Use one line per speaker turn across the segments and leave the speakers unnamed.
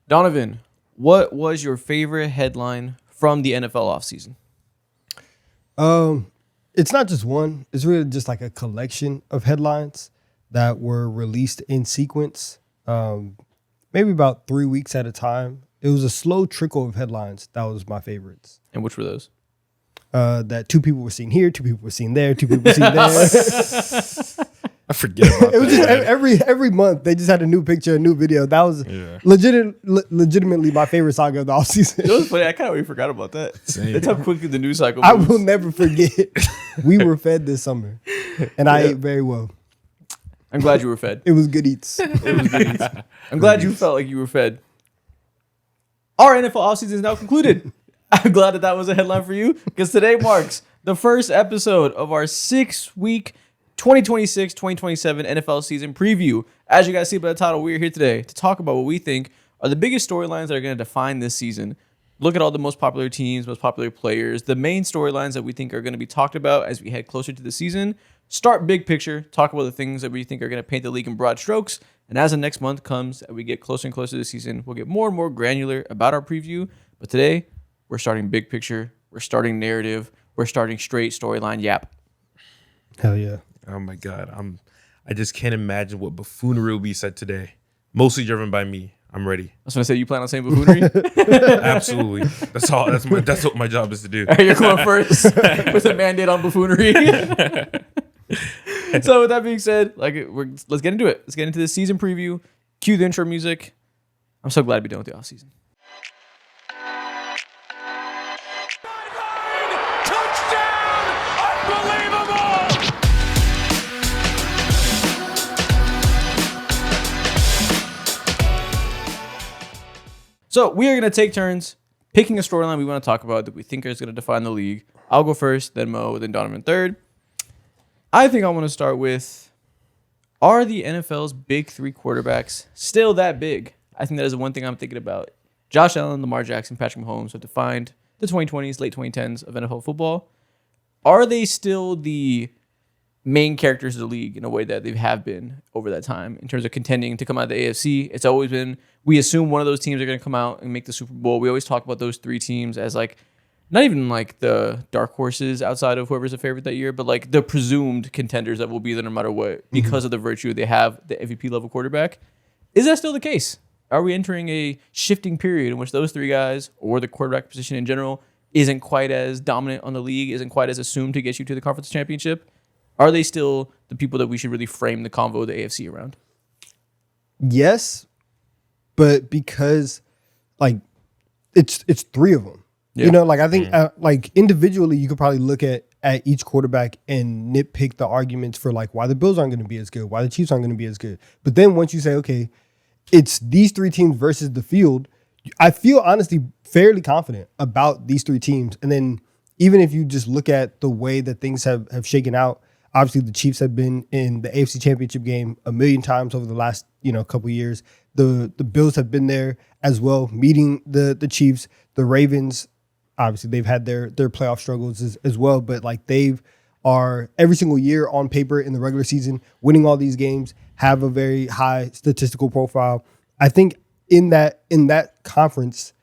Donovan, what was your favorite headline from the NFL offseason?
It's not just one. It's really just like a collection of headlines that were released in sequence, maybe about 3 weeks at a time. It was a slow trickle of headlines. That was my favorites.
And which were those?
That two people were seen here, two people were seen there, two people were seen there.
I forget about
It was just
that.
every month they just had a new picture, a new video. That was legitimately my favorite saga of the offseason.
It was funny. I kind of forgot about that.
Same.
It's how quickly the news cycle
I
moves.
will never forget. We were fed this summer, and I ate very well.
I'm glad you were fed.
It was good eats.
I'm glad you felt like you were fed. Our NFL offseason is now concluded. I'm glad that was a headline for you because today marks the first episode of our 6-week 2026-2027 NFL season preview. As you guys see by the title, we're here today to talk about what we think are the biggest storylines that are going to define this season. Look at all the most popular teams, most popular players, the main storylines that we think are going to be talked about as we head closer to the season. Start big picture, talk about the things that we think are going to paint the league in broad strokes. And as the next month comes and we get closer and closer to the season, we'll get more and more granular about our preview. But today, we're starting big picture. We're starting narrative. We're starting straight storyline yap.
Hell yeah.
Oh my God. I just can't imagine what buffoonery will be said today. Mostly driven by me. I'm ready.
I was going to say, you plan on saying buffoonery?
Absolutely. That's all. That's what my job is to do.
You're going first with a mandate on buffoonery. So with that being said, let's get into it. Let's get into the season preview. Cue the intro music. I'm so glad to be done with the offseason. So we are going to take turns picking a storyline we want to talk about that we think is going to define the league. I'll go first, then Mo, then Donovan third. I think I want to start with, are the NFL's big three quarterbacks still that big? I think that is the one thing I'm thinking about. Josh Allen, Lamar Jackson, Patrick Mahomes have defined the 2020s, late 2010s of NFL football. Are they still the main characters of the league in a way that they have been over that time in terms of contending to come out of the AFC? It's always been, we assume one of those teams are going to come out and make the Super Bowl. We always talk about those three teams as not even the dark horses outside of whoever's a favorite that year, but the presumed contenders that will be there no matter what because of the virtue they have, the MVP level quarterback. Is that still the case? Are we entering a shifting period in which those three guys or the quarterback position in general isn't quite as dominant on the league, isn't quite as assumed to get you to the conference championship? Are they still the people that we should really frame the convo of the AFC around?
Yes, but because it's three of them.
Yeah.
I think individually you could probably look at each quarterback and nitpick the arguments for why the Bills aren't going to be as good, why the Chiefs aren't going to be as good. But then once you say, okay, it's these three teams versus the field, I feel honestly fairly confident about these three teams. And then even if you just look at the way that things have shaken out, obviously the Chiefs have been in the AFC Championship game a million times over the last couple of years. The Bills have been there as well, meeting the Chiefs. The Ravens, obviously they've had their playoff struggles as well, but they've are every single year on paper in the regular season, winning all these games, have a very high statistical profile. I think in that conference,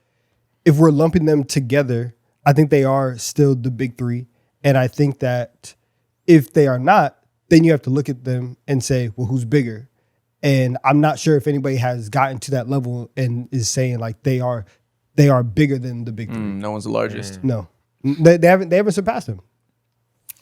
if we're lumping them together, I think they are still the big three. And I think that if they are not, then you have to look at them and say, well, who's bigger? And I'm not sure if anybody has gotten to that level and is saying they are bigger than the big three.
No one's the largest.
No, they haven't surpassed them.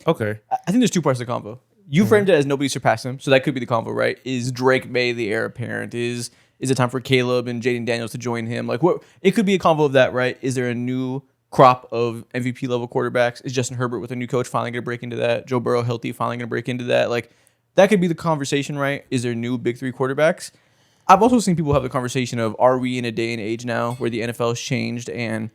Okay.
I think there's two parts of the convo. You framed it as nobody surpassed him, so that could be the convo, right? Is Drake May the heir apparent? Is it time for Caleb and Jaden Daniels to join him? What? It could be a convo of that, right? Is there a new crop of MVP level quarterbacks? Is Justin Herbert with a new coach finally going to break into that? Joe Burrow healthy finally going to break into that? That could be the conversation, right? Is there new big three quarterbacks? I've also seen people have the conversation of, are we in a day and age now where the NFL has changed and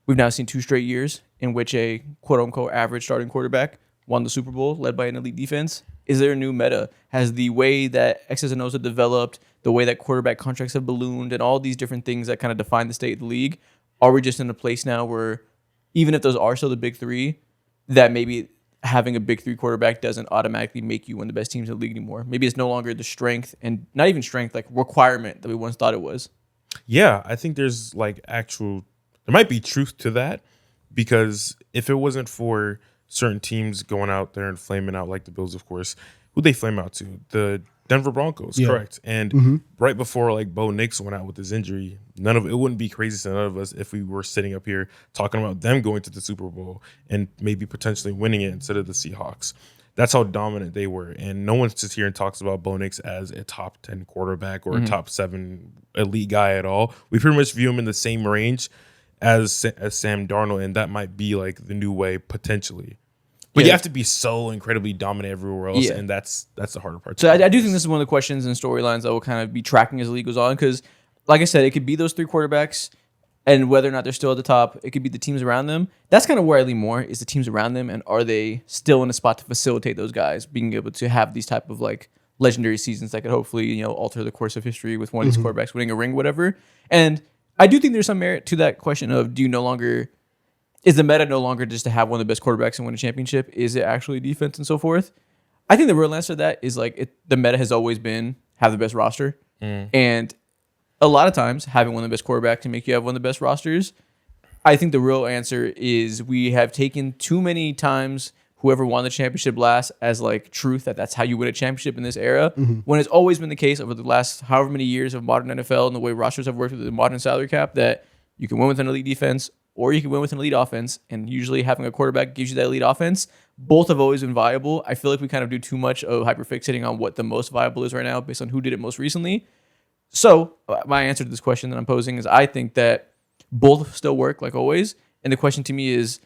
we've now seen 2 straight years in which a quote unquote average starting quarterback won the Super Bowl led by an elite defense? Is there a new meta? Has the way that X's and O's have developed, the way that quarterback contracts have ballooned, and all these different things that kind of define the state of the league, are we just in a place now where even if those are still the big three, that maybe having a big three quarterback doesn't automatically make you one of the best teams in the league anymore? Maybe it's no longer the strength, and not even strength, requirement that we once thought it was.
Yeah, I think there's like there might be truth to that, because if it wasn't for certain teams going out there and flaming out like the Bills, of course, who they flame out to? The Denver Broncos,
Yeah.
correct. And right before like Bo Nix went out with his injury, it wouldn't be crazy to none of us if we were sitting up here talking about them going to the Super Bowl and maybe potentially winning it instead of the Seahawks. That's how dominant they were. And no one sits here and talks about Bo Nix as a top 10 quarterback or a top 7 elite guy at all. We pretty much view him in the same range as Sam Darnold, and that might be like the new way potentially. But you have to be so incredibly dominant everywhere else, and that's the harder part.
So I do think this is one of the questions and storylines that will kind of be tracking as the league goes on, because, like I said, it could be those 3 quarterbacks, and whether or not they're still at the top, it could be the teams around them. That's kind of where I lean more, is the teams around them, and are they still in a spot to facilitate those guys being able to have these type of like legendary seasons that could hopefully alter the course of history with one of these quarterbacks winning a ring, whatever. And I do think there's some merit to that question of is the meta no longer just to have one of the best quarterbacks and win a championship? Is it actually defense and so forth? I think the real answer to that is the meta has always been have the best roster. And a lot of times having one of the best quarterbacks can make you have one of the best rosters. I think the real answer is we have taken too many times whoever won the championship last as like truth that's how you win a championship in this era, when it's always been the case over the last however many years of modern NFL and the way rosters have worked with the modern salary cap, that you can win with an elite defense or you can win with an elite offense, and usually having a quarterback gives you that elite offense. Both have always been viable. I feel like we kind of do too much of hyperfixating on what the most viable is right now based on who did it most recently. So my answer to this question that I'm posing is I think that both still work like always. And the question to me is,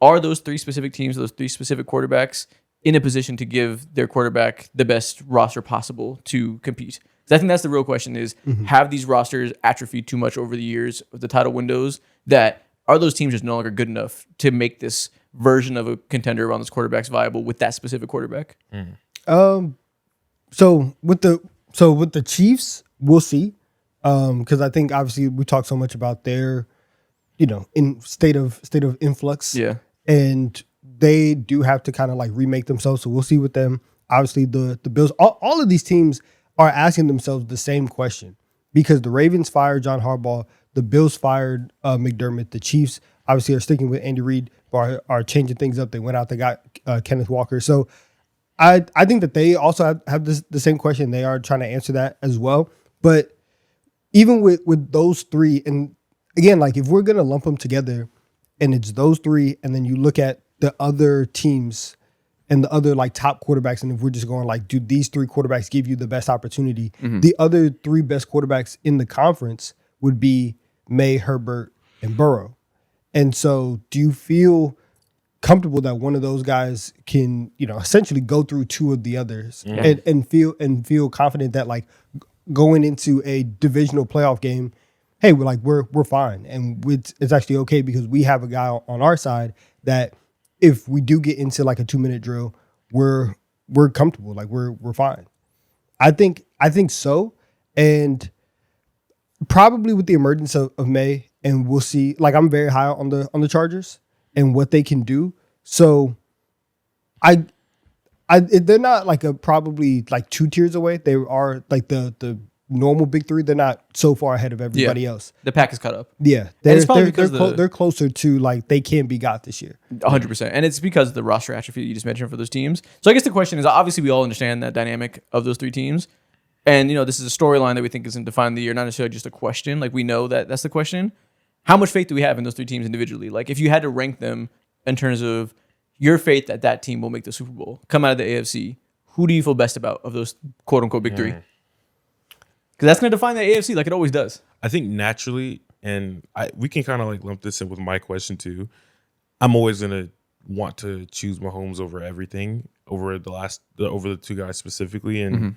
are those 3 specific teams, those 3 specific quarterbacks in a position to give their quarterback the best roster possible to compete? Because I think that's the real question is, have these rosters atrophied too much over the years of the title windows that are those teams just no longer good enough to make this version of a contender around those quarterbacks viable with that specific quarterback?
So with the Chiefs, we'll see. Because I think obviously we talk so much about their, in state of influx.
Yeah.
And they do have to kind of like remake themselves. So we'll see with them. Obviously the Bills, all of these teams are asking themselves the same question, because the Ravens fired John Harbaugh, the Bills fired McDermott, the Chiefs obviously are sticking with Andy Reid, are changing things up. They went out, they got Kenneth Walker. So I think that they also have the same question. They are trying to answer that as well. But even with those 3, and again, like if we're going to lump them together and it's those 3, and then you look at the other teams and the other like top quarterbacks, and if we're just going like, do these 3 quarterbacks give you the best opportunity? The other 3 best quarterbacks in the conference would be May, Herbert, and Burrow. And so do you feel comfortable that one of those guys can, essentially go through 2 of the others and feel confident that like going into a divisional playoff game, hey, we're fine, and it's actually okay because we have a guy on our side that if we do get into like a 2-minute drill, we're comfortable, like we're fine. I think so, and probably with the emergence of May, and we'll see. Like I'm very high on the Chargers and what they can do. So they're not like probably like 2 tiers away. They are like the normal big 3. They're not so far ahead of everybody else.
The pack is caught up.
Yeah, they're closer to like they can be got this year.
100%. And it's because of the roster atrophy that you just mentioned for those teams. So I guess the question is, obviously we all understand that dynamic of those 3 teams. And, this is a storyline that we think isn't defined the year, not necessarily just a question. Like we know that that's the question. How much faith do we have in those 3 teams individually? Like if you had to rank them in terms of your faith that team will make the Super Bowl, come out of the AFC, who do you feel best about of those quote unquote big 3? Because that's going to define the AFC like it always does.
I think naturally, and we can kind of like lump this in with my question too. I'm always going to want to choose Mahomes over everything, over the 2 guys specifically. And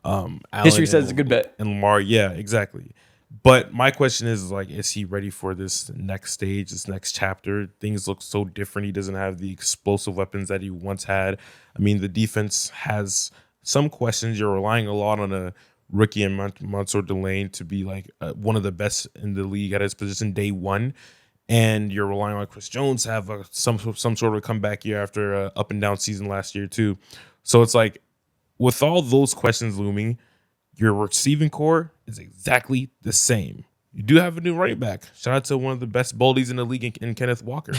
Allen
history says it's a good bet.
And Lamar, yeah, exactly. But my question is like, is he ready for this next stage, this next chapter? Things look so different. He doesn't have the explosive weapons that he once had. I mean, the defense has some questions. You're relying a lot on a rookie and Mansour Delane to be like one of the best in the league at his position day one. And you're relying on Chris Jones to have some sort of comeback year after an up and down season last year too. So it's like, with all those questions looming, your receiving core is exactly the same. You do have a new running back. Shout out to one of the best bullies in the league in Kenneth Walker.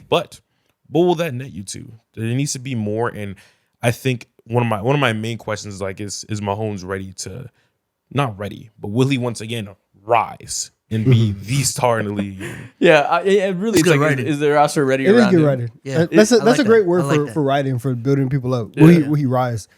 But what will that net you to? There needs to be more. And I think one of my main questions is like, is Mahomes ready to, not ready, but will he once again rise and be the star in the league?
Yeah, it really
It's
is
good
like,
writing.
is the roster ready
It is
around
good
him?
writing.
Yeah.
That's
I
a
like
great
that.
word
I like
for,
that.
for writing, for building people up.
Yeah.
Will he rise?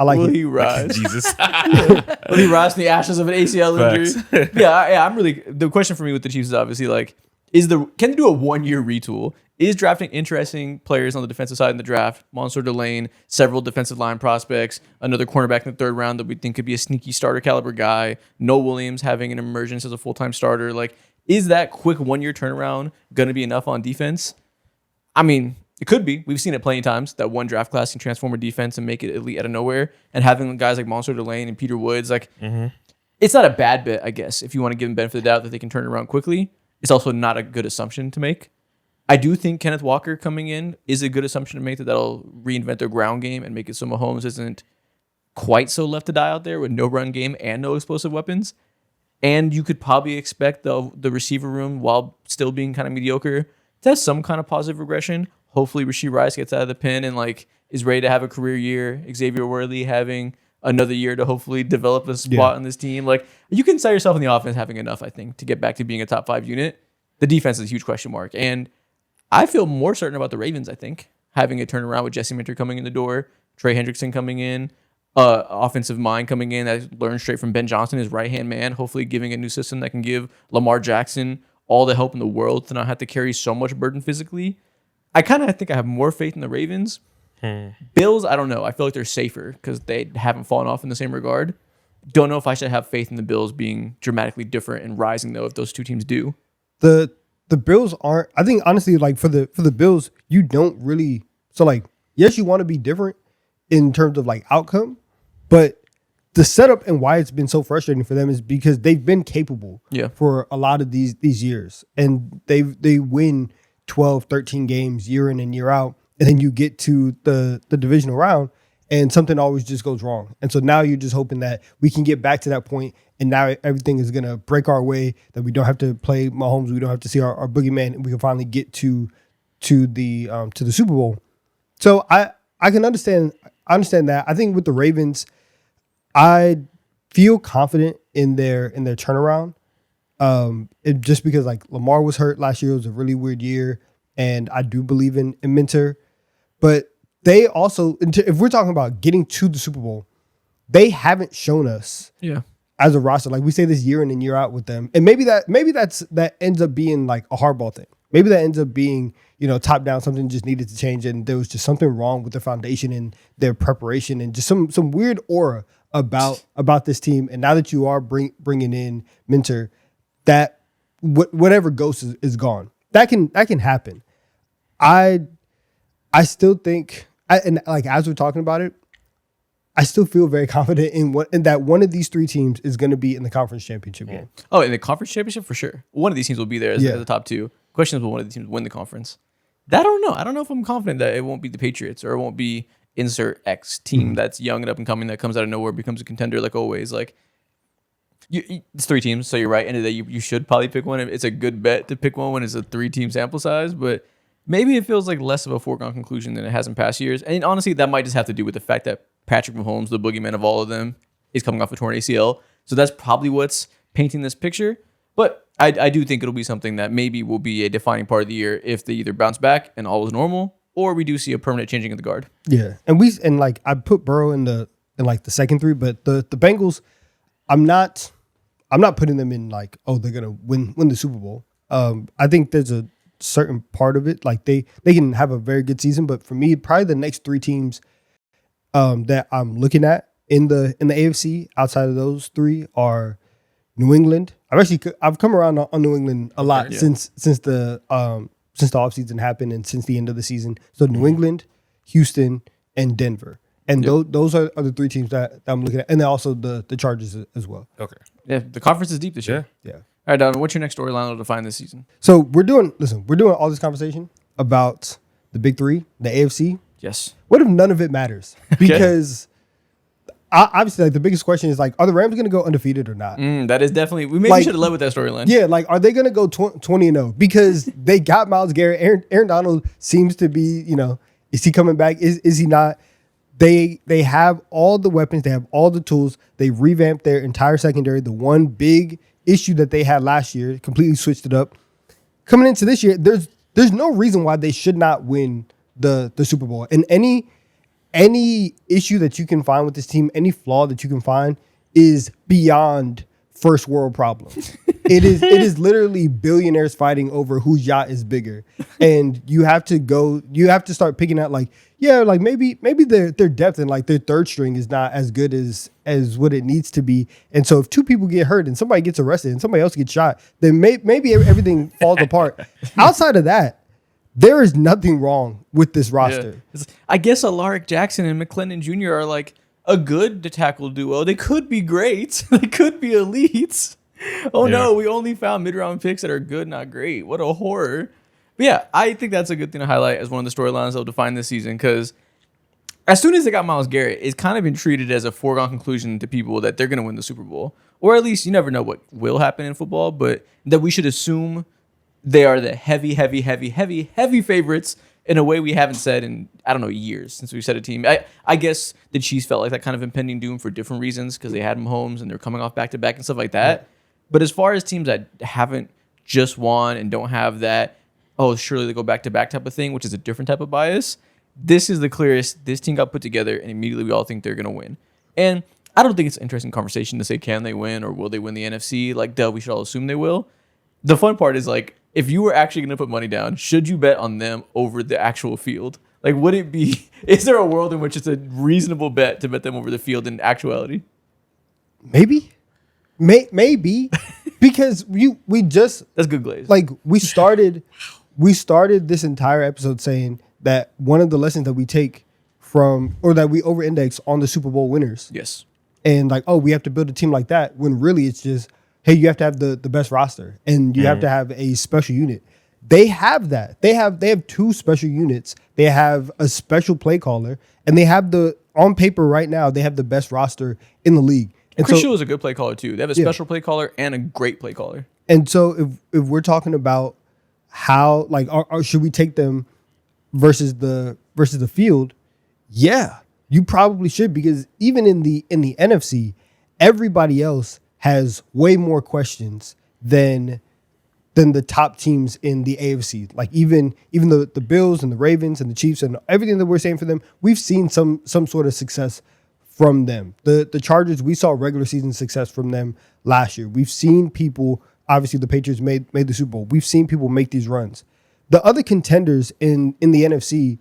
I like
Will
it.
he rise?
Jesus.
Will he rise from the ashes of an ACL
Facts.
injury? I'm really. The question for me with the Chiefs is obviously like, can they do a 1-year retool? Is drafting interesting players on the defensive side in the draft? Monster Delane, several defensive line prospects, another cornerback in the third round that we think could be a sneaky starter caliber guy. Noah Williams having an emergence as a full-time starter. Like, is that quick 1-year turnaround going to be enough on defense? I mean, it could be. We've seen it plenty of times that one draft class can transform a defense and make it elite out of nowhere. And having guys like Monster Delane and Peter Woods, like, it's not a bad bet, I guess, if you want to give them benefit of the doubt that they can turn it around quickly. It's also not a good assumption to make. I do think Kenneth Walker coming in is a good assumption to make, that'll reinvent their ground game and make it so Mahomes isn't quite so left to die out there with no run game and no explosive weapons. And you could probably expect the receiver room, while still being kind of mediocre, to have some kind of positive regression. Hopefully Rashee Rice gets out of the pen and like is ready to have a career year. Xavier Worthy having another year to hopefully develop a spot on this team. Like, you can set yourself in the offense having enough, I think, to get back to being a top 5 unit. The defense is a huge question mark. And I feel more certain about the Ravens, I think, having a turnaround with Jesse Minter coming in the door, Trey Hendrickson coming in, offensive mind coming in that learned straight from Ben Johnson, his right-hand man, hopefully giving a new system that can give Lamar Jackson all the help in the world to not have to carry so much burden physically. I kind of think I have more faith in the Ravens. Bills, I don't know. I feel like they're safer because they haven't fallen off in the same regard. Don't know if I should have faith in the Bills being dramatically different and rising, though, if those two teams do.
The Bills aren't. I think honestly, like for the Bills, you don't really. So like, yes, you want to be different in terms of like outcome, but the setup and why it's been so frustrating for them is because they've been capable for a lot of these years, and they win 12, 13 games year in and year out, and then you get to the divisional round and something always just goes wrong. And so now you're just hoping that we can get back to that point, and now everything is going to break our way, that we don't have to play Mahomes, we don't have to see our boogeyman, and we can finally get to the Super Bowl. So I can understand that. I think with the Ravens, I feel confident in their turnaround. Just because like Lamar was hurt last year, it was a really weird year, and I do believe in Minter. But they also, if we're talking about getting to the Super Bowl, they haven't shown us as a roster. Like we say this year in and year out with them, and maybe that ends up being like a hardball thing. Maybe that ends up being, top down, something just needed to change, and there was just something wrong with their foundation and their preparation, and just some weird aura about this team. And now that you are bringing in Minter, that whatever ghost is gone. That can happen. I still think, and like as we're talking about it, I still feel very confident in that one of these three teams is going to be in the conference championship game.
Oh, in the conference championship for sure. One of these teams will be there as the top two. Question is, will one of these teams win the conference? That I don't know. I don't know if I'm confident that it won't be the Patriots or it won't be insert X team that's young and up and coming that comes out of nowhere, becomes a contender like always. Like, it's three teams, so you're right. End of the day, you should probably pick one. It's a good bet to pick one when it's a 3-team sample size, but maybe it feels like less of a foregone conclusion than it has in past years. And honestly, that might just have to do with the fact that Patrick Mahomes, the boogeyman of all of them, is coming off a torn ACL. So that's probably what's painting this picture. But I do think it'll be something that maybe will be a defining part of the year if they either bounce back and all is normal, or we do see a permanent changing of the guard.
Yeah, and like I put Burrow in the second three, but the Bengals, I'm not putting them in like, oh, they're gonna win the Super Bowl. I think there's a certain part of it, like they can have a very good season, but for me, probably the next three teams that I'm looking at in the AFC outside of those three are New England. I've come around on New England a lot since the offseason happened and since the end of the season. So New England, Houston, and Denver. And those are the three teams that I'm looking at. And then also the Chargers as well.
Okay.
Yeah, the conference is deep this year.
Yeah.
All right, Donovan, what's your next storyline to define this season?
So we're doing all this conversation about the big three, the AFC.
Yes.
What if none of it matters? Because obviously, like the biggest question is like, are the Rams going to go undefeated or not?
That is definitely. We maybe
Like-
should have led with that storyline.
Yeah, like are they going to go 20-0 because they got Myles Garrett? Aaron Donald seems to be, is he coming back? Is he not? They have all the weapons, they have all the tools. They revamped their entire secondary. The one big issue that they had last year, completely switched it up. Coming into this year, there's no reason why they should not win the Super Bowl. And any issue that you can find with this team, any flaw that you can find is beyond first world problems. It is literally billionaires fighting over whose yacht is bigger. And you have to start picking out like, yeah, like maybe their depth and like their third string is not as good as what it needs to be. And so if two people get hurt and somebody gets arrested and somebody else gets shot, then maybe everything falls apart. Outside of that, there is nothing wrong with this roster.
Yeah. I guess Alaric Jackson and McClendon Jr. are like a good tackle duo. They could be great. They could be elites. Oh no, we only found mid-round picks that are good, not great. What a horror. But yeah, I think that's a good thing to highlight as one of the storylines that will define this season, because as soon as they got Myles Garrett, it's kind of been treated as a foregone conclusion to people that they're going to win the Super Bowl. Or at least you never know what will happen in football, but that we should assume they are the heavy favorites in a way we haven't said in, I don't know, years since we've said a team. I guess the Chiefs felt like that kind of impending doom for different reasons because they had Mahomes and they're coming off back-to-back and stuff like that. Yeah. But as far as teams that haven't just won and don't have that, oh, surely they go back-to-back type of thing, which is a different type of bias, this is the clearest. This team got put together, and immediately we all think they're going to win. And I don't think it's an interesting conversation to say, can they win or will they win the NFC? Like, duh, we should all assume they will. The fun part is, like, if you were actually going to put money down, should you bet on them over the actual field? Like, would it be, is there a world in which it's a reasonable bet to bet them over the field in actuality?
Maybe. Maybe. Because we just,
that's good glaze.
Like, we started this entire episode saying that one of the lessons that we take from, or that we over-index on the Super Bowl winners.
Yes.
And like, oh, we have to build a team like that, when really it's just, hey, you have to have the best roster and you have to have a special unit. They have that. They have two special units. They have a special play caller, and they have on paper right now, they have the best roster in the league. And
Chris Shula is a good play caller too. They have a special play caller and a great play caller.
And so if we're talking about how, like, or should we take them versus the field? Yeah, you probably should, because even in the NFC, everybody else has way more questions than the top teams in the AFC. Like even the Bills and the Ravens and the Chiefs and everything that we're saying for them, we've seen some sort of success from them. The Chargers, we saw regular season success from them last year. We've seen people, obviously the Patriots made the Super Bowl. We've seen people make these runs. The other contenders in the NFC,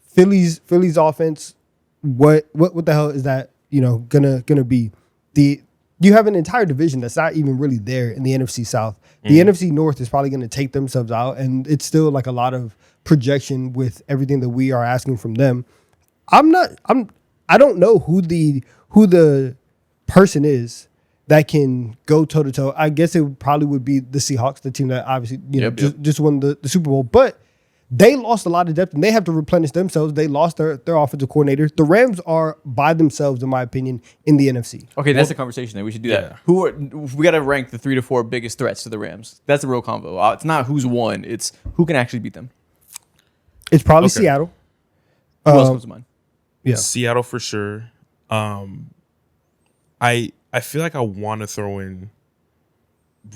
Philly's offense, what the hell is that, gonna be? You have an entire division that's not even really there in the NFC South. The NFC North is probably going to take themselves out, and it's still like a lot of projection with everything that we are asking from them. I don't know who the person is that can go toe to toe. I guess it probably would be the Seahawks, the team that obviously just won the Super Bowl, but they lost a lot of depth and they have to replenish themselves. They lost their offensive coordinator. The Rams are by themselves, in my opinion, in the NFC.
Okay, that's the conversation. Then we should do that. We got to rank the 3 to 4 biggest threats to the Rams. That's the real convo. It's not who's won. It's who can actually beat them.
It's probably Seattle.
Who else comes to mind?
Yeah,
Seattle for sure. I feel like I want to throw in.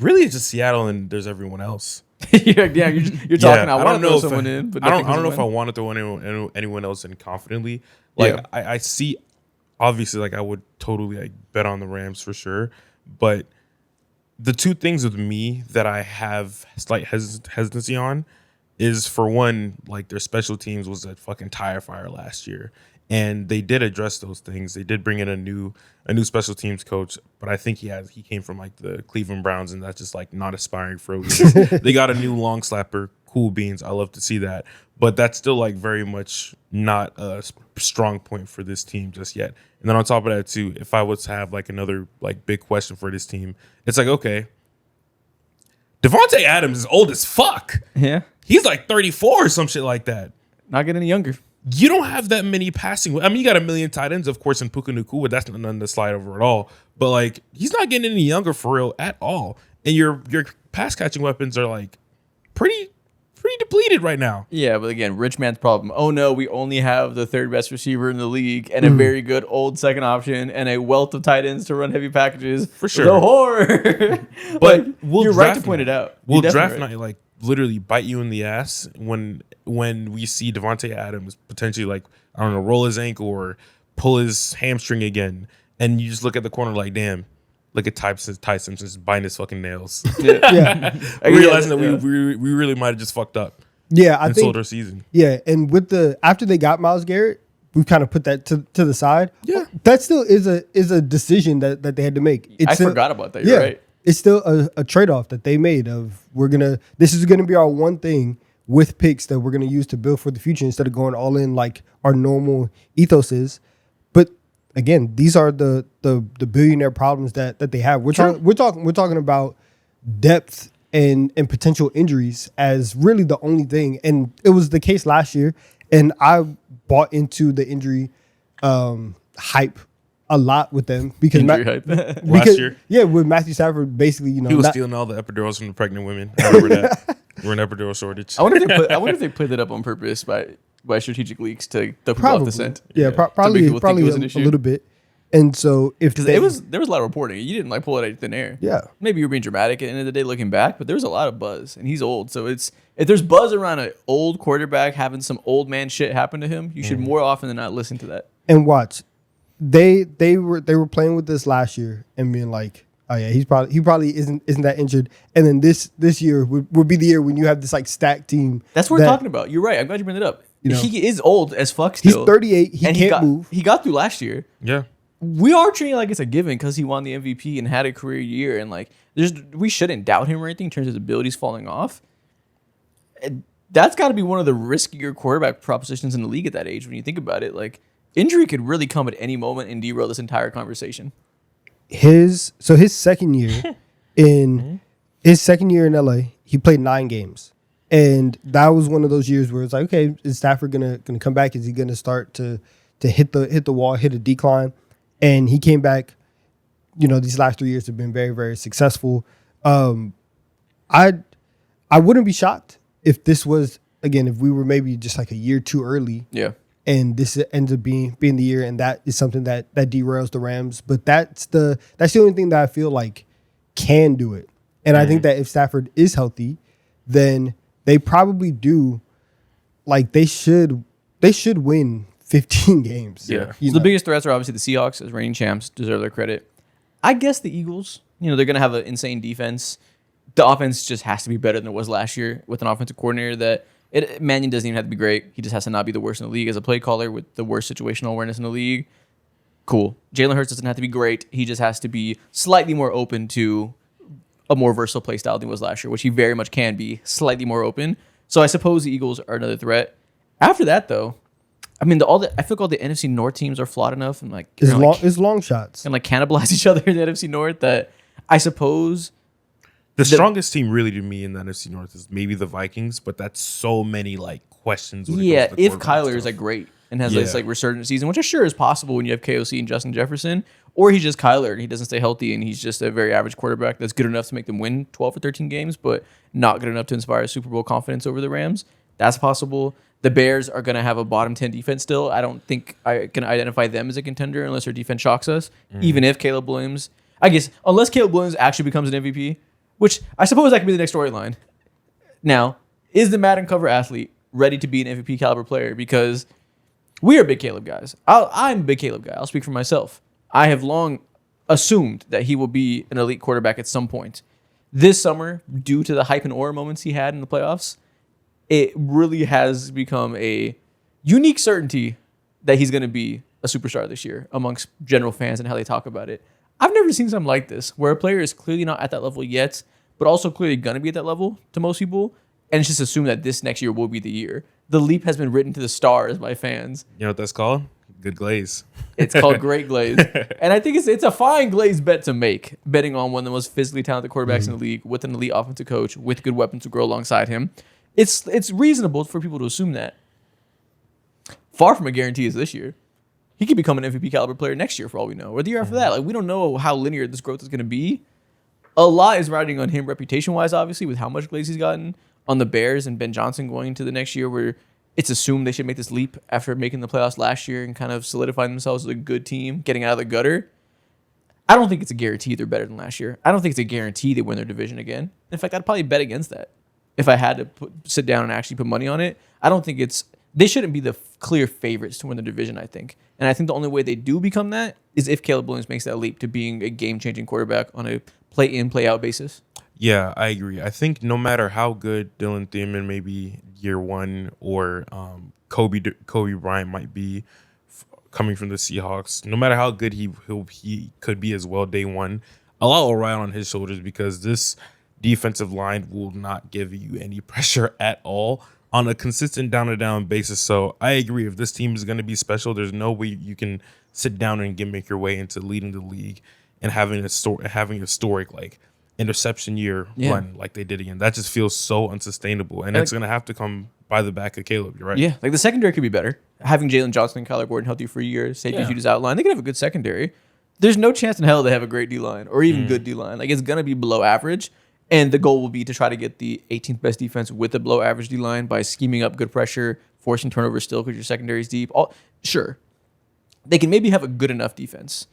Really, it's just Seattle, and there's everyone else.
You're talking. I want to throw someone in, but
I don't know if I want to throw anyone else in confidently. Like I see, obviously, like I would totally like bet on the Rams for sure. But the two things with me that I have slight hesitancy on is, for one, like their special teams was a fucking tire fire last year. And they did address those things. They did bring in a new special teams coach, but I think he came from like the Cleveland Browns, and that's just like not aspiring for elite. They got a new long slapper, cool beans. I love to see that, but that's still like very much not a strong point for this team just yet. And then on top of that too, if I was to have like another like big question for this team, it's like, okay, Devontae Adams is old as fuck.
Yeah,
he's like 34 or some shit like that.
Not getting any younger.
you don't have that many passing. I mean, you got a million tight ends, of course, in Puka Nacua. That's nothing to slide over at all. But like, he's not getting any younger for real at all. And your pass catching weapons are like pretty depleted right now.
Yeah, but again, rich man's problem. Oh no, we only have the third best receiver in the league and a very good old second option and a wealth of tight ends to run heavy packages.
For sure.
The horror.
But
like,
we'll
you're right to
draft
point
night.
it out.
We'll
You're
draft
definitely
night like literally bite you in the ass when we see Devontae Adams potentially like, I don't know, roll his ankle or pull his hamstring again. And you just look at the corner like, damn, look at Ty Simpson just biting his fucking nails.
right.
Yeah,
Realizing that we really might have just fucked up
yeah. I
and
think
sold our season.
yeah, and with after they got Myles Garrett, we've kind of put that to the side.
Yeah.
That still is a decision that they had to make.
I
still,
forgot about that. You're right.
It's still a trade-off that they made of this is gonna be our one thing with picks that we're gonna use to build for the future instead of going all in like our normal ethos is. But again, these are the billionaire problems that they have. We're talking about depth and potential injuries as really the only thing. And it was the case last year. And I bought into the injury hype a lot with them because
Injury hype.
Last year?
yeah, with Matthew Stafford, basically,
He was stealing all the epidurals from the pregnant women. I remember that. We're an epidural shortage.
I wonder if they put that up on purpose by strategic leaks to throw people off the scent.
Yeah,
To make
probably
people think it was an
a
issue.
little bit. And so if
Because there was a lot of reporting. You didn't like pull it out of thin air.
Yeah.
Maybe you were being dramatic at the end of the day looking back, but there was a lot of buzz, and he's old. So if there's buzz around an old quarterback having some old man shit happen to him, you should more often than not listen to that.
and watch, they were playing with this last year and being like, oh yeah, he probably isn't that injured. And then this year would be the year when you have this like stacked team.
That's what we're talking about. You're right. I'm glad you bring it up.
You know,
he is old as fuck
He's
still.
38. He can't move.
He got through last year.
Yeah.
We are treating it like it's a given because he won the MVP and had a career year, and like we shouldn't doubt him or anything in terms of his abilities falling off. That's got to be one of the riskier quarterback propositions in the league at that age when you think about it. Like, injury could really come at any moment and derail this entire conversation.
His second year in LA, he played 9 games. And that was one of those years where it's like, okay, is Stafford gonna come back? Is he gonna start to hit the wall, hit a decline? And he came back. You know, these last 3 years have been very, very successful. I wouldn't be shocked if this was, again, if we were maybe just like a year too early.
Yeah.
And this ends up being the year, and that is something that derails the Rams. But that's the only thing that I feel like can do it. And I think that if Stafford is healthy, then they probably do, like they should win 15 games.
Yeah.
You
So the
know?
biggest threats are obviously the Seahawks, as reigning champs, deserve their credit. I guess the Eagles, they're going to have an insane defense. The offense just has to be better than it was last year with an offensive coordinator that Mannion doesn't even have to be great. He just has to not be the worst in the league as a play caller with the worst situational awareness in the league. Cool. Jalen Hurts doesn't have to be great. He just has to be slightly more open to a more versatile play style than he was last year, which he very much can be, slightly more open. So I suppose the Eagles are another threat. After that, though, I mean, I feel like all the NFC North teams are flawed enough and
it's long shots.
and like cannibalize each other in the NFC North that I suppose
The strongest team really to me in the NFC North is maybe the Vikings, but that's so many like questions. When it comes to the
if
quarterback
Kyler is
stuff.
like great and has this
Yeah.
like resurgent season, which I'm sure is possible when you have KOC and Justin Jefferson, or he's just Kyler and he doesn't stay healthy and he's just a very average quarterback that's good enough to make them win 12 or 13 games, but not good enough to inspire Super Bowl confidence over the Rams. That's possible. The Bears are going to have a bottom 10 defense still. I don't think I can identify them as a contender unless their defense shocks us, even if Caleb Williams, I guess, unless Caleb Williams actually becomes an MVP, which I suppose that could be the next storyline. Now, is the Madden cover athlete ready to be an MVP caliber player? Because we are big Caleb guys. I'm a big Caleb guy. I'll speak for myself. I have long assumed that he will be an elite quarterback at some point. This summer, due to the hype and aura moments he had in the playoffs, it really has become a unique certainty that he's going to be a superstar this year amongst general fans and how they talk about it. I've never seen something like this, where a player is clearly not at that level yet, but also clearly going to be at that level to most people, and it's just assumed that this next year will be the year. The leap has been written to the stars by fans.
You know what that's called? Good glaze.
It's called Great Glaze. And I think it's a fine glaze bet to make, betting on one of the most physically talented quarterbacks in the league with an elite offensive coach with good weapons to grow alongside him. It's reasonable for people to assume that. far from a guarantee is this year. He could become an MVP caliber player next year for all we know, or the year after that. Like, we don't know how linear this growth is going to be. A lot is riding on him reputation-wise, obviously, with how much glaze he's gotten on the Bears and Ben Johnson going into the next year, where it's assumed they should make this leap after making the playoffs last year and kind of solidifying themselves as a good team, getting out of the gutter. I don't think it's a guarantee they're better than last year. I don't think it's a guarantee they win their division again. In fact, I'd probably bet against that if I had to sit down and actually put money on it. I don't think they shouldn't be the clear favorites to win the division, I think. And I think the only way they do become that is if Caleb Williams makes that leap to being a game-changing quarterback on a play-in, play-out basis.
Yeah, I agree. I think no matter how good Dylan Thiemann may be year one, or Kobe Bryant might be coming from the Seahawks, no matter how good he could be as well day one, a lot will ride on his shoulders, because this defensive line will not give you any pressure at all on a consistent down-to-down basis. So I agree. If this team is going to be special, there's no way you can sit down and make your way into leading the league and having a historic like interception year run like they did again. That just feels so unsustainable, and it's going to have to come by the back of Caleb. You're right.
Yeah, like the secondary could be better. Having Jalen Johnson and Kyler Gordon healthy for a year, safeties you just outlined, they could have a good secondary. There's no chance in hell they have a great D-line or even good D-line. Like, it's going to be below average, and the goal will be to try to get the 18th best defense with a below average D-line by scheming up good pressure, forcing turnovers still because your secondary is deep. Sure, they can maybe have a good enough defense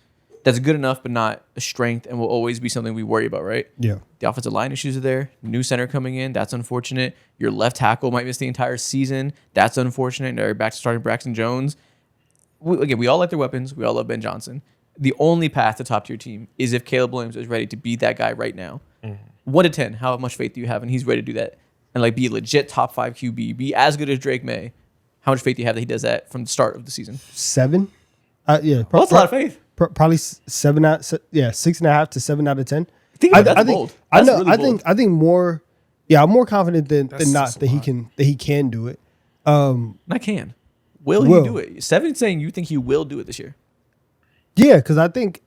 that's good enough but not a strength and will always be something we worry about, right?
Yeah.
The offensive line issues are there. New center coming in. That's unfortunate. Your left tackle might miss the entire season. That's unfortunate. Now you're back to starting Braxton Jones. We all like their weapons. We all love Ben Johnson. The only path to top-tier team is if Caleb Williams is ready to be that guy right now. 1 to 10, how much faith do you have? And he's ready to do that. And like be a legit top 5 QB. Be as good as Drake May. How much faith do you have that he does that from the start of the season?
7? Yeah.
Well, that's a lot of faith.
Probably 7 out. 6.5 to 7 out of 10.
That's bold.
I know.
Really bold.
I think more. Yeah, I'm more confident than not
a
that he can do it.
I can. Will he do it? 7 saying you think he will do it this year.
Yeah, because I think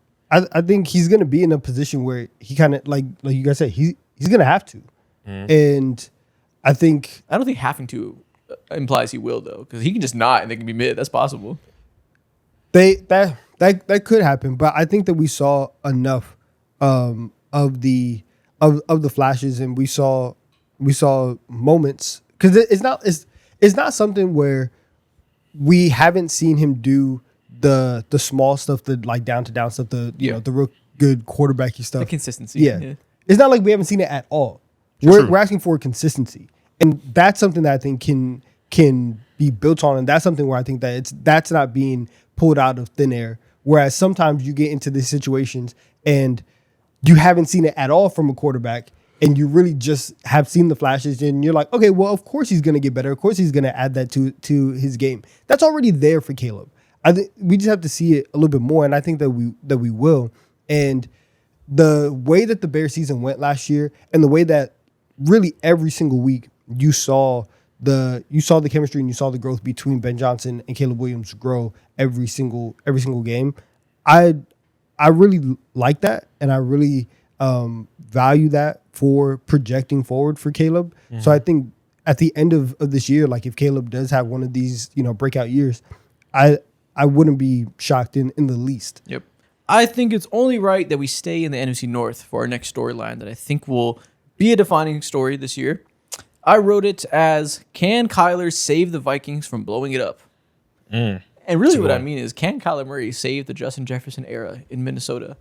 he's gonna be in a position where he kind of like you guys said he's gonna have to, and I don't
think having to implies he will though, because he can just not and they can be mid. That's possible.
That could happen, but I think that we saw enough of the flashes, and we saw moments, because it's not something where we haven't seen him do the small stuff, the like down to down stuff, the real good quarterbacky stuff,
The consistency.
Yeah. It's not like we haven't seen it at all. We're asking for consistency, and that's something that I think can be built on, and that's something where I think that that's not being pulled out of thin air. Whereas sometimes you get into these situations and you haven't seen it at all from a quarterback, and you really just have seen the flashes, and you're like, okay, well, of course he's going to get better. Of course he's going to add that to his game. That's already there for Caleb. I think we just have to see it a little bit more, and I think that we will. And the way that the Bears season went last year, and the way that really every single week you saw the chemistry and you saw the growth between Ben Johnson and Caleb Williams grow every single game. I really like that, and I really value that for projecting forward for Caleb. Mm-hmm. So I think at the end of this year, like if Caleb does have one of these, breakout years, I wouldn't be shocked in the least.
Yep. I think it's only right that we stay in the NFC North for our next storyline that I think will be a defining story this year. I wrote it as, can Kyler save the Vikings from blowing it up? And really what I mean is, can Kyler Murray save the Justin Jefferson era in Minnesota?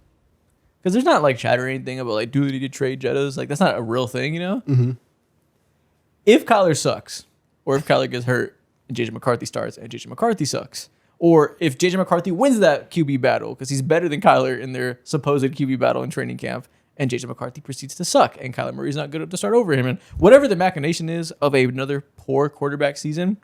Because there's not like chatter or anything about like, do they need to trade Jettas? Like, that's not a real thing,
Mm-hmm.
If Kyler sucks, or if Kyler gets hurt and JJ McCarthy starts and JJ McCarthy sucks, or if JJ McCarthy wins that QB battle because he's better than Kyler in their supposed QB battle in training camp, and JJ McCarthy proceeds to suck, and Kyler Murray's not good enough to start over him, and whatever the machination is of another poor quarterback season,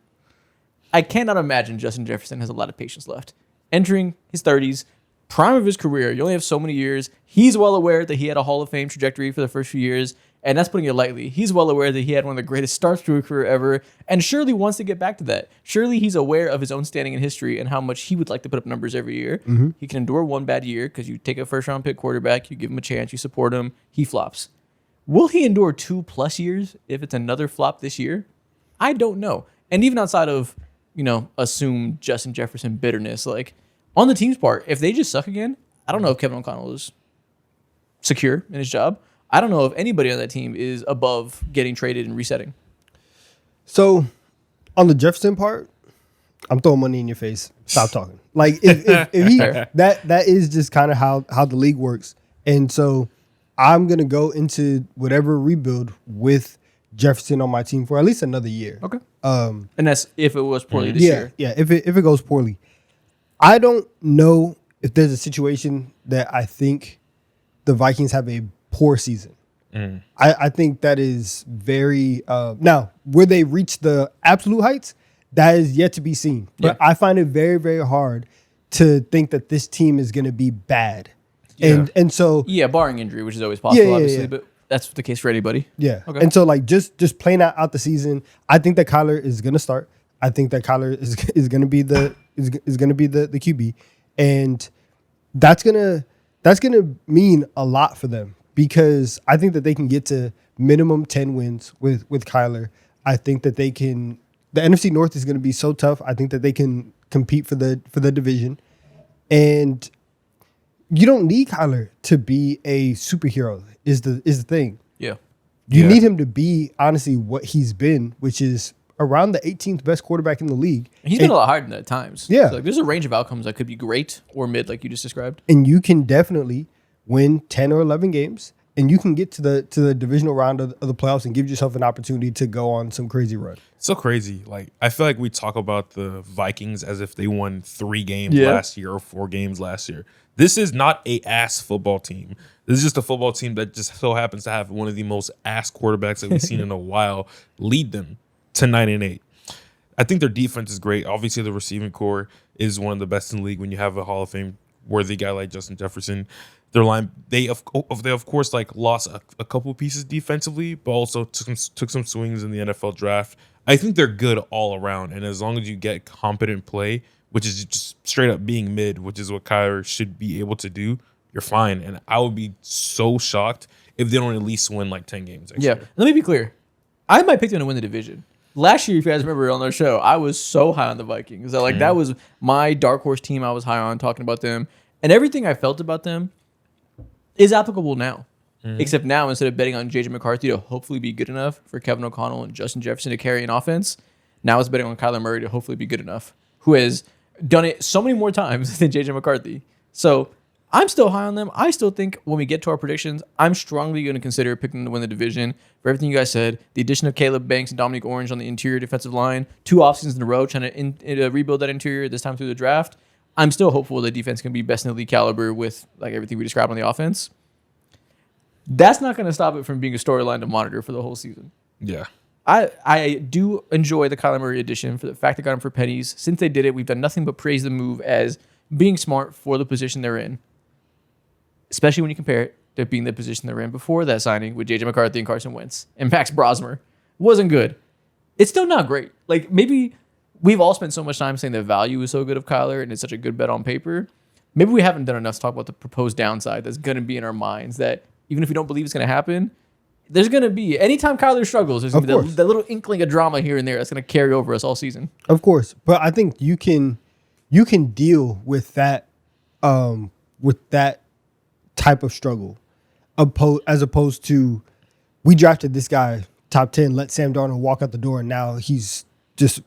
I cannot imagine Justin Jefferson has a lot of patience left. Entering his 30s, prime of his career, you only have so many years. He's well aware that he had a Hall of Fame trajectory for the first few years, and that's putting it lightly. He's well aware that he had one of the greatest starts to a career ever, and surely wants to get back to that. Surely he's aware of his own standing in history and how much he would like to put up numbers every year. Mm-hmm. He can endure one bad year because you take a first-round pick quarterback, you give him a chance, you support him, he flops. Will he endure 2+ years if it's another flop this year? I don't know. And even outside of assume Justin Jefferson bitterness. Like on the team's part, if they just suck again, I don't know if Kevin O'Connell is secure in his job. I don't know if anybody on that team is above getting traded and resetting.
So on the Jefferson part, I'm throwing money in your face. Stop talking. Like if he that is just kind of how the league works. And so I'm gonna go into whatever rebuild with Jefferson on my team for at least another year.
Okay. And that's if it was poorly this year.
Yeah, if it goes poorly. I don't know if there's a situation that I think the Vikings have a poor season. I think that is very now where they reach the absolute heights, that is yet to be seen. But I find it very, very hard to think that this team is going to be bad.
Yeah.
And so
barring injury, which is always possible, obviously,
yeah.
but that's the case for anybody.
yeah.
Okay.
And so like just playing out the season, I think that Kyler is going to start. I think that Kyler is going to be the QB, and that's gonna mean a lot for them because I think that they can get to minimum 10 wins with Kyler. I think that they can. The NFC North is going to be so tough. I think that they can compete for the division, and you don't need Kyler to be a superhero. Is the thing.
Yeah.
You need him to be honestly what he's been, which is around the 18th best quarterback in the league.
And he's been a lot higher than that at times.
Yeah.
So, like, there's a range of outcomes that could be great or mid, like you just described.
And you can definitely win 10 or 11 games, and you can get to the divisional round of the playoffs and give yourself an opportunity to go on some crazy run.
So crazy. Like I feel like we talk about the Vikings as if they won 3 games
Yeah.
last year or 4 games last year. This is not a ass football team. This is just a football team that just so happens to have one of the most ass quarterbacks that we've seen in a while lead them to 9-8. I think their defense is great. Obviously, the receiving core is one of the best in the league when you have a Hall of Fame worthy guy like Justin Jefferson. Their line, they of course like lost a couple pieces defensively, but also took some swings in the NFL draft. I think they're good all around, and as long as you get competent play, which is just straight up being mid, which is what Kyler should be able to do, you're fine. And I would be so shocked if they don't at least win like 10 games. Next year.
Let me be clear. I might pick them to win the division. Last year, if you guys remember on our show, I was so high on the Vikings. That was my dark horse team I was high on, talking about them. And everything I felt about them is applicable now. Except now, instead of betting on J.J. McCarthy to hopefully be good enough for Kevin O'Connell and Justin Jefferson to carry an offense, now it's betting on Kyler Murray to hopefully be good enough, who has done it so many more times than J.J. McCarthy. So I'm still high on them. I still think when we get to our predictions, I'm strongly going to consider picking them to win the division. For everything you guys said, the addition of Caleb Banks and Dominic Orange on the interior defensive line, 2 offseasons in a row trying to rebuild that interior, this time through the draft. I'm still hopeful the defense can be best in the league caliber with like everything we described on the offense. That's not going to stop it from being a storyline to monitor for the whole season.
Yeah.
I do enjoy the Kyler Murray addition for the fact they got him for pennies. Since they did it, we've done nothing but praise the move as being smart for the position they're in, especially when you compare it to being the position they're in before that signing with J.J. McCarthy and Carson Wentz and Max Brosmer. Wasn't good. It's still not great. Like, maybe we've all spent so much time saying the value is so good of Kyler and it's such a good bet on paper. Maybe we haven't done enough to talk about the proposed downside that's going to be in our minds, that even if we don't believe it's going to happen, there's going to be, anytime Kyler struggles, there's going to be that little inkling of drama here and there that's going to carry over us all season.
Of course. But I think you can deal with that type of struggle as opposed to, we drafted this guy top 10, let Sam Darnold walk out the door, and now he's just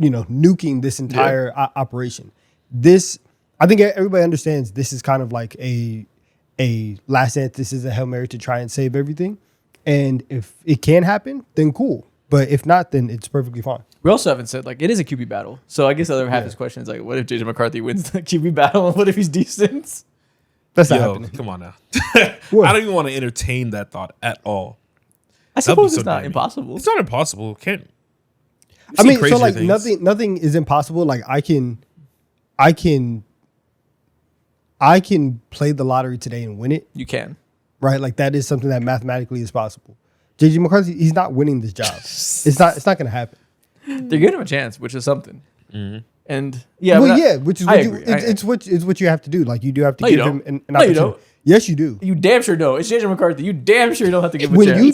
nuking this entire operation. This, I think everybody understands, this is kind of like a last dance. This is a Hail Mary to try and save everything. And if it can happen, then cool. But if not, then it's perfectly fine.
We also haven't said, it is a QB battle. So I guess the other half of this question is what if J.J. McCarthy wins the QB battle and what if he's decent?
That's not happening.
Come on now. I don't even want to entertain that thought at all.
I suppose it's not impossible.
It's not impossible. Can't.
I mean, so nothing is impossible. Like I can play the lottery today and win it.
You can.
Right? Like that is something that mathematically is possible. J.J. McCarthy, he's not winning this job. It's not going to happen.
They're giving him a chance, which is something. Mm-hmm. And
which is what you have to do. Like you do have to give him an opportunity.
You don't.
Yes, you do.
You damn sure don't. It's J.J. McCarthy. You damn sure don't have to give him a chance.
When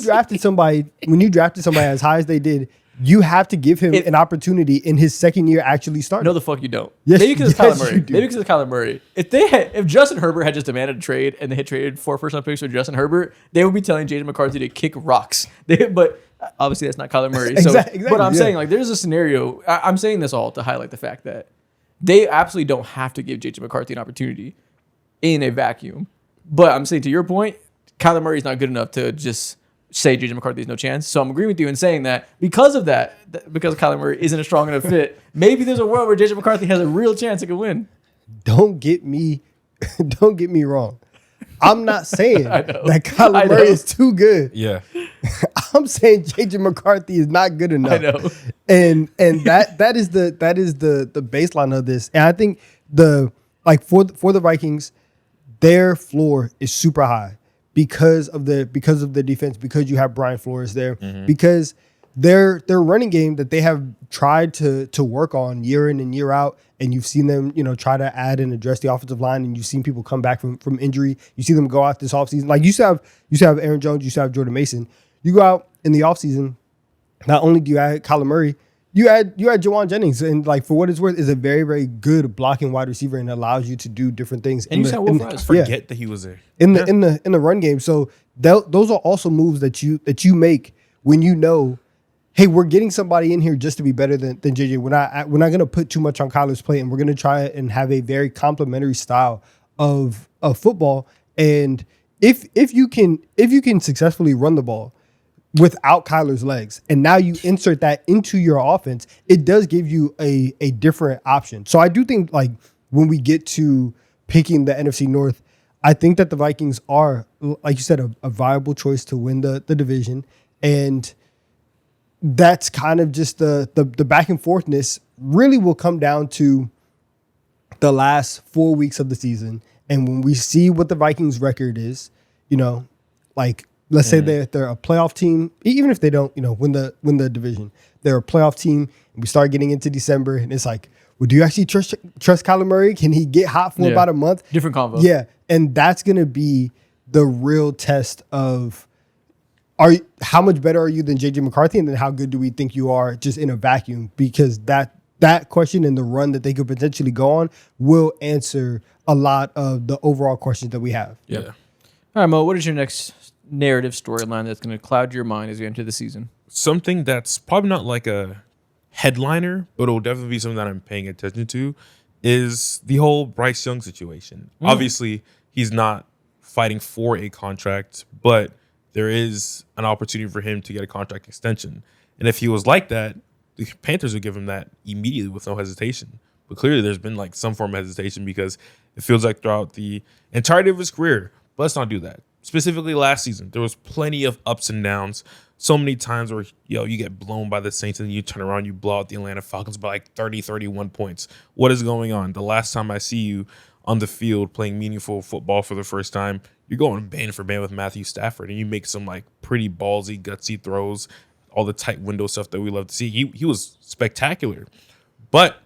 you drafted somebody as high as they did, you have to give him
It-
an opportunity in his second year actually starting.
No, the fuck you don't.
Yes,
Maybe because it's
yes,
Kyler Murray.
you do.
Maybe because it's Kyler Murray. If Justin Herbert had just demanded a trade and they had traded 4 first-round picks for Justin Herbert, they would be telling J.J. McCarthy to kick rocks. But obviously that's not Kyler Murray. So,
Exactly,
but I'm
yeah.
saying like there's a scenario. I'm saying this all to highlight the fact that they absolutely don't have to give J.J. McCarthy an opportunity in a vacuum. But I'm saying to your point, Kyler Murray's not good enough to just say J.J. McCarthy has no chance. So I'm agreeing with you in saying that because of that, because Kyler Murray isn't a strong enough fit, maybe there's a world where J.J. McCarthy has a real chance it could win.
Don't get me wrong. I'm not saying
I know.
that Kyler
I know.
Murray is too good.
Yeah.
I'm saying JJ McCarthy is not good enough.
I know.
And that is the baseline of this. And I think for the Vikings, their floor is super high because of the defense, because you have Brian Flores there, because their running game that they have tried to work on year in and year out, and you've seen them, try to add and address the offensive line, and you've seen people come back from injury. You see them go out this offseason. Like you used to have Aaron Jones, you used to have Jordan Mason. You go out in the offseason, not only do you add Kyler Murray, you add Jawan Jennings, and like for what it's worth, is a very, very good blocking wide receiver and allows you to do different things.
And you said Will Fries.
Forget that he was there.
in the run game. So those are also moves that you make when you know, hey, we're getting somebody in here just to be better than JJ. We're not going to put too much on Kyler's plate, and we're going to try and have a very complementary style of football. And if you can successfully run the ball without Kyler's legs, and now you insert that into your offense, it does give you a different option. So I do think, like, when we get to picking the NFC North, I think that the Vikings are, like you said, a viable choice to win the division. And that's kind of just the back and forthness really will come down to the last 4 weeks of the season. And when we see what the Vikings record is, like, let's say they're a playoff team, even if they don't, win the division, they're a playoff team, and we start getting into December, and it's like, well, do you actually trust Kyler Murray? Can he get hot for about a month?
Different convo.
Yeah, and that's going to be the real test of how much better are you than JJ McCarthy, and then how good do we think you are just in a vacuum? Because that question and the run that they could potentially go on will answer a lot of the overall questions that we have.
Yeah.
All right, Mo, what is your next narrative storyline that's going to cloud your mind as you enter the season?
Something that's probably not like a headliner, but it'll definitely be something that I'm paying attention to, is the whole Bryce Young situation. Obviously, he's not fighting for a contract, but there is an opportunity for him to get a contract extension. And if he was like that, the Panthers would give him that immediately with no hesitation. But clearly there's been like some form of hesitation because it feels like throughout the entirety of his career, but let's not do that. Specifically last season, there was plenty of ups and downs. So many times where, you get blown by the Saints and you turn around, you blow out the Atlanta Falcons by like 30, 31 points. What is going on? The last time I see you on the field playing meaningful football for the first time, you're going band for band with Matthew Stafford, and you make some like pretty ballsy, gutsy throws, all the tight window stuff that we love to see. He was spectacular. But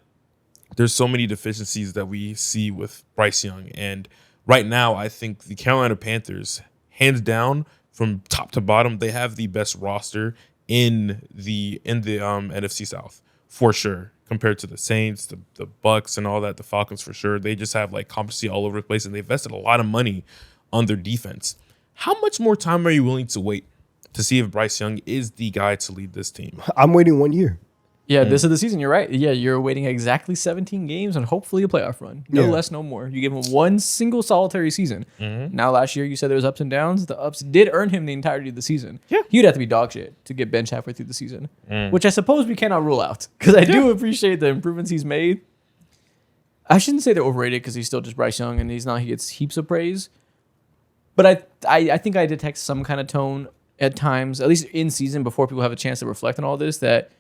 there's so many deficiencies that we see with Bryce Young. And right now, I think the Carolina Panthers, hands down, from top to bottom, they have the best roster in the NFC South for sure, compared to the Saints, the Bucks, and all that. The Falcons for sure. They just have like competency all over the place, and they invested a lot of money on their defense. How much more time are you willing to wait to see if Bryce Young is the guy to lead this team?
I'm waiting 1 year.
Yeah, this is the season. You're right. Yeah, you're waiting exactly 17 games and hopefully a playoff run. No less, no more. You give him one single solitary season. Now, last year, you said there was ups and downs. The ups did earn him the entirety of the season. Yeah. He'd have to be dog shit to get benched halfway through the season, which I suppose we cannot rule out because I do appreciate the improvements he's made. I shouldn't say they're overrated because he's still just Bryce Young and he gets heaps of praise. But I think I detect some kind of tone at times, at least in season, before people have a chance to reflect on all this, that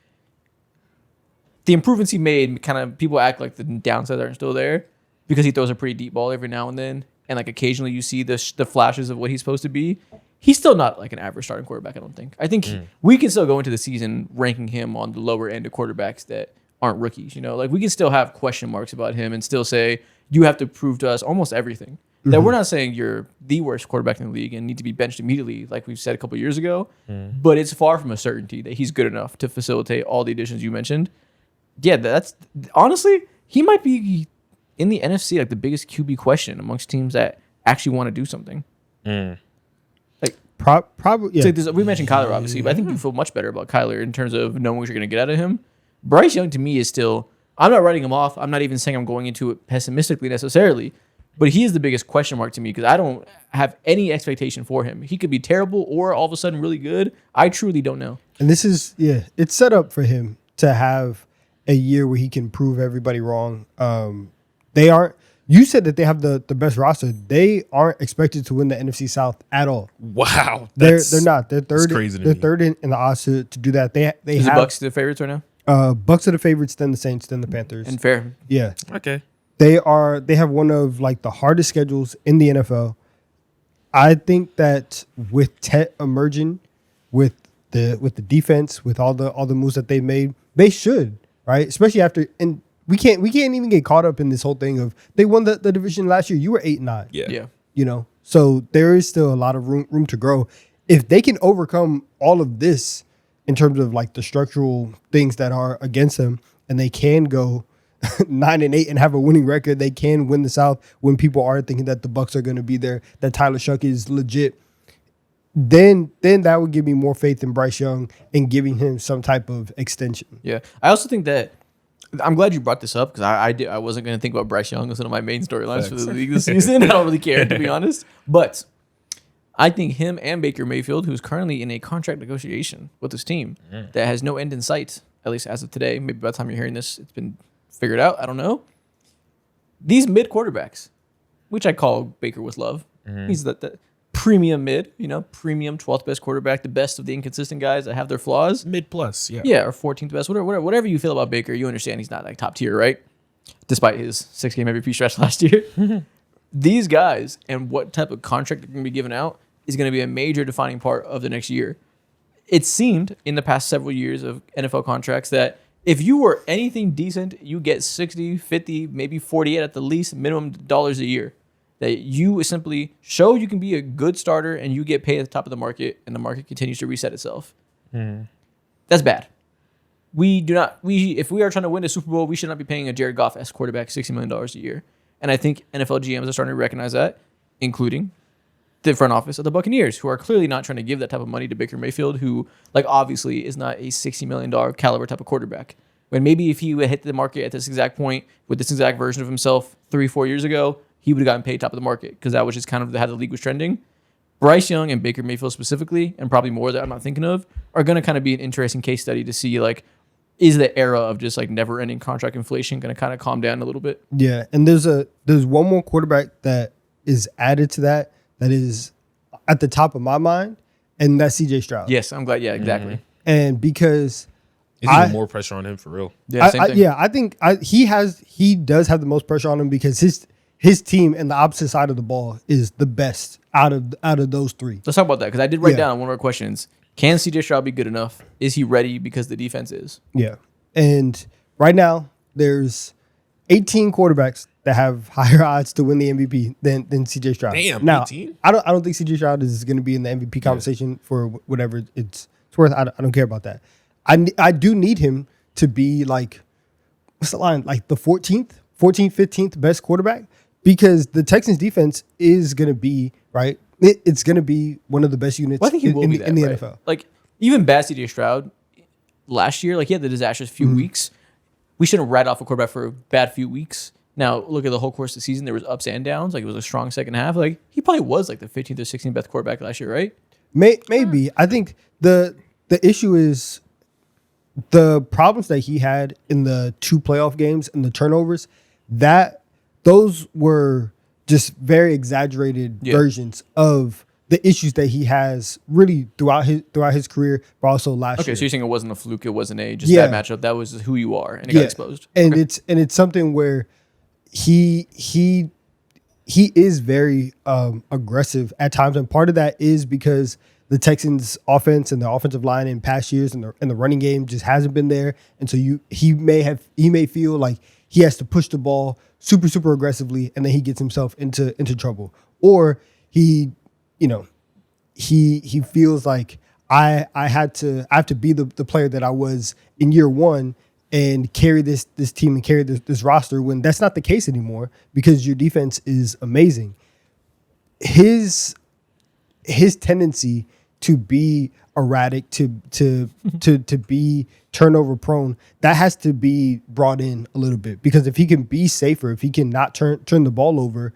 the improvements he made, kind of people act like the downsides aren't still there because he throws a pretty deep ball every now and then. And like occasionally you see the flashes of what he's supposed to be. He's still not like an average starting quarterback, I don't think. I think we can still go into the season ranking him on the lower end of quarterbacks that aren't rookies. Like we can still have question marks about him and still say, you have to prove to us almost everything. That we're not saying you're the worst quarterback in the league and need to be benched immediately, like we've said a couple years ago. But it's far from a certainty that he's good enough to facilitate all the additions you mentioned. Yeah, that's honestly, he might be in the NFC like the biggest QB question amongst teams that actually want to do something. Like
Probably, yeah.
we mentioned Kyler obviously, but I think you feel much better about Kyler in terms of knowing what you're going to get out of him. Bryce Young to me is still. I'm not writing him off. I'm not even saying I'm going into it pessimistically necessarily. But he is the biggest question mark to me because I don't have any expectation for him. He could be terrible or all of a sudden really good. I truly don't know.
And this is, it's set up for him to have a year where he can prove everybody wrong. They aren't, you said that they have the best roster. They aren't expected to win the NFC South at all.
Wow.
They're not. They're third.
crazy to
They're
me.
third in the odds to do that. They
Is the
have
Bucks the favorites right now?
Bucks are the favorites, then the Saints, then the Panthers.
And fair.
Yeah.
Okay.
They have one of like the hardest schedules in the NFL. I think that with Tet emerging, with the defense, with all the moves that they made, they should, right? Especially after, and we can't even get caught up in this whole thing of they won the division last year. You were 8-9.
Yeah.
You know, so there is still a lot of room to grow. If they can overcome all of this in terms of like the structural things that are against them, and they can go 9-8 and have a winning record, they can win the South when people are thinking that the Bucks are going to be there, that Tyler Shuck is legit. Then that would give me more faith in Bryce Young and giving him some type of extension.
Yeah. I also think that I'm glad you brought this up because I wasn't going to think about Bryce Young as one of my main storylines for the league this season. I don't really care, to be honest. But I think him and Baker Mayfield, who's currently in a contract negotiation with his team that has no end in sight, at least as of today. Maybe by the time you're hearing this, it's been figured out. I don't know. These mid quarterbacks, which I call Baker with love. He's the premium mid, premium 12th best quarterback, the best of the inconsistent guys that have their flaws.
Mid plus. Yeah.
Yeah, or 14th best, whatever you feel about Baker, you understand he's not like top tier, right? Despite his 6-game MVP stretch last year. These guys and what type of contract they're going to be given out is going to be a major defining part of the next year. It seemed in the past several years of NFL contracts that if you were anything decent, you get 60, 50, maybe 48 at the least minimum dollars a year. That you simply show you can be a good starter and you get paid at the top of the market and the market continues to reset itself. That's bad. If we are trying to win a Super Bowl, we should not be paying a Jared Goff-esque quarterback $60 million a year. And I think NFL GMs are starting to recognize that, including the front office of the Buccaneers, who are clearly not trying to give that type of money to Baker Mayfield, who obviously is not a $60 million caliber type of quarterback. When maybe if he would hit the market at this exact point with this exact version of himself 3-4 years ago, he would have gotten paid top of the market because that was just kind of how the league was trending. Bryce Young and Baker Mayfield specifically, and probably more that I'm not thinking of, are going to kind of be an interesting case study to see is the era of just never-ending contract inflation going to kind of calm down a little bit?
Yeah, and there's one more quarterback that is added to that is at the top of my mind, and that's CJ Stroud.
Yes, I'm glad. Yeah, exactly.
And because
It's even more pressure on him for real.
Yeah, same thing.
I think he does have the most pressure on him because his team and the opposite side of the ball is the best out of those three.
Let's talk about that because I did write down one of our questions. Can CJ Stroud be good enough? Is he ready because the defense is?
Yeah. And right now, there's 18 quarterbacks that have higher odds to win the MVP than CJ Stroud.
Damn,
now,
18?
I don't think CJ Stroud is going to be in the MVP conversation for whatever it's worth. I don't care about that. I do need him to be what's the line? The 14th, 15th best quarterback because the Texans defense is going to be, right? It's going to be one of the best units
Well, I think he will be
in the
right?
NFL.
Even bad CJ Stroud last year, he had the disastrous few weeks. We shouldn't write off a quarterback for a bad few weeks. Now, look at the whole course of the season. There was ups and downs. It was a strong second half. He probably was the 15th or 16th best quarterback last year, right?
Maybe. I think the issue is the problems that he had in the 2 playoff games and the turnovers, those were just very exaggerated versions of the issues that he has really throughout his career, but also last year.
Okay, so you're saying it wasn't a fluke, it wasn't a bad matchup. That was who you are, and it got exposed.
And it's something where he is very aggressive at times, and part of that is because the Texans' offense and the offensive line in past years and the running game just hasn't been there, and so he may feel like he has to push the ball super aggressively, and then he gets himself into trouble. Or he, you know, he feels like I have to be the player that I was in year one and carry this team and carry this roster, when that's not the case anymore because your defense is amazing. His tendency to be erratic, to be turnover prone, that has to be brought in a little bit, because if he can be safer, if he can not turn the ball over,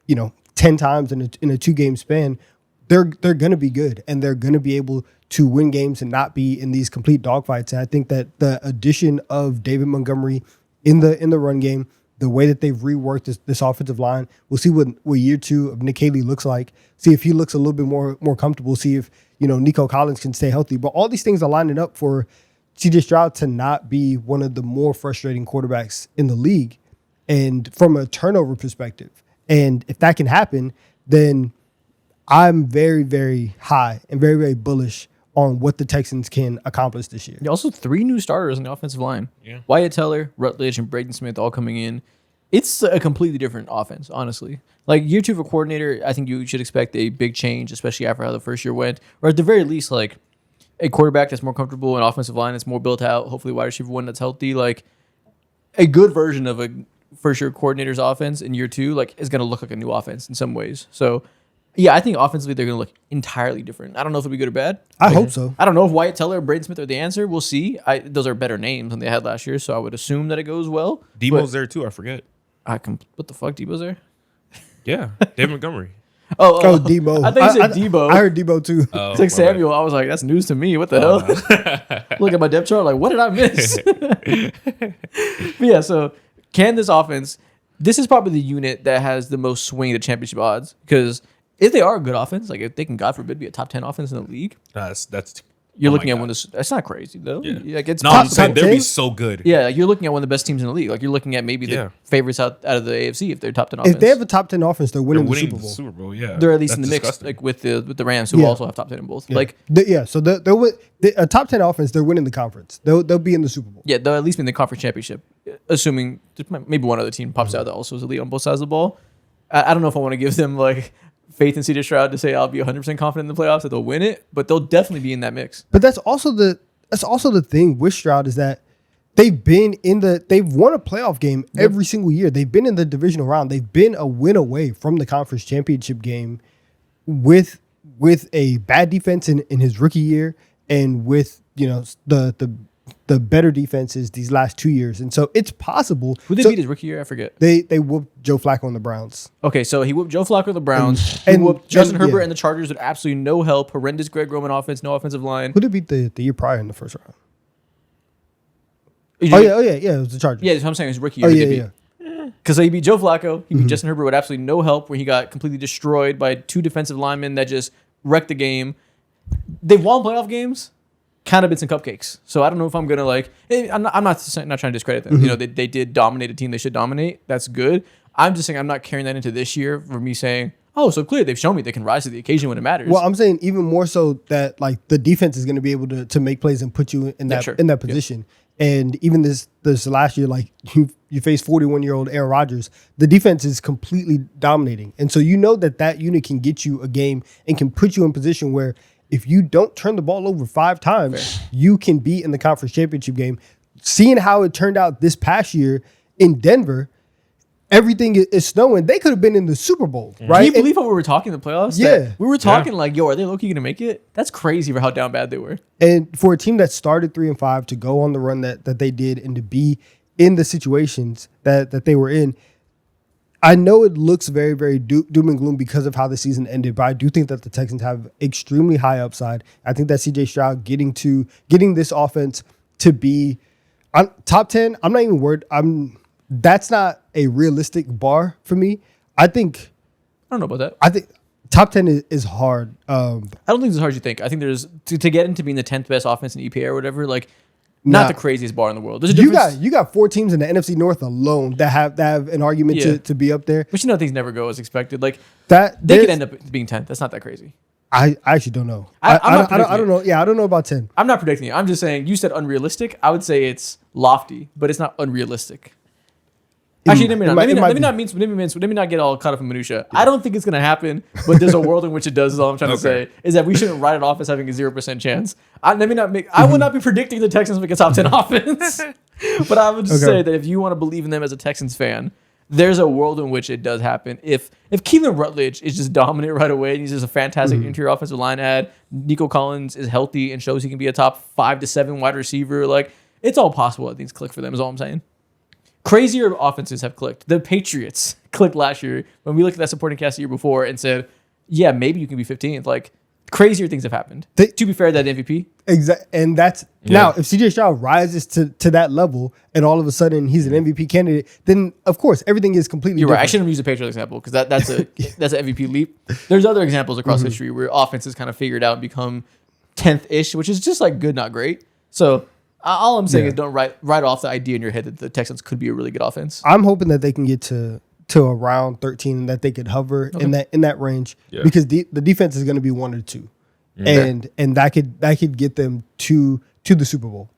10 times in a 2-game span, they're going to be good, and they're going to be able to win games and not be in these complete dogfights. And I think that the addition of David Montgomery in the run game, the way that they've reworked this offensive line, we'll see what year 2 of Nick Haley looks like. See if he looks a little bit more comfortable. See if Nico Collins can stay healthy. But all these things are lining up for C.J. Stroud to not be one of the more frustrating quarterbacks in the league, and from a turnover perspective. And if that can happen, then I'm very, very high and very, very bullish on what the Texans can accomplish this year.
Also 3 new starters on the offensive line.
Yeah.
Wyatt Teller, Rutledge, and Braden Smith all coming in. It's a completely different offense, honestly. Like year 2 of a coordinator, I think you should expect a big change, especially after how the first year went. Or at the very least, like a quarterback that's more comfortable, an offensive line that's more built out, hopefully wide receiver 1 that's healthy. Like a good version of a first-year coordinator's offense in year 2 like is going to look like a new offense in some ways. So yeah, I think offensively they're going to look entirely different. I don't know if it'll be good or bad.
I hope so.
I don't know if Wyatt Teller or Braden Smith are the answer. We'll see. Those are better names than they had last year, so I would assume that it goes well.
Debo's there too. I forget.
What the fuck? Debo's there?
Yeah, David Montgomery.
Oh, Debo.
I think you said Debo.
I heard Debo too.
It's like Samuel. I was like, that's news to me. What the hell?
No.
Look at my depth chart. Like, what did I miss? But yeah, so can this offense? This is probably the unit that has the most swing to championship odds, because if they are a good offense, like if they can, God forbid, be a top 10 offense in the league,
That's
you're
oh
looking
my
at
God.
one of the. That's not crazy though.
Yeah.
Like it's
No, I'm
top
saying they'll
10?
be so good.
Yeah, like you're looking at one of the best teams in the league. Like you're looking at maybe the
Yeah.
favorites out of the AFC if they're top 10 offense.
If they have a top 10 offense, they're
They're
winning the
winning
Super
the
Bowl.
Super Bowl. Yeah,
they're at least in
That's
the mix,
disgusting.
like with the Rams, who
Yeah.
also have top 10 in both.
Yeah.
Like
So a top 10 offense, they're winning the conference. They'll be in the Super Bowl.
yeah, they'll at least be in the conference championship, assuming maybe one other team pops out that also is elite on both sides of the ball. I don't know if I want to give them like faith in C.J. Stroud to say I'll be 100% confident in the playoffs that they'll win it, but they'll definitely be in that mix.
But that's also the thing with Stroud, is that they've won a playoff game every single year. They've been in the divisional round. They've been a win away from the conference championship game with a bad defense in his rookie year, and with the better defenses these last 2 years. And so it's possible.
Who they
So
beat his rookie year? I forget.
They whooped Joe Flacco and the Browns.
Okay, so he whooped Joe Flacco the Browns.
And-
he whooped Justin
and-
Herbert
yeah.
and the Chargers with absolutely no help. Horrendous Greg Roman offense, no offensive line.
Who did beat the year prior in the first round?
You
Oh
know-
yeah, it was the Chargers.
Yeah, that's what I'm saying. His rookie
Oh
year.
yeah.
Because he beat Joe Flacco. He beat Justin Herbert with absolutely no help, where he got completely destroyed by 2 defensive linemen that just wrecked the game. They've won playoff games, kind of bits and cupcakes. So I don't know if I'm going to I'm not trying to discredit them. You know, they did dominate a team they should dominate. That's good. I'm just saying I'm not carrying that into this year for me saying, oh, so clearly they've shown me they can rise to the occasion when it matters.
Well, I'm saying even more so that like the defense is going to be able to make plays and put you in that
sure.
in that position. And even this last year, like you face 41-year-old Aaron Rodgers, the defense is completely dominating, and so you know that unit can get you a game and can put you in position where if you don't turn the ball over 5 times, you can be in the conference championship game. Seeing how it turned out this past year in Denver, everything is snowing. They could have been in the Super Bowl, right?
Can you believe how we were talking in the playoffs?
Yeah.
That we were talking like, yo, are they low-key going to make it? That's crazy for how down bad they were.
And for a team that started 3-5 to go on the run that they did, and to be in the situations that they were in, I know it looks very, very doom and gloom because of how the season ended, but I do think that the Texans have extremely high upside. I think that C.J. Stroud getting this offense to be top 10, I'm not even worried. That's not a realistic bar for me. I think
I don't know about that.
top 10 is hard.
I don't think it's as hard as you think. I think there's to get into being the 10th best offense in EPA or whatever, like not
Nah.
the craziest bar in the world. There's a difference.
You got 4 teams in the NFC North alone that have an argument
Yeah.
to be up there.
But things never go as expected. Like
That
they could
there's-
end up being 10th. That's not that crazy.
I actually don't know.
I'm not
I don't
predicting
know. Yeah, I don't know about 10.
I'm not predicting it. I'm just saying you said unrealistic. I would say it's lofty, but it's not unrealistic. Actually, let me not get all caught up in minutia. I don't think it's gonna happen, but there's a world in which it does. Is all I'm trying to say is that we shouldn't write it off as having a 0% chance. I will not be predicting the Texans make a top 10 offense, but I would just say that if you want to believe in them as a Texans fan, there's a world in which it does happen. If Keelan Rutledge is just dominant right away and he's just a fantastic interior offensive line add, Nico Collins is healthy and shows he can be a top 5 to 7 wide receiver, like it's all possible that things click for them. Is all I'm saying. Crazier offenses have clicked. The Patriots clicked last year when we looked at that supporting cast the year before and said, yeah, maybe you can be 15th. Like, crazier things have happened. To be fair, that MVP.
Exactly. And that's now, if CJ Stroud rises to that level and all of a sudden he's an MVP candidate, then of course everything is completely
You're
different.
right. I shouldn't have used a Patriot example because that's an MVP leap. There's other examples across history where offenses kind of figured out and become 10th-ish, which is just like good, not great. So all I'm saying is don't write off the idea in your head that the Texans could be a really good offense.
I'm hoping that they can get to around 13 and that they could hover in that range because the defense is going to be 1 or 2. And that could get them to the Super Bowl.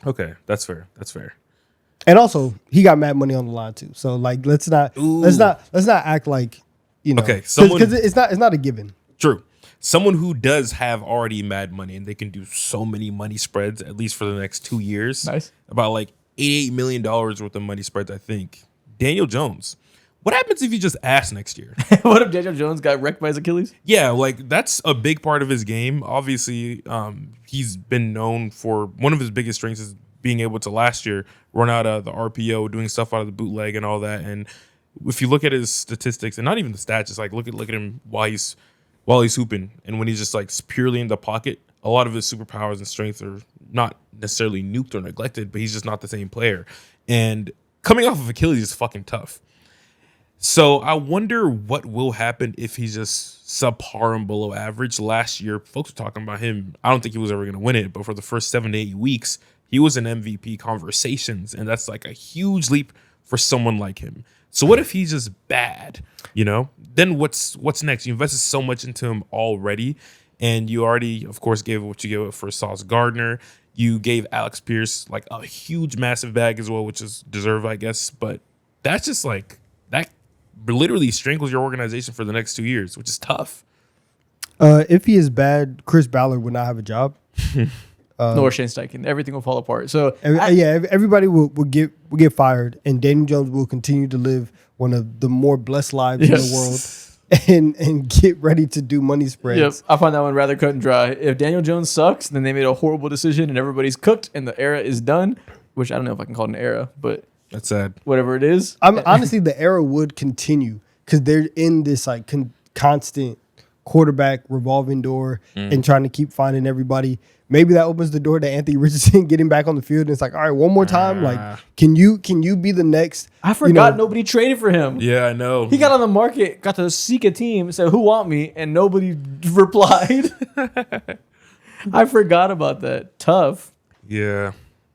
Okay, that's fair.
And also, he got mad money on the line too. So like, let's not act like
Okay,
because it's not a given.
True. Someone who does have already mad money and they can do so many money spreads at least for the next 2 years.
Nice.
About like $88 million worth of money spreads, I think. Daniel Jones. What happens if you just ass next year?
What if Daniel Jones got wrecked by his Achilles?
Yeah, like that's a big part of his game. Obviously, he's been known for one of his biggest strengths is being able to last year run out of the RPO, doing stuff out of the bootleg and all that. And if you look at his statistics, and not even the stats, just like look at him while he's hooping and when he's just like purely in the pocket, a lot of his superpowers and strengths are not necessarily nuked or neglected, but he's just not the same player. And coming off of Achilles is fucking tough. So I wonder what will happen if he's just subpar and below average. Last year, folks were talking about him. I don't think he was ever going to win it, but for the first 7 to 8 weeks, he was in MVP conversations, and that's like a huge leap for someone like him. So what if he's just bad? Then what's next? You invested so much into him already, and you already, of course, gave what you gave for Sauce Gardner. You gave Alex Pierce like a huge, massive bag as well, which is deserved, I guess. But that's just like that. Literally strangles your organization for the next 2 years, which is tough.
If he is bad, Chris Ballard would not have a job.
Nor Shane Steichen. Everything will fall apart. So
everybody will get fired, and Daniel Jones will continue to live one of the more blessed lives in the world, and get ready to do money spreads.
Yep, I find that one rather cut and dry. If Daniel Jones sucks, then they made a horrible decision, and everybody's cooked, and the era is done. Which I don't know if I can call it an era, but
that's sad.
Whatever it is.
Honestly, the era would continue because they're in this like constant quarterback revolving door and trying to keep finding everybody. Maybe that opens the door to Anthony Richardson getting back on the field. And it's like, all right, one more time. Like, can you be the next?
I forgot nobody traded for him.
Yeah, I know.
He got on the market, got to seek a team, said, who want me? And nobody replied. I forgot about that. Tough.
Yeah.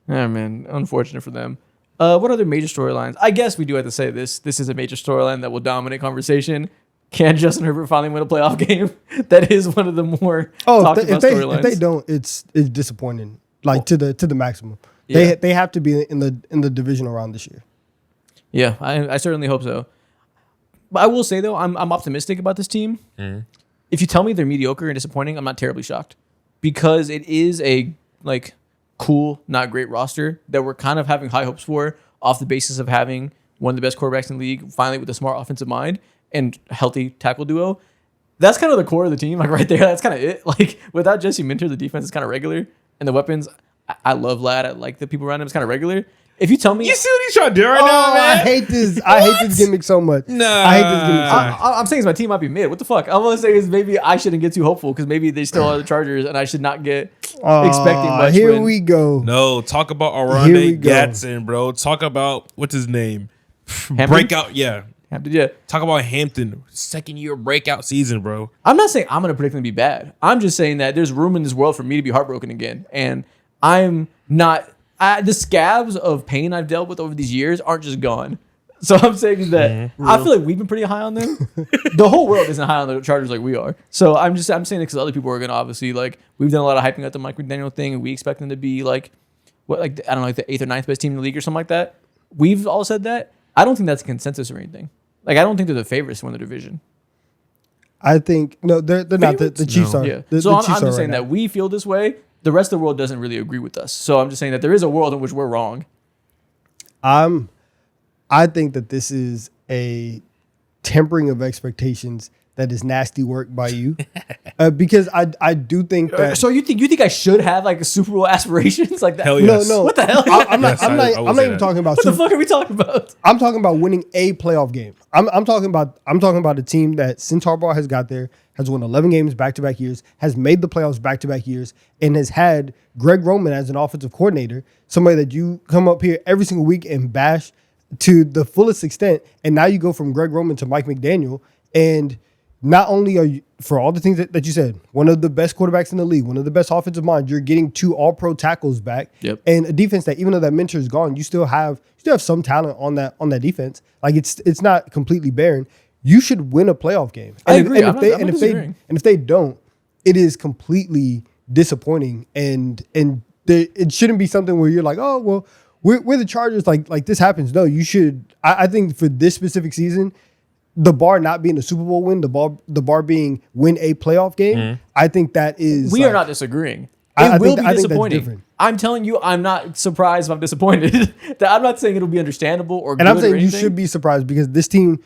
Yeah, man. Unfortunate for them. What other major storylines? I guess we do have to say this. This is a major storyline that will dominate conversation. Can Justin Herbert finally win a playoff game? That is one of the more talked about storylines.
If they don't, it's disappointing. Like to the maximum. Yeah. They have to be in the divisional round this year.
Yeah, I certainly hope so. But I will say though, I'm optimistic about this team. Mm-hmm. If you tell me they're mediocre and disappointing, I'm not terribly shocked because it is a like cool, not great roster that we're kind of having high hopes for off the basis of having one of the best quarterbacks in the league, finally with a smart offensive mind and healthy tackle duo. That's kind of the core of the team, like right there. That's kind of it. Like without Jesse Minter, the defense is kind of regular, and the weapons. I love Ladd. I like the people around him. It's kind of regular. If you tell me,
you see what he's trying to do right now, man.
I hate this. I hate this gimmick so much.
No,
I hate this gimmick so much.
I'm saying my team might be mid. What the fuck? I'm gonna say is maybe I shouldn't get too hopeful because maybe they still are the Chargers, and I should not get expecting much.
Here we go.
No, talk about Aranda Gatson, bro. Talk about what's his name?
Hampton?
Breakout, yeah.
Hampton, yeah.
Talk about Hampton, second year breakout season, bro.
I'm not saying I'm gonna predict them to be bad. I'm just saying that there's room in this world for me to be heartbroken again, and I'm not. The scabs of pain I've dealt with over these years aren't just gone. So I'm saying that I feel like we've been pretty high on them. The whole world isn't high on the Chargers like we are. So I'm saying it because other people are going to obviously like we've done a lot of hyping up the Mike McDaniel thing, and we expect them to be like I don't know, like the 8th or 9th best team in the league or something like that. We've all said that. I don't think that's a consensus or anything. Like, I don't think they're the favorites to win the division.
I think no, they're not. The Chiefs
No.
are.
Yeah.
The
So I'm
Chiefs are
just saying
right
that we feel this way. The rest of the world doesn't really agree with us. So I'm just saying that there is a world in which we're wrong.
I think that this is a tempering of expectations that is nasty work by you, because I do think that.
So you think I should have like a Super Bowl aspirations like that?
Hell
No,
yes.
no.
What the hell?
I'm not.
Yes,
I'm
I
not.
will
I'm
say
not even
that.
talking about.
What the
Super,
fuck are we talking about?
I'm talking about winning a playoff game. I'm talking about. I'm talking about a team that since Harbaugh has got there has won 11 games back-to-back years, has made the playoffs back-to-back years, and has had Greg Roman as an offensive coordinator, somebody that you come up here every single week and bash to the fullest extent. And now you go from Greg Roman to Mike McDaniel, and not only are you, for all the things that you said, one of the best quarterbacks in the league, one of the best offensive minds, you're getting 2 all-pro tackles back,
Yep.
and a defense that even though that mentor is gone, you still have some talent on that defense. Like it's not completely barren. You should win a playoff game.
I agree. I'm not
if
disagreeing.
they don't, it is completely disappointing, and it shouldn't be something where you're like, oh well, we're the Chargers. Like this happens. No, you should. I think for this specific season, the bar not being a Super Bowl win, the bar being win a playoff game. I think that is.
We
like,
are not disagreeing. It
I
will
think
be
that's
disappointing.
different.
I'm telling you, I'm not surprised if I'm disappointed. That I'm not saying it'll be understandable or good
And I'm
or
saying you
anything.
should be surprised because this team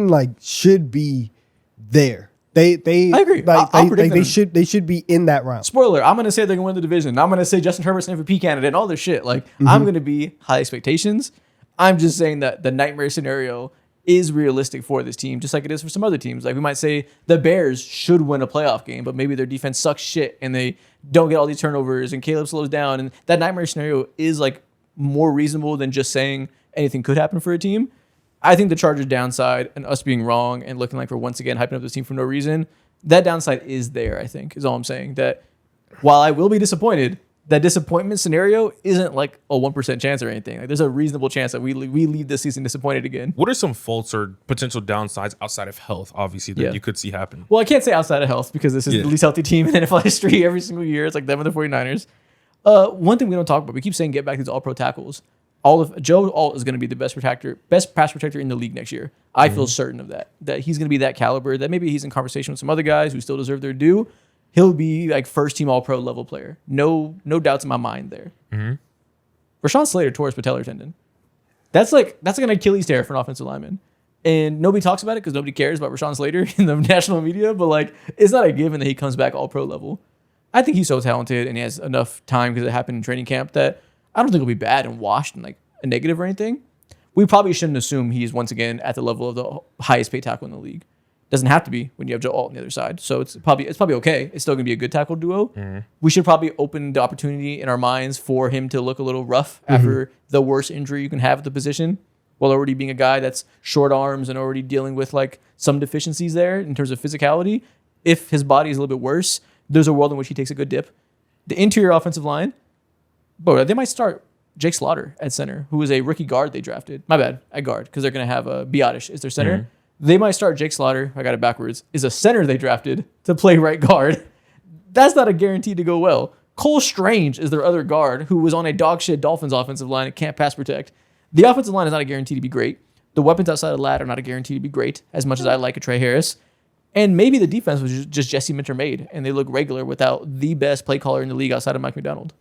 like should be there. They
I agree. I'll predict them.
they should be in that round.
Spoiler, I'm going to say they're going to win the division. I'm going to say Justin Herbert's an MVP candidate and all this shit. Like, I'm going to be high expectations. I'm just saying that the nightmare scenario is realistic for this team, just like it is for some other teams. Like, we might say the Bears should win a playoff game, but maybe their defense sucks shit and they don't get all these turnovers and Caleb slows down. And that nightmare scenario is like more reasonable than just saying anything could happen for a team. I think the Chargers' downside and us being wrong and looking like we're once again hyping up this team for no reason, that downside is there, I think, is all I'm saying. That while I will be disappointed, that disappointment scenario isn't like a 1% chance or anything. Like, there's a reasonable chance that we leave this season disappointed again.
What are some faults or potential downsides outside of health, obviously, that
Yeah.
you could see happen?
Well, I can't say outside of health because this is the least healthy team in NFL history every single year. It's like them and the 49ers. One thing we don't talk about, we keep saying get back these all-pro tackles. Joe Alt is going to be the best pass protector in the league next year. I feel certain of that he's going to be that caliber, that maybe he's in conversation with some other guys who still deserve their due. He'll be like first team all-pro level player. No doubts in my mind there. Rashawn Slater tore his patellar tendon. That's like an Achilles tear for an offensive lineman. And nobody talks about it because nobody cares about Rashawn Slater in the national media, but like it's not a given that he comes back all-pro level. I think he's so talented and he has enough time because it happened in training camp that I don't think he'll be bad and washed and like a negative or anything. We probably shouldn't assume he's once again at the level of the highest paid tackle in the league. Doesn't have to be when you have Joe Alt on the other side. So it's probably okay. It's still gonna be a good tackle duo. We should probably open the opportunity in our minds for him to look a little rough after the worst injury you can have at the position, while already being a guy that's short arms and already dealing with like some deficiencies there in terms of physicality. If his body is a little bit worse, there's a world in which he takes a good dip. The interior offensive line, bro, they might start Jake Slaughter at center, who is a rookie guard they drafted. My bad, at guard, because they're going to have Biotish is their center. They might start Jake Slaughter, I got it backwards, is a center they drafted to play right guard. That's not a guarantee to go well. Cole Strange is their other guard, who was on a dog shit Dolphins offensive line and can't pass protect. The offensive line is not a guarantee to be great. The weapons outside of the lat are not a guarantee to be great, as much as I like a Trey Harris. And maybe the defense was just Jesse Minter made, and they look regular without the best play caller in the league outside of Mike McDonald.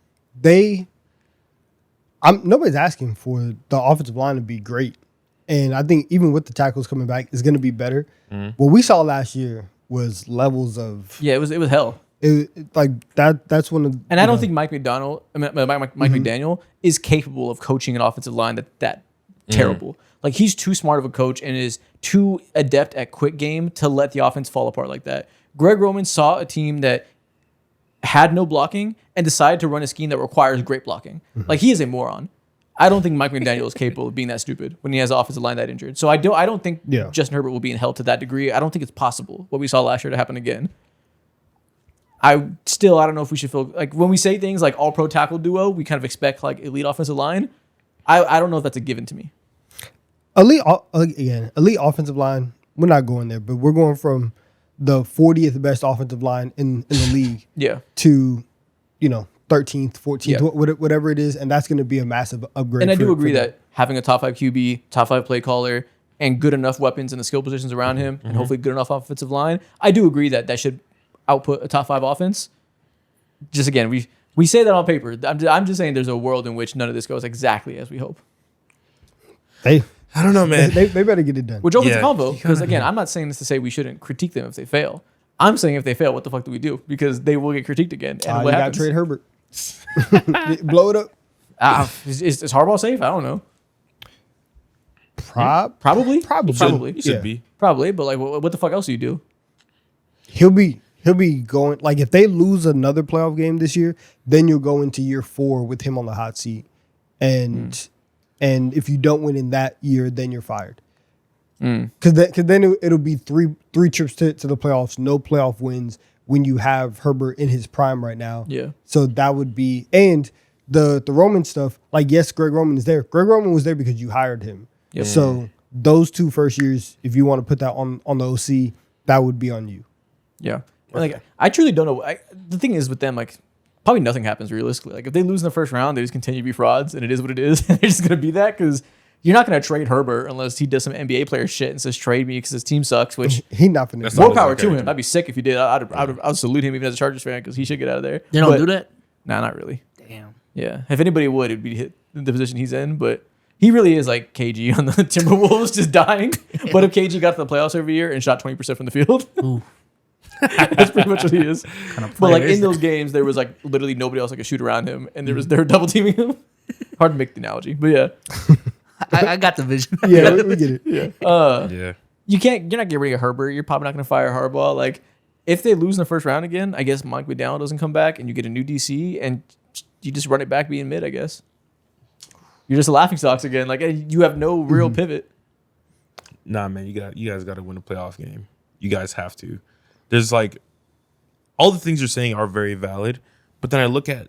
Nobody's asking for the offensive line to be great. And I think even with the tackles coming back, it's going to be better. What we saw last year was levels of
Yeah, it was hell.
like that. That's one of
And I don't think Mike McDaniel is capable of coaching an offensive line that terrible. Like, he's too smart of a coach and is too adept at quick game to let the offense fall apart like that. Greg Roman saw a team that had no blocking and decided to run a scheme that requires great blocking. Like, he is a moron. I don't think Mike McDaniel is capable of being that stupid when he has an offensive line that injured. So I don't think Justin Herbert will be in hell to that degree. I don't think it's possible what we saw last year to happen again. I don't know if we should feel like when we say things like all pro tackle duo, we kind of expect like elite offensive line. I don't know if that's a given to me.
elite offensive line. We're not going there, but we're going from the 40th best offensive line in the league
Yeah.
to 13th, 14th,
Yeah.
whatever it is, and that's going to be a massive upgrade.
And I do
for
agree
them.
that having a top 5 QB, top 5 play caller, and good enough weapons in the skill positions around him, and hopefully good enough offensive line, I do agree that that should output a top 5 offense. Just again, we say that on paper. I'm just saying there's a world in which none of this goes exactly as we hope.
I don't know, man.
They better get it done.
Which opens
Yeah.
the convo, because again, I'm not saying this to say we shouldn't critique them if they fail. I'm saying if they fail, what the fuck do we do? Because they will get critiqued again. And
You
what
got
happens?
to trade Herbert. Blow it up.
Is Harbaugh safe? I don't know.
Probably.
Probably.
He should
Yeah.
be.
Probably. But like, what the fuck else do you do?
He'll be going, like, if they lose another playoff game this year, then you'll go into year 4 with him on the hot seat. And if you don't win in that year, then you're fired. Because then it'll be three trips to the playoffs, no playoff wins when you have Herbert in his prime right now.
Yeah.
So that would be, and the Roman stuff, like, yes, Greg Roman is there. Greg Roman was there because you hired him.
Yep.
So those 2 first years, if you want to put that on the OC, that would be on you.
Yeah. And like, I truly don't know. The thing is with them, like, probably nothing happens realistically. Like, if they lose in the first round, they just continue to be frauds, and it is what it is. And they're just going to be that because you're not going to trade Herbert unless he does some NBA player shit and says trade me because his team sucks, which
He not finna.
That's
do
more
not
that.
power
his
to
character.
him. I'd be sick if he did. I'd salute him even as a Chargers fan because he should get out of there.
They don't
But-
do that?
Nah, not really.
Damn.
Yeah. If anybody would, it'd be the position he's in. But he really is like KG on the Timberwolves, just dying. But if KG got to the playoffs every year and shot 20% from the field,
Ooh.
that's pretty much what he is.
Kind of
But like
player is
in those games, there was like literally nobody else that could shoot around him, and they were double teaming him. Hard to make the analogy, but yeah,
I got the vision.
Yeah, we get it.
Yeah.
you're not getting rid of Herbert. You're probably not going to fire Harbaugh. Like if they lose in the first round again, I guess Mike McDowell doesn't come back, and you get a new DC, and you just run it back being mid. I guess you're just a laughing stocks again. Like you have no real pivot.
Nah, man, you guys got to win a playoff game. You guys have to. There's like all the things you're saying are very valid, but then I look at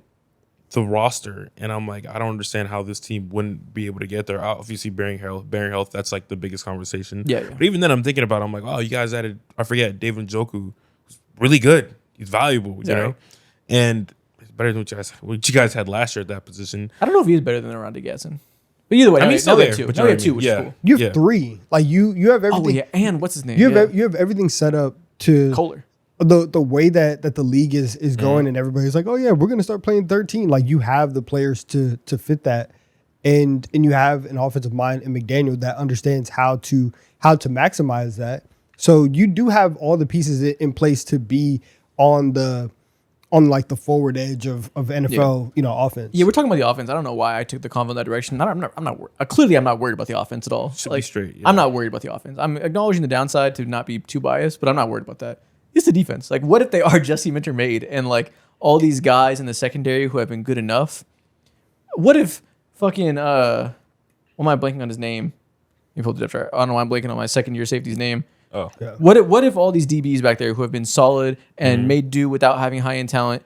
the roster and I'm like, I don't understand how this team wouldn't be able to get there. Obviously, bearing health, that's like the biggest conversation.
Yeah.
But even then, I'm thinking about, I'm like, oh, you guys added, I forget, David Njoku, who's really good. He's valuable, you
Yeah.
know, and it's better than what you guys had last year at that position.
I don't know if he is better than Ronde Gatson, but either way,
I mean,
now
he's still
we have
there,
two.
but
Now
you
we
know
have two,
what
which
I
is
mean.
cool.
You have
Yeah.
3. Like you have everything.
Oh yeah, and what's his name?
You have
Yeah.
you have everything set up to
Kohler.
the way that the league is going, and everybody's like, oh yeah, we're gonna start playing 13. Like you have the players to fit that, and you have an offensive mind in McDaniel that understands how to maximize that. So you do have all the pieces in place to be on like the forward edge of NFL, offense.
Yeah, we're talking about the offense. I don't know why I took the convo in that direction. I'm not clearly I'm not worried about the offense at all.
Should be straight, yeah.
I'm not worried about the offense. I'm acknowledging the downside to not be too biased, but I'm not worried about that. It's the defense. Like, what if they are Jesse Minter made and like all these guys in the secondary who have been good enough? What if fucking why am I blanking on his name? Let me pull the depth chart. I don't know why I'm blanking on my second year safety's name.
Oh,
Yeah.
What if all these DBs back there who have been solid and
Mm-hmm.
made do without having high end talent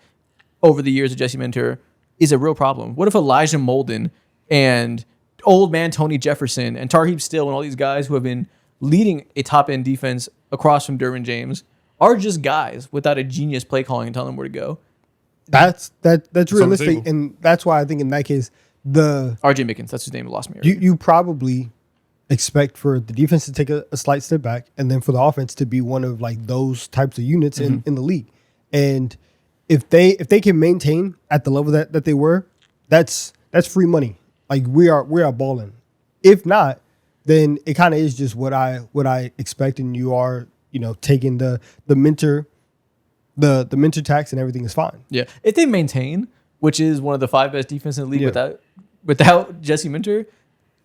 over the years of Jesse Minter is a real problem? What if Elijah Molden and old man Tony Jefferson and Tarheeb Still and all these guys who have been leading a top end defense across from Derwin James are just guys without a genius play calling and telling them where to go?
That's
on the
realistic,
table.
and that's why I think in that case
RJ Mickens, that's his name, lost me.
you probably expect for the defense to take a slight step back, and then for the offense to be one of like those types of units in the league. And if they can maintain at the level that they were, that's free money. Like we are balling. If not, then it kind of is just what I expect, and you are taking the mentor tax, and everything is fine.
Yeah, if they maintain, which is one of the 5 best defenses in the league
Yeah.
without Jesse Minter,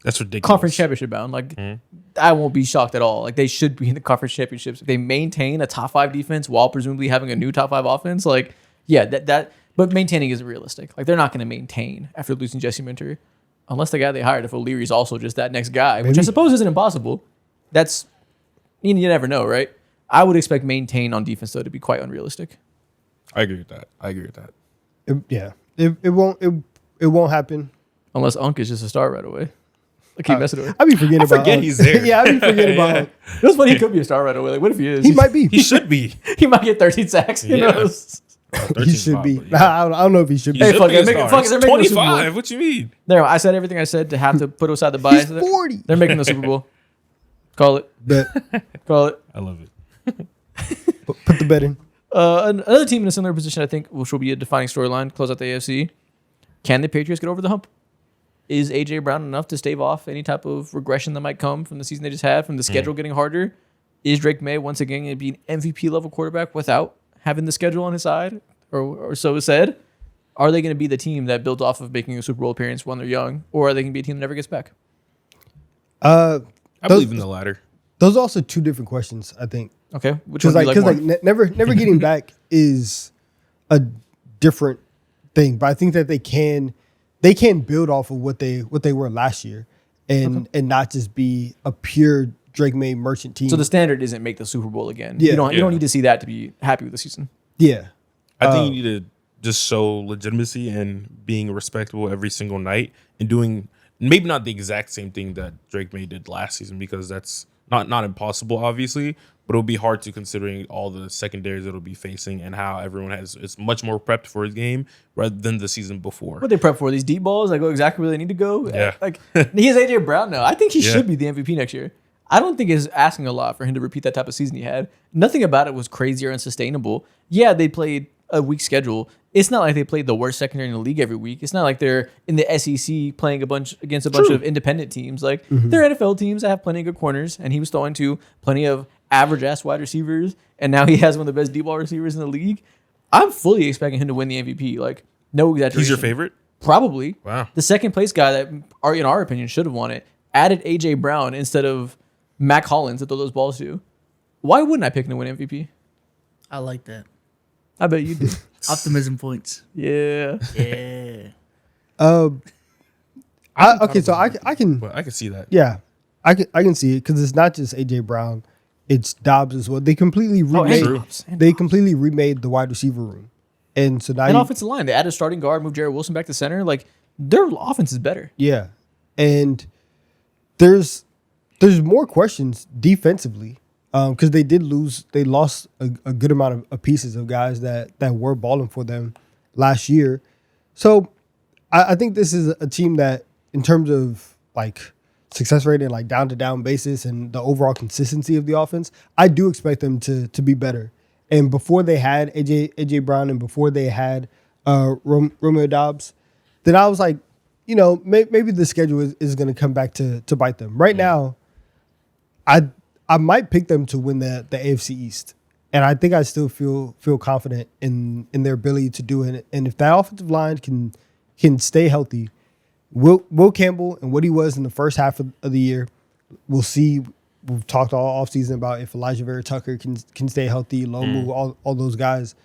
that's ridiculous.
conference championship bound. Like, I won't be shocked at all. Like, they should be in the conference championships. If they maintain a top 5 defense while presumably having a new top 5 offense, like, yeah, but maintaining isn't realistic. Like, they're not going to maintain after losing Jesse Minter, unless the guy they hired, if O'Leary's also just that next guy, which I
Maybe.
suppose isn't impossible. That's, you never know, right? I would expect maintain on defense, though, to be quite unrealistic.
I agree with that.
It won't happen.
Unless Unk is just a star right away. I keep messing with it.
I be forgetting about.
forget he's there.
Yeah, I be forgetting about.
That's funny. He could be a star right away. Like, what if he is?
He might be.
He should be.
He might get 13 sacks. Who
Yeah.
knows?
He should be. I don't know if he should be.
Hey, fuck it, make it- fuck it, they're making the Super Bowl.
25. What you mean?
There, I said everything I said to have to put aside the bias.
He's 40.
They're making the Super Bowl. Call it.
Bet.
Call it.
I love it.
Put the bet in.
Another team in a similar position, I think, which will be a defining storyline, close out the AFC. Can the Patriots get over the hump? Is A.J. Brown enough to stave off any type of regression that might come from the season they just had, from the schedule getting harder? Is Drake May once again going to be an MVP level quarterback without having the schedule on his side, or so is said? Are they going to be the team that builds off of making a Super Bowl appearance when they're young, or are they going to be a team that never gets back?
I believe in the latter.
Those are also two different questions, I think.
Okay, which one do you like
Because
more?
never getting back is a different thing, but I think that they can build off of what they were last year, and not just be a pure Drake May merchant team.
So the standard isn't make the Super Bowl again.
Yeah.
You don't need to see that to be happy with the season.
yeah,
I think you need to just show legitimacy and being respectable every single night and doing maybe not the exact same thing that Drake May did last season, because that's not impossible, obviously, but it'll be hard to, considering all the secondaries it'll be facing and how everyone is much more prepped for his game rather than the season before.
What they prep for? These deep balls that go exactly where they need to go?
Yeah.
Like, he has A.J. Brown now. I think he
Yeah.
should be the MVP next year. I don't think it's asking a lot for him to repeat that type of season he had. Nothing about it was crazy or unsustainable. Yeah, they played a weak schedule. It's not like they played the worst secondary in the league every week. It's not like they're in the SEC playing against a bunch of independent teams. Like, they're NFL teams that have plenty of good corners, and he was throwing to plenty of average-ass wide receivers, and now he has one of the best deep ball receivers in the league. I'm fully expecting him to win the MVP. Like, no exaggeration.
He's your favorite?
Probably.
Wow.
The second place guy that, in our opinion, should have won it, added A.J. Brown instead of Mac Hollins to throw those balls to. Why wouldn't I pick him to win MVP?
I like that.
I bet you do.
Optimism points.
Yeah.
Yeah.
okay, so I can
Well, I can see that.
yeah, I can see it, because it's not just AJ Brown, it's Dobbs as well. They completely
and
remade
Dobbs. And
they completely remade the wide receiver room, and so now
And
you-
offensive line. They added a starting guard, moved Jared Wilson back to center. Like, their offense is better.
yeah, and there's more questions defensively, because they lost a good amount of pieces of guys that were balling for them last year. So I think this is a team that, in terms of like success rate and like down to down basis and the overall consistency of the offense, I do expect them to be better. And before they had AJ Brown and before they had Romeo Dobbs, then I was like, maybe the schedule is going to come back to bite them. Right now, I might pick them to win the AFC East, and I think I still feel confident in their ability to do it. And if that offensive line can stay healthy, Will Campbell and what he was in the first half of the year, we'll see. We've talked all offseason about if Elijah Vera Tucker can stay healthy, Lomu, all those guys.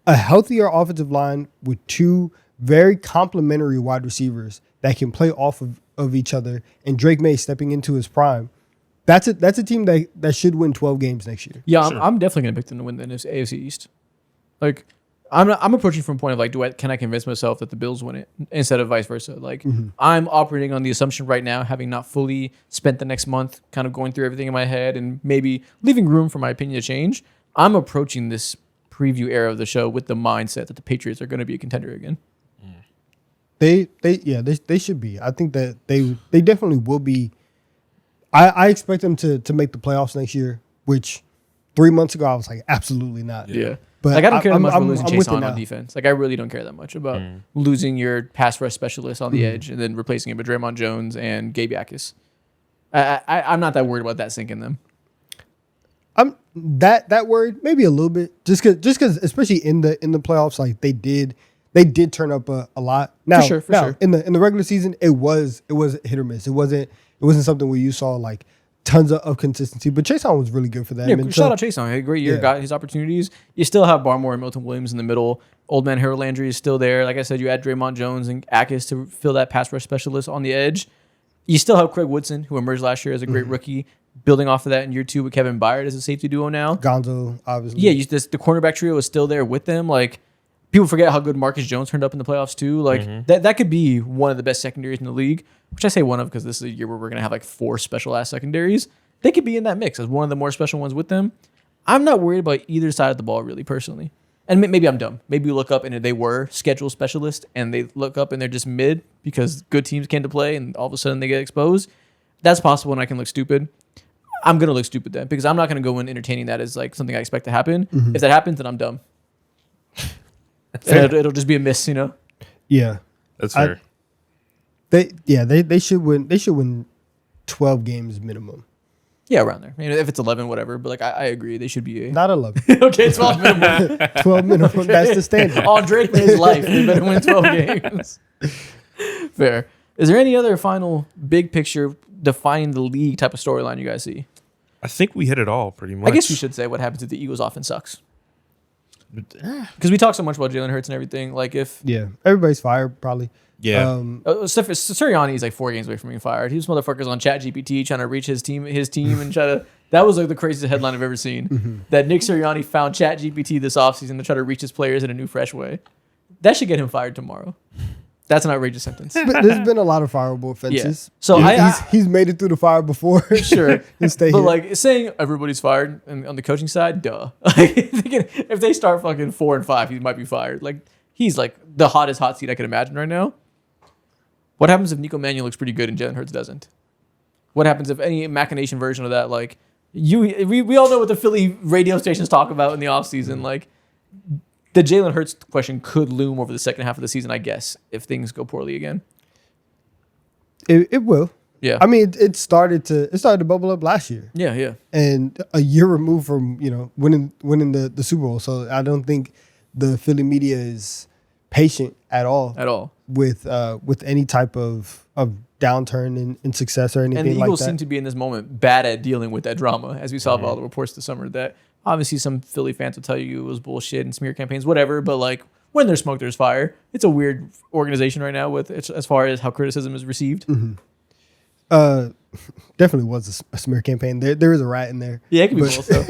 A healthier offensive line with two very complementary wide receivers that can play off of each other, and Drake May stepping into his prime. That's a team that should win 12 games next year.
Yeah,
Sure.
I'm definitely going to pick them to win the AFC East. Like, I'm approaching from a point of like, can I convince myself that the Bills win it instead of vice versa? Like, I'm operating on the assumption right now, having not fully spent the next month kind of going through everything in my head and maybe leaving room for my opinion to change. I'm approaching this preview era of the show with the mindset that the Patriots are going to be a contender again.
They should be. I think that they definitely will be. I expect them to make the playoffs next year, which 3 months ago I was like, absolutely not.
Yeah.
But
Like, I don't care that much about
I'm
losing
with
Chase
it
on
now.
defense. Like, I really don't care that much about losing your pass rush specialist on the edge and then replacing it with Draymond Jones and Gabe Yakis. I'm not that worried about that sinking them.
I'm that worried, maybe a little bit, just because especially in the playoffs, like they did turn up a lot. Now,
For sure.
in the regular season, it was hit or miss. It wasn't something where you saw like tons of consistency. But Chason was really good for them.
Yeah,
And
shout
so-
out Chase on. He had a great year,
Yeah.
got his opportunities. You still have Barmore and Milton Williams in the middle. Old man Harold Landry is still there. Like I said, you add Draymond Jones and Akis to fill that pass rush specialist on the edge. You still have Craig Woodson, who emerged last year as a great rookie, building off of that in year two with Kevin Byard as a safety duo now.
Gonzo, obviously.
Yeah, the cornerback trio is still there with them. Like, people forget how good Marcus Jones turned up in the playoffs too. Like, that could be one of the best secondaries in the league, which I say one of because this is a year where we're going to have like 4 special ass secondaries. They could be in that mix as one of the more special ones with them. I'm not worried about either side of the ball, really, personally. and maybe I'm dumb. Maybe you look up and they were schedule specialists, and they look up and they're just mid because good teams came to play, and all of a sudden they get exposed. That's possible, and I can look stupid. I'm gonna look stupid then because I'm not gonna go in entertaining that as like something I expect to happen. If that happens, then I'm dumb. And it'll just be a miss, you know.
Yeah,
That's fair.
they should win. They should win 12 games minimum.
Yeah, around there. You know, if it's 11, whatever. But like, I agree, they should be a
Not 11.
okay. 12 minimum.
12 minimum. That's the standard.
On Drake May's life, they better win 12 games. Fair. Is there any other final big picture defining the league type of storyline you guys see?
I think we hit it all pretty much.
I guess we should say what happens if the Eagles offense sucks. Because we talk so much about Jalen Hurts and everything. Like if
Yeah, everybody's fired probably.
Yeah.
Sirianni is like 4 games away from being fired. He was motherfuckers on ChatGPT trying to reach his team and try to. That was like the craziest headline I've ever seen. That Nick Sirianni found ChatGPT this offseason to try to reach his players in a new, fresh way. That should get him fired tomorrow. That's an outrageous sentence.
But there's been a lot of fireable offenses.
So
he's made it through the fire before.
Sure.
And stay
But
here.
like saying everybody's fired and on the coaching side, duh. Like if they start fucking 4 and 5, he might be fired. Like he's like the hottest hot seat I can imagine right now. What happens if Nico Mannion looks pretty good and Jalen Hurts doesn't? What happens if any machination version of that, like we all know what the Philly radio stations talk about in the offseason, like the Jalen Hurts question could loom over the second half of the season, I guess, if things go poorly again.
It will.
Yeah.
I mean, it started to bubble up last year,
Yeah.
and a year removed from winning the Super Bowl. So I don't think the Philly media is patient at all with any type of downturn in success or anything
And the
like
Eagles
that.
seem to be in this moment bad at dealing with that drama, as we saw with all the reports this summer. That obviously some Philly fans will tell you it was bullshit and smear campaigns, whatever. But like when there's smoke, there's fire. It's a weird organization right now with as far as how criticism is received.
Definitely was a smear campaign. There is a rat in there.
Yeah, it could be both. Though.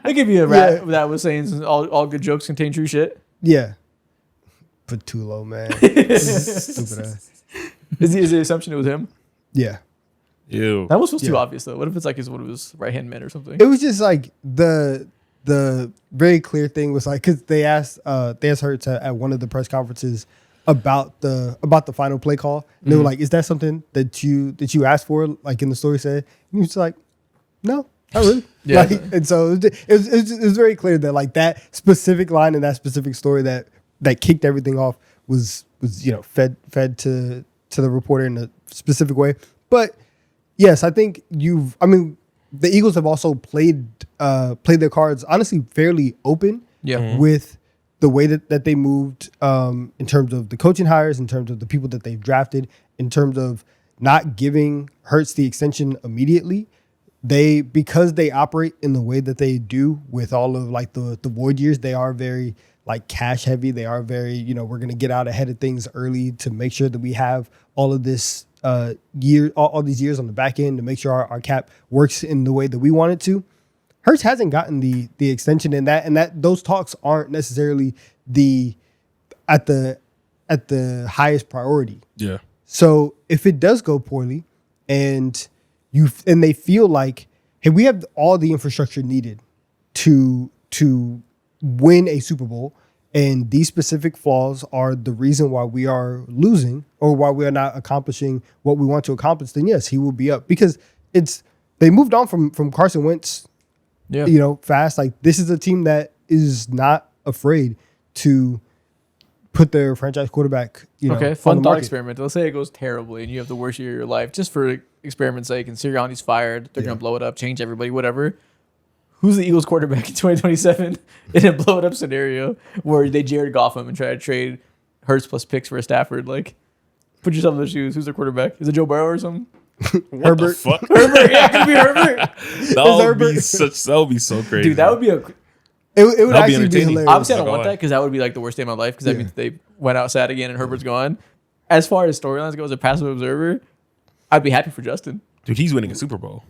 It could be a rat that was saying all good jokes contain true shit.
Yeah. Patullo, man. Stupid ass.
Is the assumption it was him?
Yeah.
Ew.
That was supposed too
Yeah.
obvious though. What if it's like one of his right hand men or something?
It was just like the very clear thing was like, because they asked Hurts at one of the press conferences about the final play call. And they were like, "Is that something that you asked for?" Like in the story said, and he was like, "No, not really."
Yeah.
Like, and so it was very clear that like that specific line and that specific story that kicked everything off was fed to the reporter in a specific way. But yes, I think the Eagles have also played their cards honestly fairly open.
Yeah.
With the way that they moved in terms of the coaching hires, in terms of the people that they've drafted, in terms of not giving Hurts the extension immediately. Because they operate in the way that they do with all of like the void years, they are very like cash heavy. They are very, we're going to get out ahead of things early to make sure that we have all of this all these years on the back end to make sure our cap works in the way that we want it to. Hurts hasn't gotten the extension in that, and that those talks aren't necessarily at the highest priority.
Yeah.
So if it does go poorly, and they feel like, hey, we have all the infrastructure needed to win a Super Bowl, and these specific flaws are the reason why we are losing or why we are not accomplishing what we want to accomplish, then yes, he will be up, because they moved on from Carson Wentz.
Yeah.
Fast. Like, this is a team that is not afraid to put their franchise quarterback,
Okay,
on
fun
the
thought
market.
experiment. Let's say it goes terribly and you have the worst year of your life, just for experiment's sake, and Sirianni's fired. They're going to blow it up, change everybody, whatever. Who's the Eagles quarterback in 2027 in a blow it up scenario where they Jared Goff him and try to trade Hurts plus picks for a Stafford? Like, put yourself in those shoes. Who's their quarterback? Is it Joe Burrow or something?
What
Herbert.
the fuck?
Herbert. Yeah, it could be Herbert.
That would be so crazy.
Dude, that would be a...
It would
That'd be
actually be
entertaining.
hilarious.
Obviously, I don't
Not
want
gonna
that because that would be like the worst day of my life, because that
Yeah.
means they went out sad again and Herbert's gone. As far as storylines go, as a passive observer, I'd be happy for Justin.
Dude, he's winning a Super Bowl.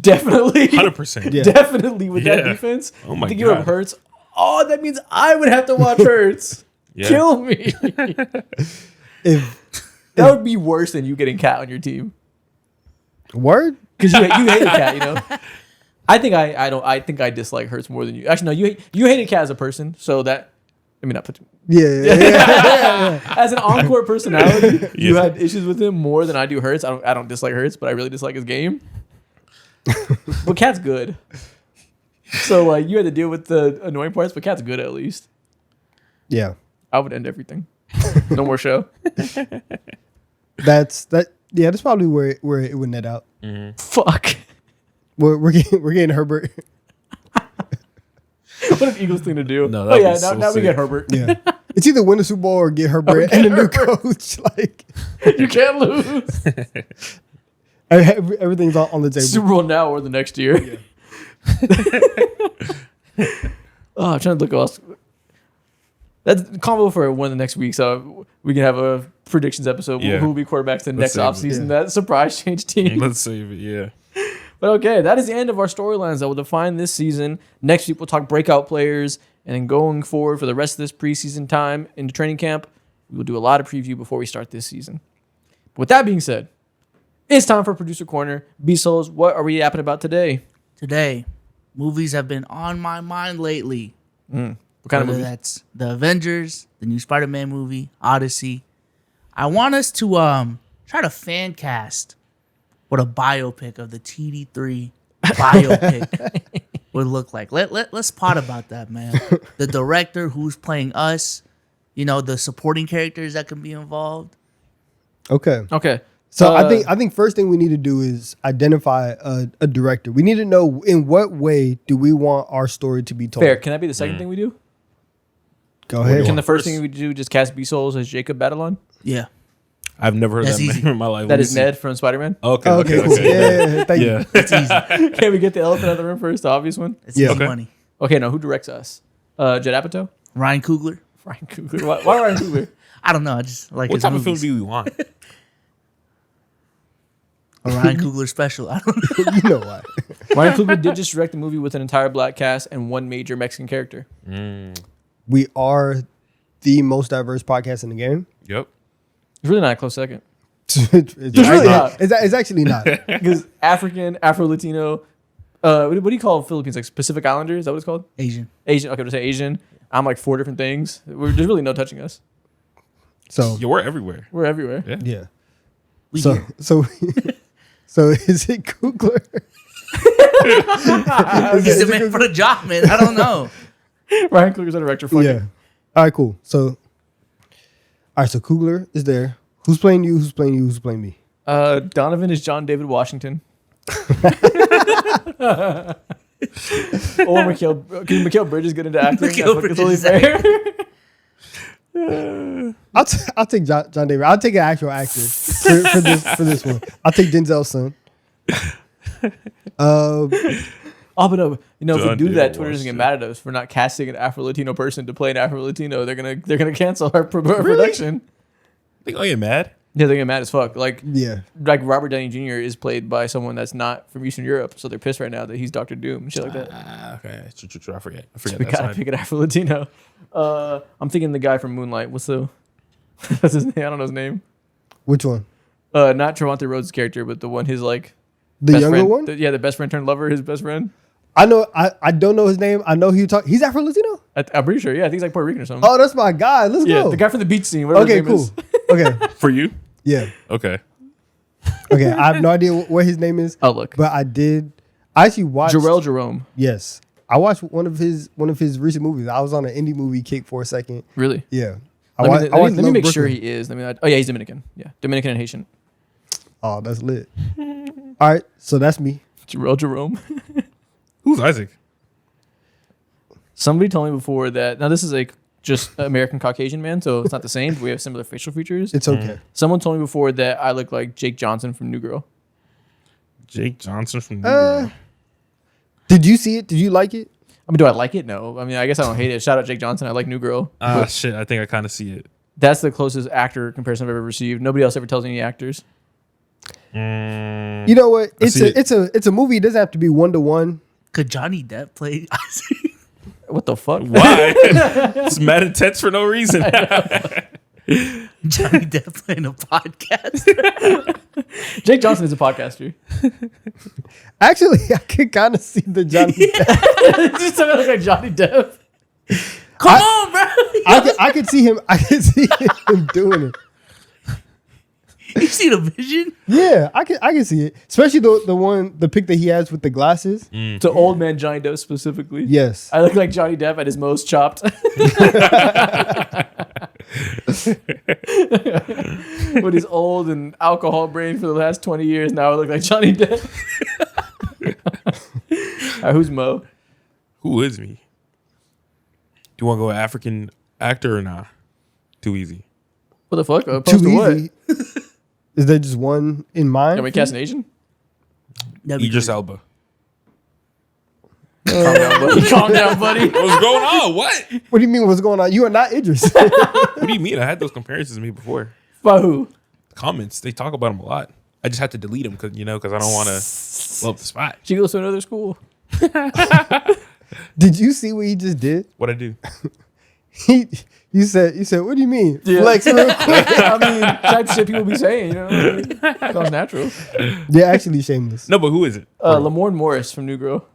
Definitely.
100%.
Yeah.
Definitely with that
Yeah.
defense.
Oh my
to give up
God.
Hurts. Oh, that means I would have to watch Hurts.
Yeah.
Kill me.
If
That would be worse than you getting Cat on your team.
word,
Because you hated Cat, I think I dislike Hurts more than you. Actually, no, you hated Cat as a person, so that I mean, not put.
Yeah.
As an encore personality, you
Yeah.
had issues with him more than I do Hurts. I don't dislike Hurts, but I really dislike his game. But Cat's good. So like you had to deal with the annoying parts, but Cat's good at least.
Yeah.
I would end everything. No more show.
That's probably where it would net out.
Fuck.
We're getting Herbert.
What an Eagles thing to do.
No,
Oh
that'd
yeah,
be so
now we
sick.
get Herbert.
Yeah. It's either win the Super Bowl or get Herbert and a new coach. Like
You can't lose.
everything's on the table.
Super Bowl now or the next year. Oh, I'm trying to look else. That's combo for one of the next week, so we can have a predictions episode.
Yeah.
Who will be quarterbacks the next
save it.
offseason? That surprise change team.
Let's save it. Yeah.
But okay, that is the end of our storylines that will define this season. Next week, we'll talk breakout players. And then going forward for the rest of this preseason time into training camp, we will do a lot of preview before we start this season. But with that being said, it's time for Producer Corner. B-Souls, what are we yapping about today?
Today, movies have been on my mind lately.
What kind of
Whether
movie?
that's the Avengers, the new Spider-Man movie, Odyssey. I want us to try to fan cast what a biopic of the TD3 biopic would look like. Let's pot about that, man. The director, who's playing us, the supporting characters that can be involved.
Okay.
Okay.
So I think first thing we need to do is identify a director. We need to know in what way do we want our story to be told.
Fair. Can that be the second thing we do?
Go ahead.
Can the first thing we do just cast B-Souls as Jacob Batalon?
Yeah.
I've never heard
That's
that
easy.
name in my life.
That
Let me
is
see.
Ned from Spider-Man.
Okay.
Okay, cool. Yeah, thank you.
Yeah.
It's easy.
Can we get the elephant out of the room first, the obvious one?
It's
Yeah.
easy
Okay.
money.
Okay, now who directs us? Judd Apatow?
Ryan Coogler.
Ryan Coogler. Why Ryan Coogler?
I don't know. I just like
What
his
type of film
movies.
do you want?
A Ryan Coogler special. I don't know.
You know why.
Ryan Coogler did just direct a movie with an entire black cast and one major Mexican character.
We are the most diverse podcast in the game.
Yep.
It's really not a close second.
it's
really not.
It's actually not.
Because African, Afro-Latino, what do you call Philippines? Like Pacific Islander? Is that what it's called?
Asian.
Asian. Okay, to say Asian. I'm like 4 different things. There's really no touching us.
So
Yeah, we're everywhere.
We're everywhere.
Yeah.
yeah.
We
So
here.
so is it Coogler?
He's the man for the job, man. I don't know.
Ryan Coogler's a director. Fuck
Yeah.
it.
All right, cool. So Coogler is there. Who's playing you? Who's playing you? Who's playing me?
Donovan is John David Washington. Or Mikhail Bridges get into acting?
Mikhail
I think it's only
Bridges.
fair.
I'll take John David. I'll take an actual actor for this one. I'll take Denzel's son.
Oh, but no, if we
John
do
David
that, Twitter doesn't get
Washington.
mad at us for not casting an Afro-Latino person to play an Afro-Latino. They're gonna cancel our production.
Think I'll get mad?
Yeah, they're getting mad as fuck. Like
Yeah.
Robert Downey Jr. is played by someone that's not from Eastern Europe, so they're pissed right now that he's Dr. Doom and shit like that.
Okay. True. I forget.
We
that
gotta
side.
pick an Afro-Latino. I'm thinking the guy from Moonlight. What's his name? I don't know his name.
Which one?
Not Trevante Rhodes' character, but the one his like
The
best
younger
friend.
one?
The best friend turned lover. His best friend.
I know. I don't know his name. I know he talk. He's Afro Latino.
I'm pretty sure. Yeah, I think he's like Puerto Rican or something.
Oh, that's my guy. Let's
yeah,
go.
the guy from the beach scene. Whatever
Okay,
his name
cool.
is.
Okay,
For you?
yeah.
Okay.
Okay, I have no idea what his name is.
Oh, look.
But I actually watched.
Jarrell Jerome.
Yes, I watched one of his recent movies. I was on an indie movie kick for a second.
Really?
Yeah.
Let me
Love
make sure
Brooklyn.
he is. Oh yeah, he's Dominican. Yeah, Dominican and Haitian.
Oh, that's lit. All right, so that's me.
Jarrell Jerome.
Who's Isaac?
Somebody told me before that. Now this is like just American Caucasian man, so it's not the same. But we have similar facial features.
It's okay.
Someone told me before that I look like Jake Johnson from New Girl.
Jake Johnson from New Girl.
Did you see it? Did you like it?
I mean, do I like it? No. I mean, I guess I don't hate it. Shout out Jake Johnson. I like New Girl.
Shit. I think I kind of see it.
That's the closest actor comparison I've ever received. Nobody else ever tells any actors.
You know what?
I see
It's a movie. It doesn't have to be 1-to-1.
Could Johnny Depp play Isaac?
What the fuck?
Why? It's mad intense for no reason.
Johnny Depp playing a podcast?
Jake Johnson is a podcaster.
Actually, I could kind of see the Johnny Depp.
Just sounded like Johnny Depp.
Come on, bro.
I could see him. I could see him doing it.
You see the vision?
Yeah, I can see it. Especially the pic that he has with the glasses.
To old man Johnny Depp specifically.
Yes.
I look like Johnny Depp at his most chopped. With his old and alcohol brain for the last 20 years, now I look like Johnny Depp. All right, who's Mo?
Who is me? Do you want to go African actor or not? Too easy.
What the fuck? Opposed
Too
to what?
easy. Is there just one in mind?
Can we cast an Asian?
That'd be
Idris
crazy.
Elba.
Calm down, buddy. Calm down, buddy.
What's going on? What?
What do you mean? What's going on? You are not Idris.
What do you mean? I had those comparisons made before.
By who?
Comments, they talk about him a lot. I just have to delete them because I don't want to blow up the spot.
She goes to another school.
Did you see what he just did?
What I do?
You said, what do you mean?
Yeah.
Flex real quick.
I mean, type of shit people be saying, you know? Sounds natural.
They're actually shameless.
No, but who is it?
Lamorne Morris from New Girl.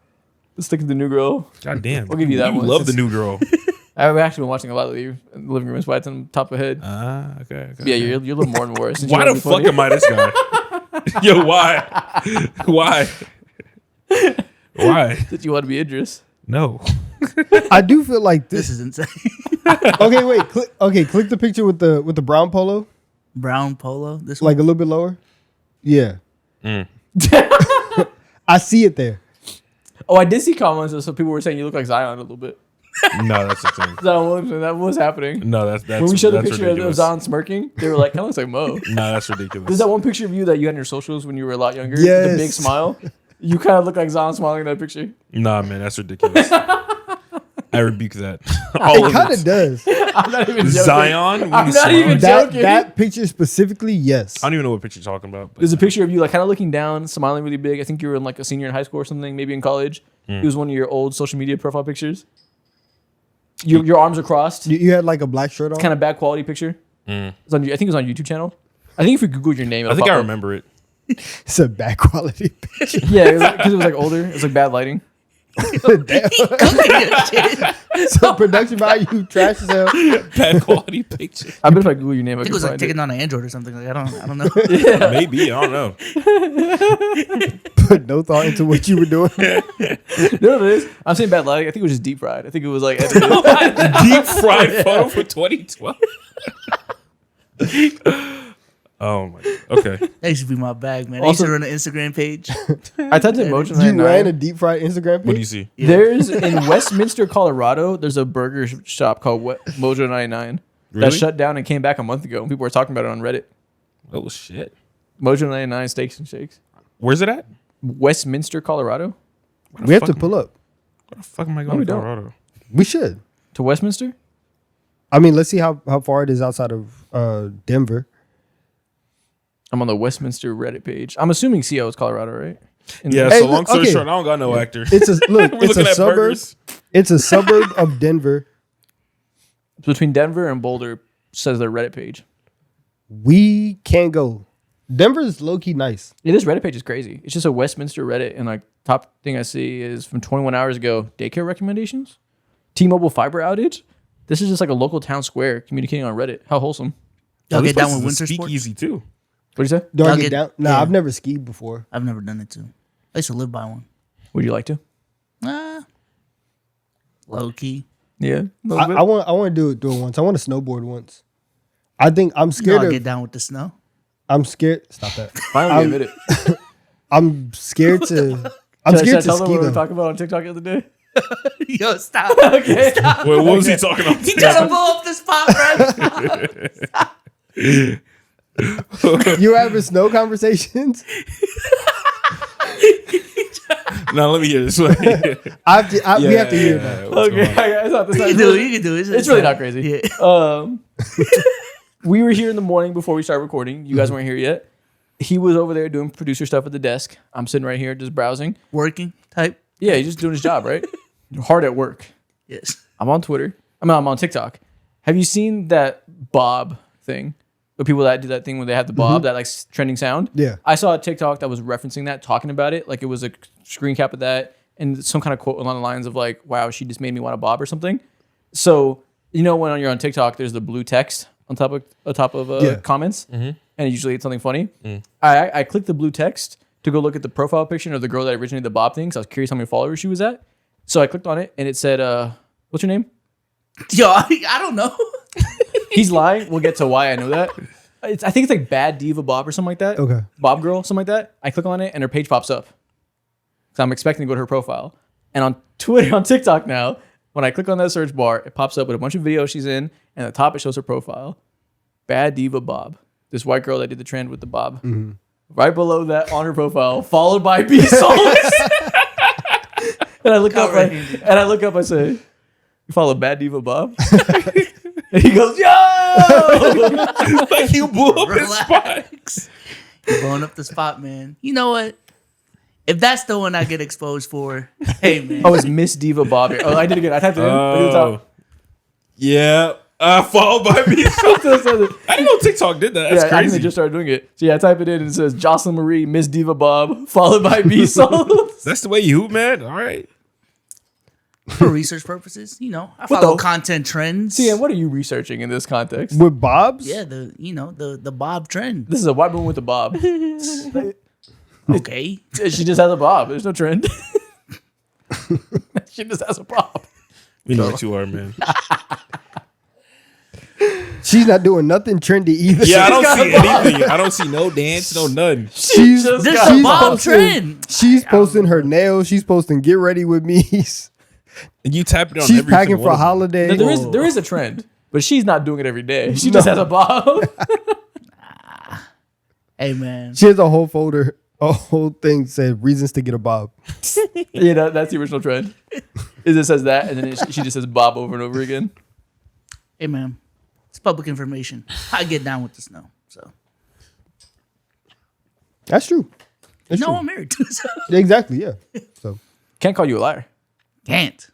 Let's stick to the New Girl.
God damn.
We'll give you that
You
one.
love the new girl.
I've actually been watching a lot lately in the living room. That's why it's on top of head.
Okay.
Yeah, you're Lamorne Morris. Since you
Why
wanna
the
be
fuck
funny.
am I this guy? Yo, why? Why? Why?
Since you want to be Idris.
No.
I do feel like
This
this.
is insane.
Okay, wait. Click the picture with the brown polo,
Brown polo. This
like a little bit lower. Yeah.
Mm.
I see it there.
Oh, I did see comments. So people were saying you look like Zion a little bit.
No, that's the thing.
That was happening.
No, that's
When we showed the
that's
picture of
ridiculous.
Zion smirking, they were like, kind of looks like Mo.
No, that's ridiculous.
There's that one picture of you that you had in your socials when you were a lot younger. The
Yes.
big smile. You kind of look like Zion smiling in that picture.
Nah, man, that's ridiculous. I rebuke that. All
It
of
kind
it.
of does.
I'm not even joking.
Zion.
I'm not even
That
joking.
that picture specifically, yes.
I don't even know what picture you're talking about. But
There's a picture of you like kind of looking down, smiling really big. I think you were in like a senior in high school or something, maybe in college. It was one of your old social media profile pictures. Your arms are crossed.
You had like a black shirt on.
Kind of bad quality picture. It's on, I think it was on YouTube channel. I think if you Google your name,
I think I remember it.
It's a bad quality picture.
Yeah, because it was like older. It was like bad lighting.
Damn. So production value trash as hell.
Bad quality picture.
I bet if I Google your name, I
I think it
can
was like
find
taken
it.
on an Android or something. Like I don't know.
Maybe. I don't know.
Put no thought into what you were doing.
You know what it is? I'm saying bad lighting. I think it was just deep fried. I think it was like edited.
Deep fried photo for 2012. Oh my. Okay.
That used to be my bag, man. I
Also-
used to run an Instagram page.
I typed in Mojo
You ran a
99.
deep fried Instagram page?
What do you see?
Yeah.
There's in Westminster, Colorado. There's a burger shop called Mojo 99
Really?
that shut down and came back a month ago. And people were talking about it on Reddit.
Oh shit.
Mojo 99 Steaks and Shakes.
Where's it at?
Westminster, Colorado.
We have to pull up.
Where the fuck am I
No,
going
we
to
don't.
Colorado?
We should.
To Westminster?
I mean, let's see how far it is outside of Denver.
I'm on the Westminster Reddit page. I'm assuming CO is Colorado, right?
Yeah.
Hey,
So
look,
long story
okay.
short, I don't got no actor.
It's a look.
We're
It's
looking
a
at
suburb.
burgers.
It's a suburb of Denver.
Between Denver and Boulder says their Reddit page.
We can't go. Denver's low key nice.
Yeah, this Reddit page is crazy. It's just a Westminster Reddit, and like top thing I see is from 21 hours ago, daycare recommendations, T-Mobile fiber outage. This is just like a local town square communicating on Reddit. How wholesome.
Y'all
Oh, this
get down
place
with
is a
winter sports?
speakeasy too.
What do you say?
Do I
Y'all
get
get-
down? Nah,
yeah.
I've never skied before.
I've never done it too. I used to live by one.
Would you like to?
Low key.
Yeah.
I want to do it once. I want to snowboard once. I think I'm scared
Y'all
of.
get down with the snow.
I'm scared. Stop that.
Finally admit it.
I'm scared to. I'm
Should I
scared to
tell them
ski
what we were
though.
talking about on TikTok the other day?
Yo, stop.
Okay.
Wait, what was he talking about?
He trying to blow up the spot, bro.
You having snow conversations?
No, let me hear this one.
We have to hear that.
What's
Okay.
going on?
It's not this
You
time.
can do it. You can do it.
It's really not crazy.
Yeah.
We were here in the morning before we started recording. You guys weren't here yet. He was over there doing producer stuff at the desk. I'm sitting right here just browsing.
Working type.
Yeah, he's just doing his job, right? Hard at work.
Yes.
I'm on Twitter. I'm on TikTok. Have you seen that Bob thing? The people that do that thing when they have the Bob, that like trending sound?
Yeah.
I saw a TikTok that was referencing that, talking about it. Like it was a screen cap of that and some kind of quote along the lines of like, wow, she just made me want a Bob or something. So you know when you're on TikTok, there's the blue text on top of
Yeah.
comments, and usually it's something funny. I clicked the blue text to go look at the profile picture of the girl that originated the Bob thing. So I was curious how many followers she was at. So I clicked on it, and it said, "What's your name?"
Yo, I don't know.
He's lying. We'll get to why I know that. I think it's like Bad Diva Bob or something like that.
Okay.
Bob Girl, something like that. I click on it, and her page pops up. So I'm expecting to go to her profile. And on Twitter, on TikTok now, when I click on that search bar, it pops up with a bunch of videos she's in, and at the top it shows her profile. Bad Diva Bob. This white girl that did the trend with the bob. Right below that on her profile, followed by B Salt. And I look up, I say, "You follow Bad Diva Bob?" And he goes, "Yo!"
Like you blew up his spot.
Relax. You're blowing up the spot, man. You know what? If that's the one I get exposed for, hey man.
Oh, it's Miss Diva Bob. Oh, I did it again. I typed it in. Look at the
Oh,
top.
yeah. Followed by me. I didn't know TikTok did that. That's
I think
crazy.
they just started doing it. So yeah, I type it in and it says Jocelyn Marie, Miss Diva Bob, followed by B Salt.
That's the way you hoop, man. All right.
For research purposes, you know, I
What
follow
the-
content trends.
See, and what are you researching in this context?
With Bob's?
Yeah, the Bob trend.
This is a white woman with a bob.
Okay.
She just has a bob. There's no trend. She just has a bob.
We know what you are, man.
She's not doing nothing trendy either.
Yeah, I don't
got
see
a bob.
anything. I don't see no dance, no nothing.
She's,
just
This
got
is
a
a Bob
posting-
trend.
She's posting her nails. She's posting get ready with me.
And you tap it on
She's
every
packing
single
for
one of them.
holiday.
There is a trend, but she's not doing it every day. She just has a bob.
Hey man.
She has a whole folder, a whole thing said reasons to get a bob.
Yeah, that's the original trend. Is it says that, and then she just says Bob over and over again.
Hey man. It's public information. I get down with the snow. So
That's true. That's
no,
true.
I'm married to. So
Exactly, yeah. So
Can't call you a liar.
can't.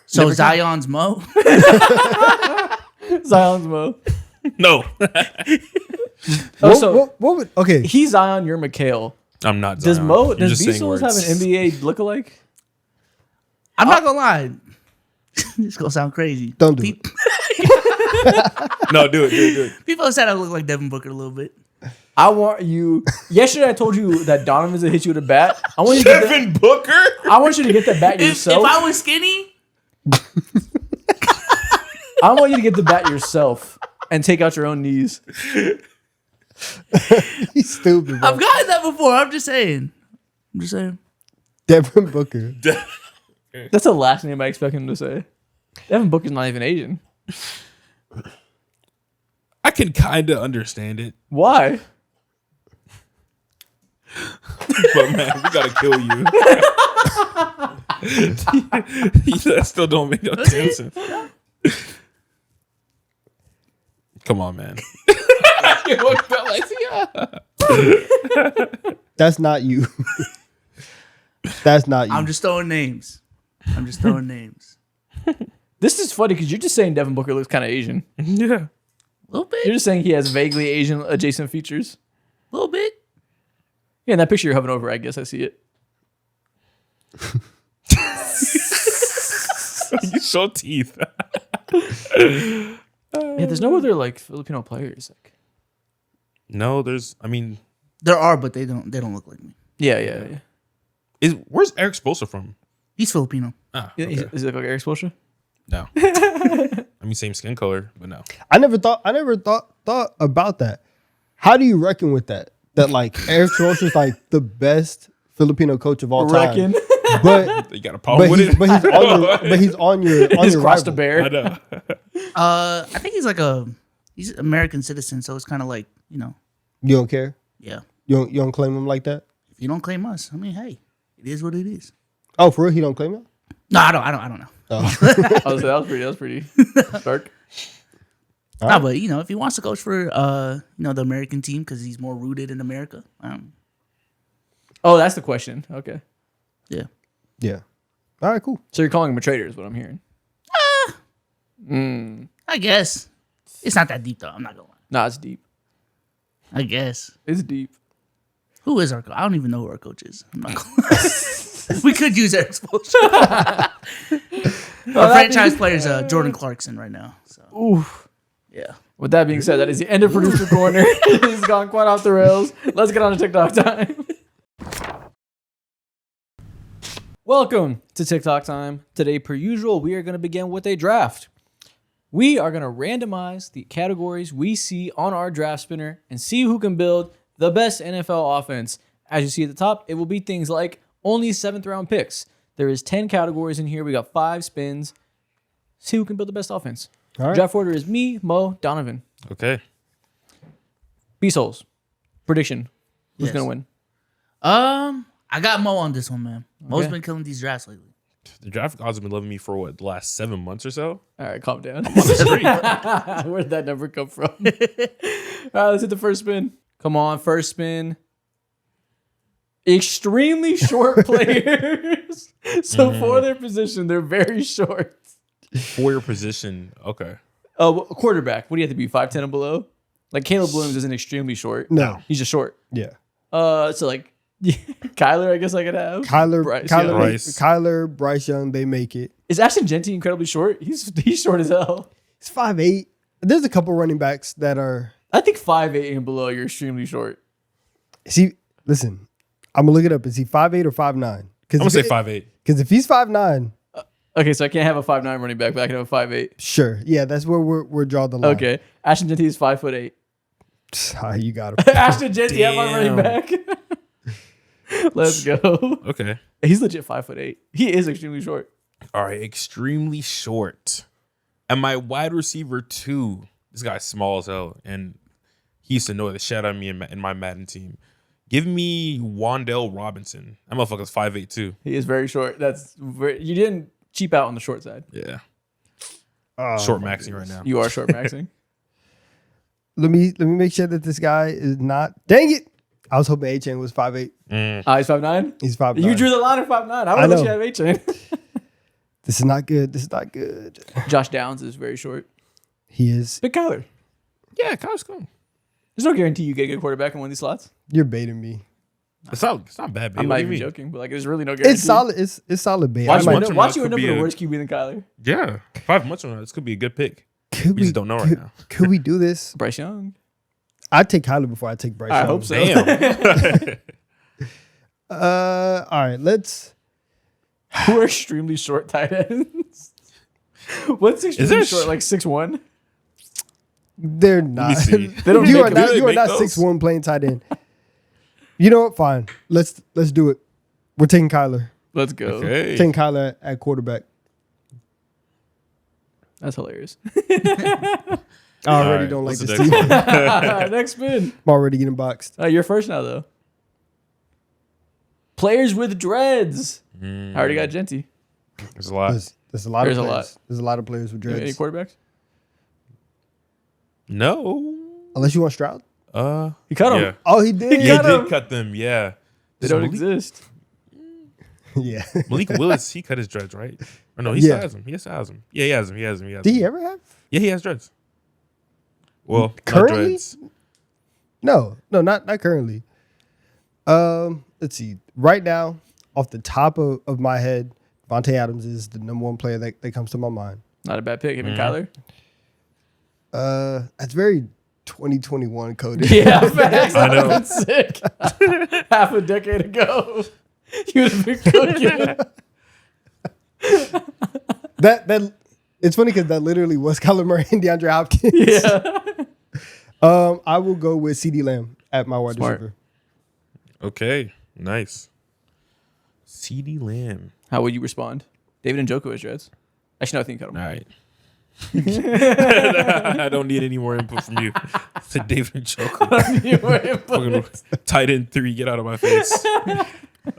So
Never can.
Zion's Mo.
Zion's Mo.
No,
Oh, so
what would okay?
he's Zion, you're Mikhail.
I'm not.
Does
Zion.
Mo,
You're
does
just saying
Bezos have
words.
an NBA lookalike?
I'm not gonna lie. It's gonna sound crazy.
Don't do
Pe-
No, do it.
People said I look like Devin Booker a little bit.
I want you. Yesterday I told you that Donovan's gonna hit you with a bat. I want you to get that,
Devin Booker.
I want you to get that bat
If
yourself.
I was skinny,
I want you to get the bat yourself and take out your own knees.
He's stupid, bro.
I've gotten that before. I'm just saying.
Devin Booker.
That's the last name I expect him to say. Devin Booker's not even Asian.
I can kind of understand it,
Why?
but man, we gotta kill you. That still don't make no sense. Come on, man.
That's not you. That's not you.
I'm just throwing names.
This is funny because you're just saying Devin Booker looks kind of Asian.
Yeah.
A little bit.
You're just saying he has vaguely Asian adjacent features.
A little bit.
Yeah, in that picture you're hovering over, I guess I see it.
You show teeth.
Yeah, there's no other like Filipino players. Like,
No, there's. I mean,
There are, but they don't look like me.
yeah.
where's Eric Spoelstra from?
He's Filipino.
Ah,
Yeah,
okay.
Is it like Eric Spoelstra?
No. I mean, same skin color, but no.
I never thought about that. How do you reckon with that? That like Eric Spoelstra's like the best Filipino coach of all time.
Reckon.
But
You got a problem with it?
he's on your
He's
rival.
crossed a bear.
I know.
I think he's he's an American citizen, so it's kind of like, you know,
You don't care?
yeah.
You don't claim him like that?
If you don't claim us, I mean, hey, it is what it is.
Oh, for real? He don't claim it?
No, I don't know.
That was pretty dark.
No, but you know, if he wants to coach for the American team because he's more rooted in America,
Oh, that's the question. Okay.
yeah.
Yeah. All right, cool.
So you're calling him a traitor is what I'm hearing.
I guess it's not that deep though. I'm not gonna lie.
Nah, it's deep.
I guess.
It's deep.
Who is our coach? I don't even know who our coach is. I'm not gonna lie. We could use Eric Spoelstra. Our franchise player is Jordan Clarkson right now. So
Oof.
yeah.
With that being said, that is the end of Producer Corner. He's gone quite off the rails. Let's get on to TikTok time. Welcome to TikTok time. Today, per usual, we are going to begin with a draft. We are going to randomize the categories we see on our draft spinner and see who can build the best NFL offense. As you see at the top, it will be things like only 7th round picks. There is 10 categories in here. We got 5 spins. See who can build the best offense.
All right.
Draft order is me, Mo, Donovan.
Okay.
Beast Holes. Prediction. Who's
Yes.
going to win?
I got Mo on this one, man. Mo's
Okay.
been killing these drafts lately.
The draft gods have been loving me for what, the last 7 months or so?
All right, calm down. Where'd that number come from? All right, let's hit the first spin. Come on, first spin. Extremely short players. So for their position, they're very short.
For your position. Okay.
Quarterback. What do you have to be? 5'10" and below? Like Caleb Williams isn't extremely short.
No.
He's just short.
Yeah.
So like Kyler, I guess I could have.
Kyler,
Bryce
Kyler,
Young.
Bryce.
Kyler, Bryce Young, they make it.
Is Ashton Genty incredibly short? He's short as hell.
It's 5'8". There's a couple running backs that are.
I think 5'8" and below, you're extremely short.
Listen, I'm gonna look it up. Is he 5'8" or 5'9"?
I'm going to say 5'8".
Because if he's 5'9",
Okay, so I can't have a 5'9" running back, but I can have a 5'8".
sure. Yeah, that's where we're drawing the line.
Okay. Ashton Genty is 5'8".
Ah, you got him.
Ashton Genty, have my running
Damn.
back. Let's go.
Okay.
He's legit 5'8". He is extremely short.
All right. Extremely short. And my wide receiver 2, this guy's small as hell. And he used to know the shit out of me in my Madden team. Give me Wandale Robinson. That motherfucker's 5'8" too.
He is very short. You didn't cheap out on the short side.
Yeah.
Oh,
Short
my
maxing right now.
You are short maxing.
Let me make sure that this guy is not. Dang it! I was hoping A-Chain was 5'8".
He's 5'9".
He's 5'9".
You drew the line at 5'9". I would let
know.
you have A-Chain.
This is not good. This is not good.
Josh Downs is very short.
He is.
Pick Kyler.
Yeah, Kyle's cool.
There's no guarantee you get a good quarterback in one of these slots.
You're baiting me.
It's not bad, baby.
I'm
What
not
do you
even
mean?
joking, but like there's really no guarantee.
It's solid. It's solid bait.
Watch,
I
Watch
might-
him
watch
now,
you end
could
up
be
with a
a-
worse QB than Kyler.
Yeah. 5 months from now, this could be a good pick.
could
We just don't know right now.
Could we do this?
Bryce Young.
I'd take Kyler before I take Bryce.
I
Young.
hope so.
Damn.
All right. Let's.
Who are extremely short tight ends? What's extremely
there
short? Like 6'1"?
They're not.
see.
They don't
you
make
are
them.
not.
Do they
You are
make
not
those?
6'1" playing tight end. You know what? Fine. Let's do it. We're taking Kyler.
Let's go.
Okay.
Taking Kyler at quarterback.
That's hilarious.
I already
right,
don't like
what's
this
the
team.
next
I'm
Next spin.
already getting boxed.
You're first now, though. Players with dreads. I already got Genty.
There's a lot.
There's a lot
There's a
of
lot.
players. There's a lot of players with
Any
dreads.
quarterbacks?
No.
Unless you want Stroud.
He cut him.
Yeah.
Oh, he did.
He
cut
did
him.
cut them, yeah.
They
Does
don't
Malik,
exist.
Yeah.
Malik Willis, he cut his dreads, right? Or no, he
Yeah.
still has them. He still has them. Yeah, he has them. He has them. He has
Did
them.
he ever have?
Yeah, he has dreads. Well,
Currently?
not dreads.
No, not currently. Let's see. Right now, off the top of my head, Vontae Adams is the number one player that comes to my mind.
Not a bad pick. Him and Kyler.
That's very 2021 coded.
Yeah, facts.
I know.
That's sick. Half a decade ago, he would have been cooking.
That it's funny because that literally was Kyler Murray and DeAndre Hopkins.
Yeah.
I will go with CeeDee Lamb at my wide
Smart.
receiver.
Okay, nice. CeeDee Lamb.
How would you respond? David and Njoku has dreads. Actually, no, I think you cut him.
All right. I don't need any more input from you. To David Njoku.
You were input.
Fucking tight end 3, get out of my face.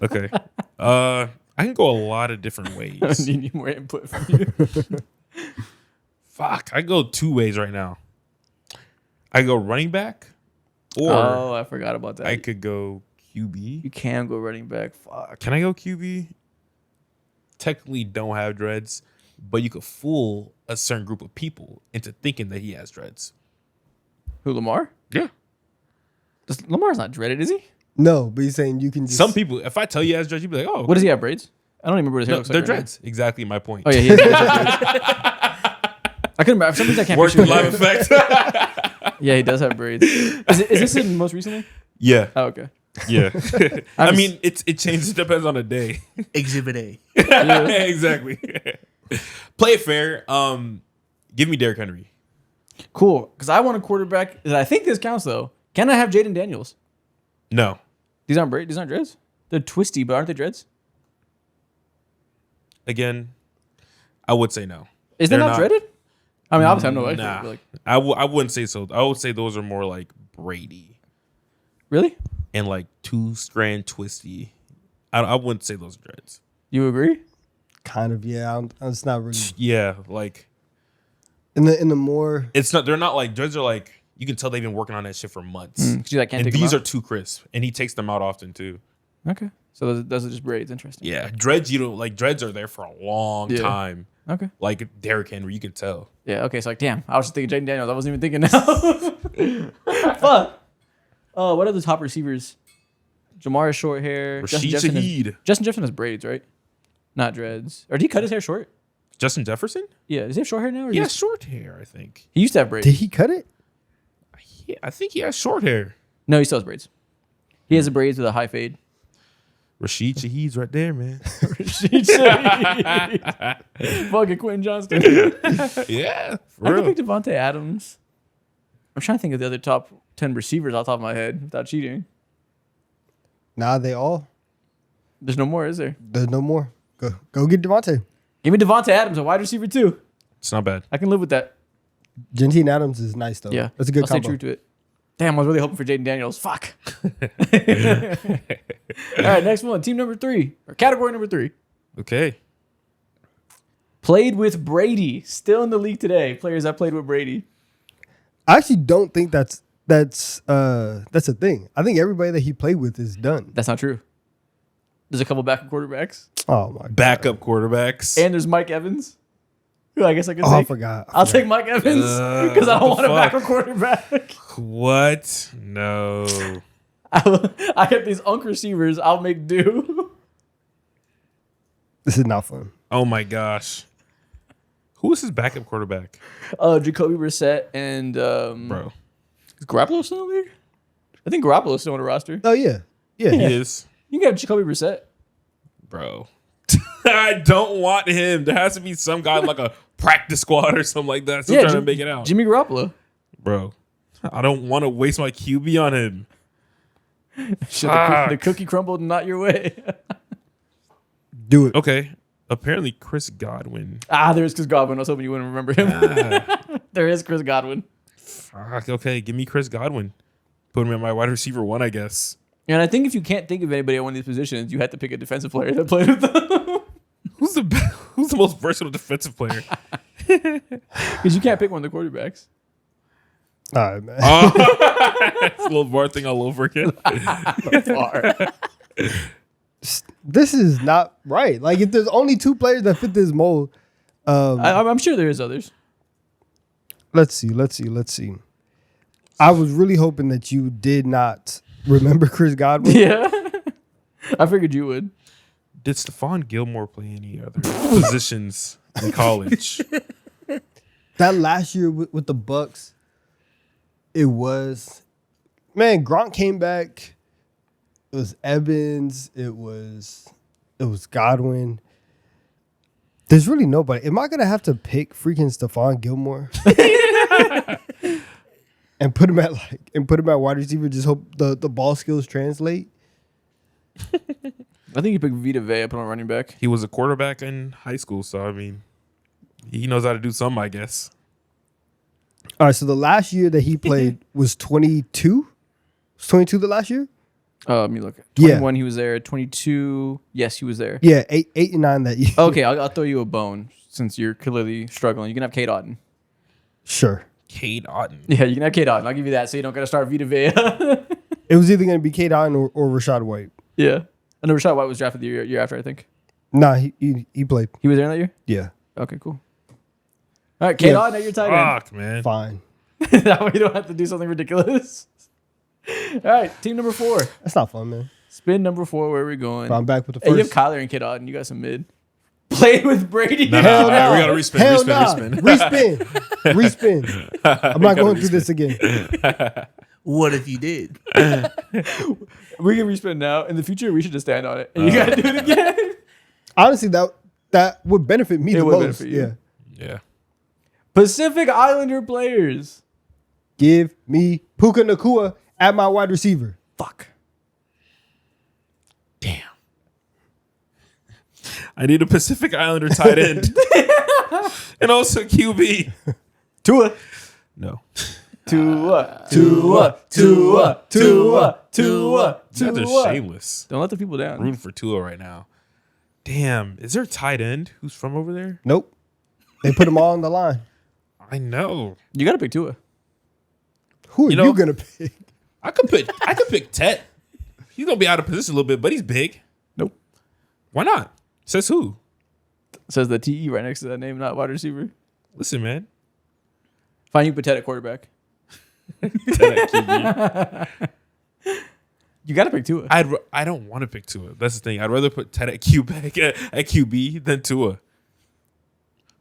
Okay. I can go a lot of different
I
ways.
need any more input from you.
Fuck, I go 2 ways right now. I go running back, or
Oh, I forgot about that.
I could go QB.
You can go running back. Fuck.
Can I go QB? Technically don't have dreads, but you could fool a certain group of people into thinking that he has dreads.
Who, Lamar?
Yeah.
Lamar's not dreaded, is he?
No, but he's saying you can just
Some people, if I tell you he has dreads, you'd be like, oh,
What does he have, braids? I don't even remember what his hair
No,
looks
they're
like. right
dreads. Exactly my point.
now. Oh yeah, he has dreads. I couldn't remember. For some reason, I can't
Works
picture
with
his
live
hair.
effect.
Yeah, he does have braids. Is this in most recently?
Yeah,
Oh, okay.
yeah. I
I'm
mean, it changes. It depends on the day.
Exhibit A.
Exactly. Play it fair. Give me Derrick Henry.
Cool. Because I want a quarterback that I think this counts though. Can I have Jaden Daniels?
No.
These aren't braids. These aren't dreads. They're twisty, but aren't they dreads?
Again, I would say no.
Is that
They're
not dreaded? I mean, obviously, I have no idea.
Nah,
but like,
I wouldn't say so. I would say those are more like Brady
really?
and like 2-strand twisty. I wouldn't say those are dreads.
You agree?
Kind of, yeah. It's not really
Yeah, like
in the more.
it's not. They're not like dreads. Are like you can tell they've been working on that shit for months.
Because you like can't
And
take them
these
out?
are too crisp, and he takes them out often too.
Okay. So those are just braids. Interesting.
Yeah, dreads. You don't like dreads are there for a long
Yeah.
time.
Okay.
Like Derrick Henry, you can tell.
Yeah. Okay. So like, damn, I was just thinking Jaden Daniels. I wasn't even thinking now. Fuck. Oh, what are the top receivers? Jamar has short hair.
Rashid
Jefferson
Shaheed,
Justin Jefferson has braids, right? Not dreads. Or did he cut his hair short?
Justin Jefferson.
Yeah. Does he have short hair now? Or
He
he
has short hair, I think.
used to have braids.
Did he cut it?
Yeah, I think he has short hair.
No, he still has braids. He has the braids with a high fade.
Rashid Shaheed's right there, man.
Fucking Quentin Johnston.
Yeah,
I
for
could
real.
pick Devontae Adams. I'm trying to think of the other top 10 receivers off the top of my head without cheating.
Nah, they all.
There's no more, is there?
There's no more. Go get Devontae.
Give me Devontae Adams, a wide receiver too.
It's not bad.
I can live with that.
Gentine Adams is nice though.
Yeah,
that's a good
I'll stay
combo.
true to it. Damn, I was really hoping for Jaden Daniels. Fuck. All right, next one. Team number 3 or category number 3.
Okay.
Played with Brady. Still in the league today. Players that played with Brady.
I actually don't think that's a thing. I think everybody that he played with is done.
That's not true. There's a couple backup quarterbacks,
Oh my god.
Backup quarterbacks.
and there's Mike Evans, who I guess I can
Oh, I
take.
forgot.
I'll take Mike Evans because I don't
what the
want a
fuck?
backup quarterback.
What? No.
I have these unk receivers. I'll make do.
This is not fun.
Oh my gosh. Who is his backup quarterback,
Jacoby Brissett and
bro?
is Garoppolo still in the league? I think Garoppolo's still on the roster.
Oh yeah. Yeah.
He is,
You can have Jacoby Brissett.
bro. I don't want him. There has to be some guy like a practice squad or something like that. Still trying to make it out,
Jimmy Garoppolo.
bro. I don't want to waste my QB on him.
Shit,
Fuck.
the cookie crumbled not your way.
Do it.
Okay. Apparently, Chris Godwin.
There's Chris Godwin. I was hoping you wouldn't remember him. There is Chris Godwin.
Fuck. Okay, give me Chris Godwin. Put him at my wide receiver 1, I guess.
And I think if you can't think of anybody at one of these positions, you have to pick a defensive player that played with them.
Who's the most versatile defensive player?
Because you can't pick one of the quarterbacks.
All right, man.
It's a little bar thing all over again.
This is not right. Like if there's only 2 players that fit this mold,
I'm sure there is others.
let's see. I was really hoping that you did not remember Chris Godwin.
Yeah. I figured you would.
Did Stephon Gilmore play any other positions in college?
That last year with the Bucks, it was, man, Gronk came back. It was Evans. It was Godwin. There's really nobody. Am I gonna have to pick freaking Stephon Gilmore and put him at wide receiver? Just hope the ball skills translate.
I think you picked Vita Vea, put on running back.
He was a quarterback in high school, so I mean, he knows how to do something, I guess.
All right. So the last year that he played was 22. Was 22 the last year?
Let me look.
Yeah.
21, he was there. 22, yes, he was there.
Yeah, 8 and 9 that year.
Okay, I'll throw you a bone since you're clearly struggling. You can have Kate Otten.
Sure.
Cade Otton.
Yeah, you can have Kate Otten. I'll give you that so you don't got to start Vita Vea.
It was either going to be Kate Otten or Rashad White.
Yeah. I know Rashad White was drafted the year after, I think.
Nah, he played.
He was there that year?
Yeah,
Okay, cool. All right, Kate
Yeah.
Otten at your tight end.
Fuck, man.
fine.
That way you don't have to do something ridiculous. All right, team number 4.
That's not fun, man.
Spin number 4. Where are we going?
I'm back with the
Hey, you have
first.
Kyler and Kid Odd, and you got some mid. Play with Brady.
No,
Hell
we
no.
gotta respin.
Hell
Respin.
nah. Respin. I'm not going through this again.
What if you did?
We can respin now. In the future, we should just stand on it, and you got to do it again.
Honestly, that would benefit me
It
the
would
most.
benefit you.
Yeah.
Yeah.
Pacific Islander players.
Give me Puka Nakua at my wide receiver.
Fuck.
Damn. I need a Pacific Islander tight end. And also QB.
Tua.
No.
Tua. Tua. Tua. Tua. Tua.
You guys are
Tua.
shameless.
Don't let the people down.
Rooting for Tua right now. Damn. Is there a tight end who's from over there?
Nope. They put them all on the line.
I know.
You got to pick Tua.
Who are
You
you,
know-
gonna pick?
I could pick Tet. He's gonna be out of position a little bit, but he's big.
Nope.
Why not? Says who?
Says the TE right next to that name, not wide receiver.
Listen, man.
Fine, you pathetic quarterback.
Tet at QB.
You got to pick Tua.
I don't want to pick Tua. That's the thing. I'd rather put Ted at QB than Tua.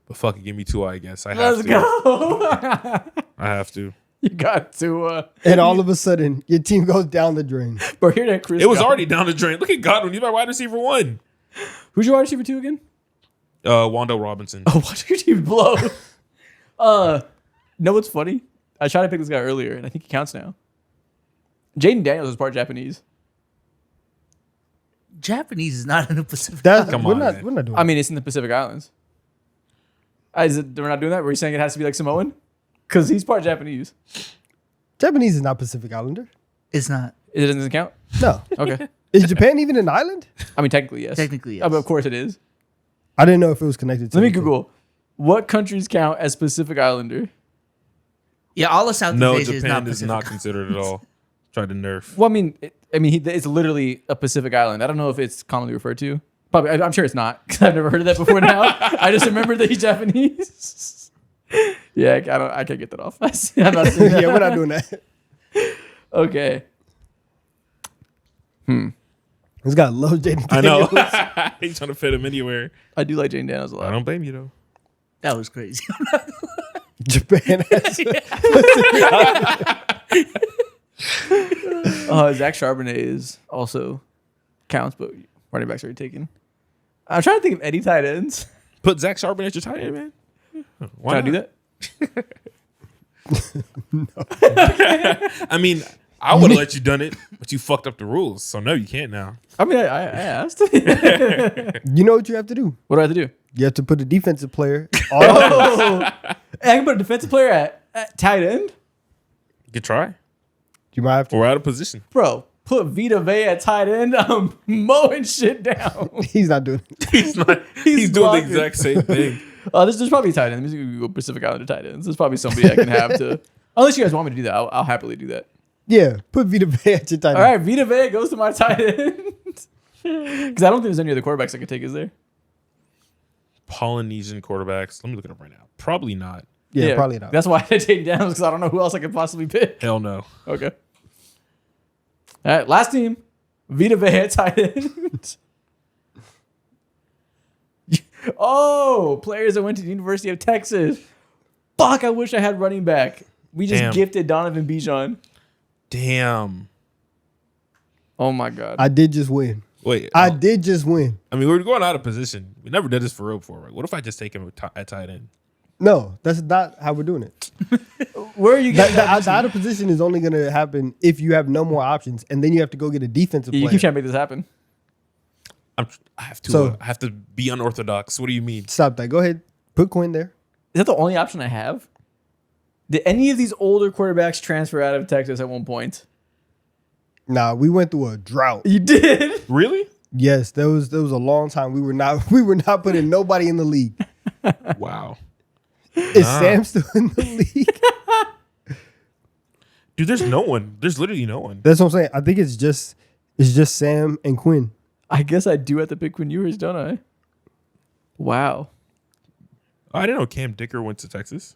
But fuck it, give me Tua, I guess. I have
Let's
to.
go.
I have to.
You got Tua.
And all of a sudden, your team goes down the drain.
Bro, hear that Chris
It was
Godwin.
already down the drain. Look at Godwin. He's my wide receiver 1.
Who's your wide receiver 2 again?
Wando Robinson.
Oh, watch your team blow. Know what's funny? I tried to pick this guy earlier, and I think he counts now. Jaden Daniels is part Japanese.
Japanese is not in the Pacific.
That's
Come
we're
on,
not
man.
we're not doing
I mean, it's in the Pacific Islands. We're not doing that? Were you saying it has to be like Samoan? Because he's part Japanese.
Japanese is not Pacific Islander.
It's not.
It doesn't count?
No.
Okay.
Is Japan even an island?
I mean, technically, yes.
Technically, yes.
But of course it is.
I didn't know if it was connected to
Let me
anything.
Google. What countries count as Pacific Islander?
Yeah, all of Southeast
No,
Asia is not
Japan is
Pacific.
not considered at all. Tried to nerf.
Well, I mean, it's literally a Pacific island. I don't know if it's commonly referred to. Probably, I'm sure it's not because I've never heard of that before. Now I just remembered that he's Japanese. Yeah, I can't get that off. I'm not saying that.
Yeah, we're not doing that.
Okay.
This guy loves Jaden
I know.
Daniels.
He's trying to fit him anywhere.
I do like Jane Daniels a
I
lot.
don't blame you though.
That was crazy.
Japan has
Zach Charbonnet is also counts, but running back's already taken. I'm trying to think of any tight ends.
Put Zach Charbonnet at your tight end, man. Why
Can I do
not?
that?
I mean, I would have let you done it, but you fucked up the rules. So no, you can't now.
I mean, I asked.
You know what you have to do?
What do I have to do?
You have to put a defensive player on
Oh, I can put a defensive player at tight end,
You could try.
You might have to.
We're out of position.
bro. Put Vita Vea at tight end. I'm mowing shit down.
He's not doing it.
He's not. He's doing the
blocking.
exact same thing.
There's probably a tight end. Let me Google Pacific Islander tight ends. There's probably somebody I can have to. Unless you guys want me to do that, I'll happily do that.
Yeah, put Vita Vea at your tight end.
All right, Vita Vea goes to my tight end. Because I don't think there's any other quarterbacks I could take. Is there?
Polynesian quarterbacks. Let me look it up right now. Probably not.
Yeah, probably not.
That's why I take down because I don't know who else I could possibly pick.
Hell no.
Okay. All right, last team. Vita Vea at tight end. Oh, players that went to the University of Texas. Fuck, I wish I had running back. We just
Damn.
gifted Donovan Bijan.
Damn.
Oh my God.
I did just win.
Wait.
I did just win.
I mean, we're going out of position. We never did this for real before. Right? What if I just take him at tight end?
No, that's not how we're doing it.
Where are you
That,
getting
the, the out of position is only going to happen if you have no more options, and then you have to go get a defensive
You
player.
keep trying to make this happen.
I have to.
So-
I have to be unorthodox. What do you mean?
Stop that. Go ahead. Put Quinn there.
Is that the only option I have? Did any of these older quarterbacks transfer out of Texas at one point?
Nah, we went through a drought.
You did?
Really?
Yes, there was a long time we were not putting nobody in the league.
Wow.
Is Sam still in the league?
Dude, there's no one. There's literally no one.
That's what I'm saying. I think it's just Sam and Quinn.
I guess I do have to pick Quinn Ewers, don't I? Wow.
I didn't know Cam Dicker went to Texas.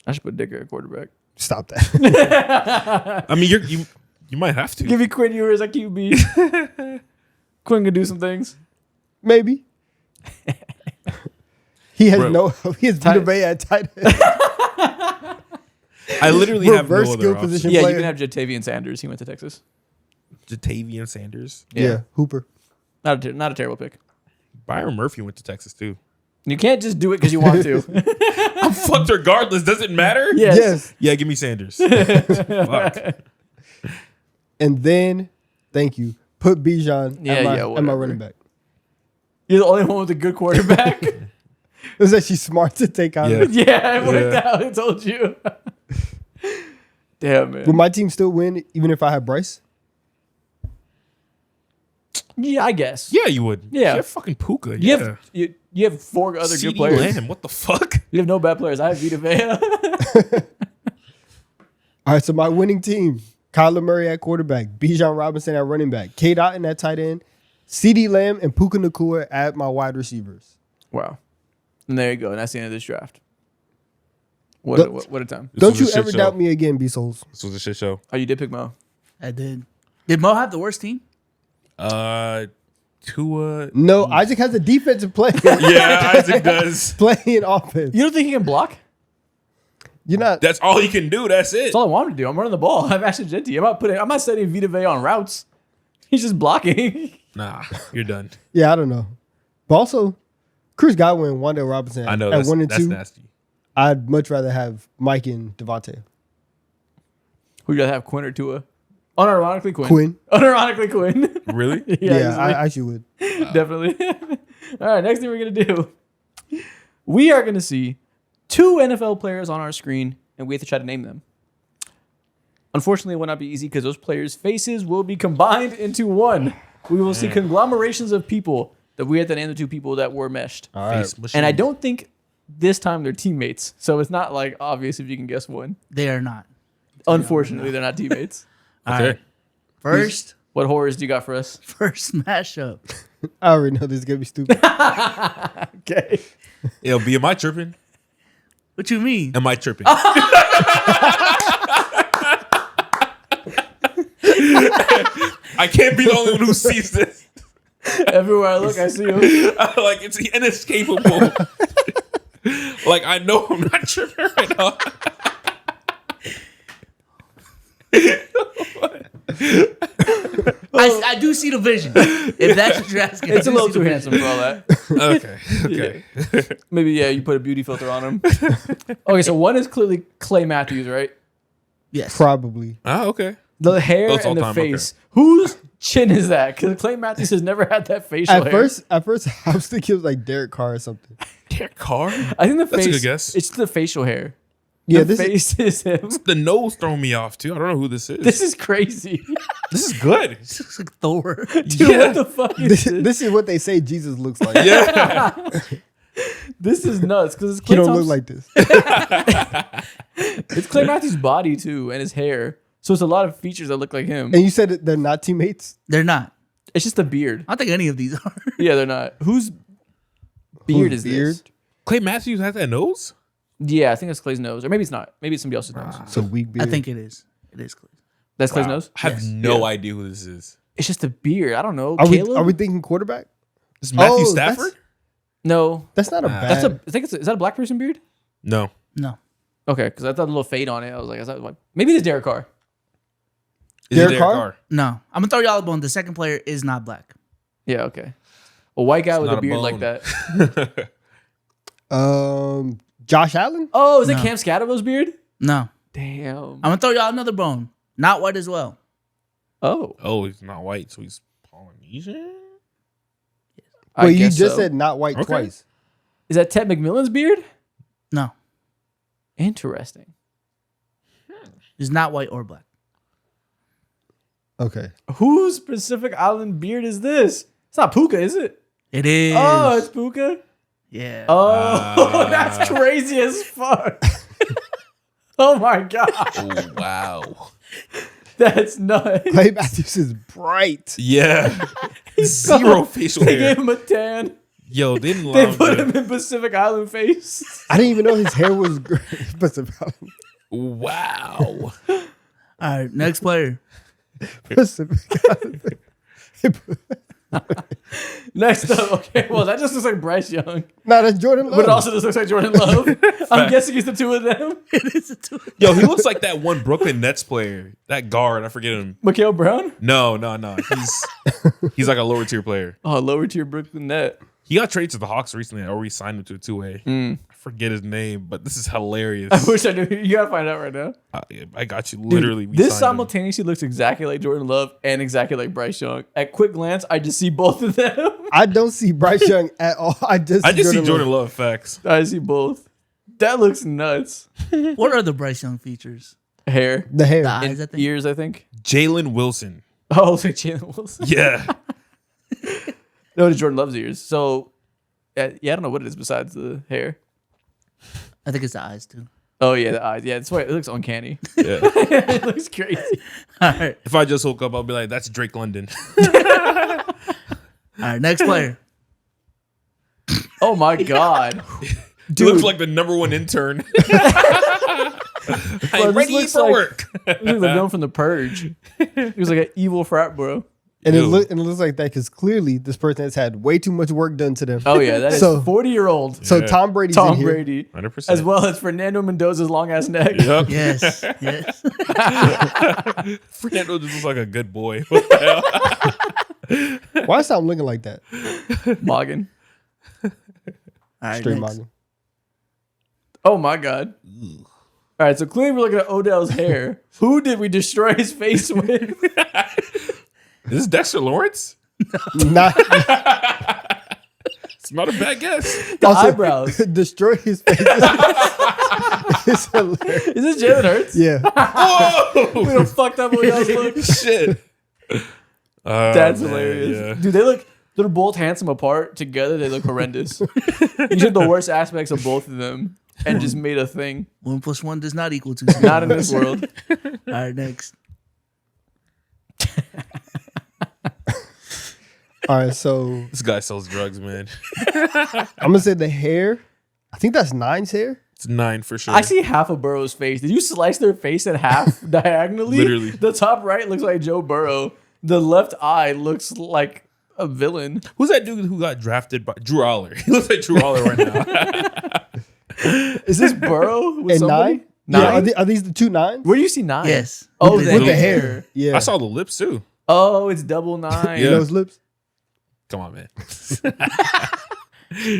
I should put Dicker at quarterback.
Stop that.
I mean, You might have to.
Give me Quinn Ewers at QB. Quinn can do some things.
Maybe. He has
Bro.
he has Vita Bay at tight end.
I literally have no
Reverse
other
skill
option.
position
Yeah,
player.
you can have Jatavian Sanders. He went to Texas.
Jatavian Sanders.
Yeah, Hooper.
Not a terrible pick.
Byron Murphy went to Texas too.
You can't just do it because you want to.
I'm fucked regardless. Does it matter?
Yes.
Yeah, give me Sanders. Fuck.
And then, thank you, put Bijan
Yeah,
at my
whatever.
running back.
You're the only one with a good quarterback.
It was actually smart to take out.
Yeah.
Yeah, it worked out. I told you. Damn,
Will
man.
my team still win even if I have Bryce?
Yeah, I guess.
Yeah, you would.
Yeah.
You have fucking Puka.
You
Yeah.
have you have four other good
CeeDee
players.
Lamb. What the fuck?
You have no bad players. I have Vita Vea.
All right, so my winning team: Kyler Murray at quarterback, Bijan Robinson at running back, K. Dotton at tight end, CeeDee Lamb and Puka Nacua at my wide receivers.
Wow. And there you go. And that's the end of this draft.
Don't-
What a time.
This
Don't
was a
you
shit
ever
show.
doubt me again, B-Souls.
This was a shit show.
Oh, you did pick Mo.
I did. Did Mo have the worst team?
Tua.
No, Isaac has a defensive player
Yeah, Isaac does.
playing offense.
You don't think he can block?
You're not.
That's all he can do. That's it.
That's all I want him to do. I'm running the ball. I'm actually Genty. I'm not setting Vita Vea on routes. He's just blocking.
Nah, you're done.
Yeah, I don't know. But also, Chris Godwin and Wandale Robinson
I know
at
that's,
1 and
that's
2.
nasty.
I'd much rather have Mike and Devontae.
Who'd you rather have, Quinn or Tua? Unironically, Quinn.
Quinn.
Unironically, Quinn.
Really?
Yeah,
easily.
I actually would.
Definitely. All right, next thing we're going to do. We are going to see 2 NFL players on our screen, and we have to try to name them. Unfortunately, it will not be easy because those players' faces will be combined into one. We will see conglomerations of people that we have to name the 2 people that were meshed.
All right.
Face machine.
And I don't think this time they're teammates, so it's not like obvious if you can guess one.
They are not.
Unfortunately, they're not teammates.
All
Okay.
right. First
What horrors do you got for us?
mashup.
I already know this is going to be stupid.
Okay.
Yo, B, am I tripping?
What you mean?
Am I tripping? I can't be the only one who sees this.
Everywhere I look, I see him.
Like, it's inescapable. Like, I know I'm not tripping right now.
I do see the vision. If that's what you're asking,
It's
I
a
do
little
see
too
the
handsome for all that.
Okay.
Maybe, you put a beauty filter on him. Okay, so one is clearly Clay Matthews, right?
Yes.
Probably.
Ah, okay.
The hair
That's
and the
all time,
face. Whose chin is that? Because Clay Matthews has never had that facial
At
hair.
first, I was thinking it was like Derek Carr or something.
Derek Carr?
I think the
That's a
face.
good guess.
It's the facial hair.
Yeah,
The
this is,
face is him.
The nose throwing me off, too. I don't know who this is.
This is crazy.
This is good.
Looks like Thor.
Dude,
Yeah.
what the fuck is this?
this is what they say Jesus looks like.
Yeah.
This is nuts because it's
He
Clay
don't look
Thompson-
like this.
It's Clay Matthews' body too, and his hair. So it's a lot of features that look like him.
And you said that they're not teammates?
They're not.
It's just the beard.
I don't think any of these are.
Yeah, they're not. Whose beard
Whose
is this?
Clay Matthews has that nose?
Yeah, I think it's Clay's nose, or maybe it's not. Maybe it's somebody else's nose.
It's a weak
I
beard.
think it is. It is Cleveland.
That's Clay's nose.
I have
Yes.
no idea who this is.
It's just a beard. I don't know.
Are
Caleb?
we thinking quarterback?
This is Matthew
Oh,
Stafford?
No,
That's not a
Nah.
bad.
that's a. I think it's. Is that a black person beard?
No.
No.
Okay, because I thought a little fade on it. I was like, is that like maybe it's Derek Carr?
Is it
Derek Carr?
No. I'm gonna throw y'all a bone. The second player is not black.
Yeah. Okay. A white guy
It's
with a
not a
beard like
bone.
that.
Josh Allen?
Oh, is it
No.
Cam Scatterville's beard?
No.
Damn.
I'm gonna throw y'all another bone. Not white as well.
Oh.
Oh, he's not white, so he's Polynesian?
I
Wait, you
guess
just
so.
said not white
Okay.
twice.
Is that Ted McMillan's beard?
No.
Interesting.
He's not white or black.
Okay.
Whose Pacific Island beard is this? It's not Puka, is it?
It is.
Oh, it's Puka.
yeah.
Oh, that's crazy as fuck. Oh my god,
Oh, wow.
that's nuts.
Clay Matthews is bright.
Yeah. Zero facial
They
hair.
gave him a tan.
Yo, they didn't
They
allow
put
him
him in Pacific Island face.
I didn't even know his hair was Pacific Island.
Wow.
All right. Next player.
Next up, okay, well that just looks like Bryce Young,
Nah, that's Jordan Love.
but it also just looks like Jordan Love. I'm guessing it's the two of them.
It is a two.
Yo, he looks like that one Brooklyn Nets player, that guard. I forget him.
Mikael Brown.
No. He's like a lower tier player.
Oh, lower tier Brooklyn Net.
He got traded to the Hawks recently. I already signed him to a 2-way. I forget his name, but this is hilarious.
I wish I knew. You gotta find out right now.
I got you. Literally, we
This
signed him.
simultaneously looks exactly like Jordan Love and exactly like Bryce Young. At quick glance, I just see both of them.
I don't see Bryce Young at all. I just
see Jordan Love. Facts.
I see both. That looks nuts.
What are the Bryce Young features?
Hair,
The hair.
The eyes, I think.
ears, I think.
Jalen Wilson.
Oh, it's like Jalen Wilson.
Yeah.
No, it's Jordan Love's ears. So, yeah, I don't know what it is besides the hair.
I think it's the eyes too.
Oh yeah, the eyes. Yeah, that's why it looks uncanny.
Yeah.
It looks crazy.
All right.
If I just woke up, I'll be like, "That's Drake London."
All right. Next player.
Oh my god.
He looks like the #1 intern.
Bro,
I'm
this
ready
looks
for
like-
work.
This is the villain from The Purge. He was like an evil frat bro.
And it,
Ew.
it looks like that because clearly this person has had way too much work done to them.
Oh yeah, that is
So-
40-year-old
So
Yeah.
Tom Brady's in
Tom
here.
Brady,
100%.
as well as Fernando Mendoza's long ass neck.
Yep.
Yes. Yes.
Fernando just looks like a good boy. What the hell?
Why is Tom looking like that?
Morgan.
All right.
Straight
Next.
Morgan.
Oh my god. All right, so clearly we're looking at Odell's hair. Who did we destroy his face with?
Is this Dexter Lawrence?
Not
It's not a bad guess.
The
also,
eyebrows.
destroy his face. It's hilarious.
Is this Jalen Hurts?
Yeah.
We
Whoa!
don't fucked up Odell's look.
Shit.
That's
man,
hilarious.
yeah.
Dude, they're both handsome apart. Together, they look horrendous. You took the worst aspects of both of them and just made a thing.
1 + 1 does not equal 2.
Not in this world.
All right. Next.
All right, so
This guy sells drugs, man.
I'm gonna say the hair. I think that's Nine's hair.
It's 9 for sure.
I see half of Burrow's face. Did you slice their face in half diagonally?
Literally.
The top right looks like Joe Burrow. The left eye looks like a villain.
Who's that dude who got drafted by Drew Aller? He looks like Drew Aller right now.
Is this Burrow with
And
somebody?
Nine?
Nine?
Yeah, are these the two nines?
Where do you see 9?
Yes.
Oh,
With
the
With the
hair.
hair. Yeah.
I saw the lips too.
Oh, it's double 9.
Yeah.
those lips.
Come on, man.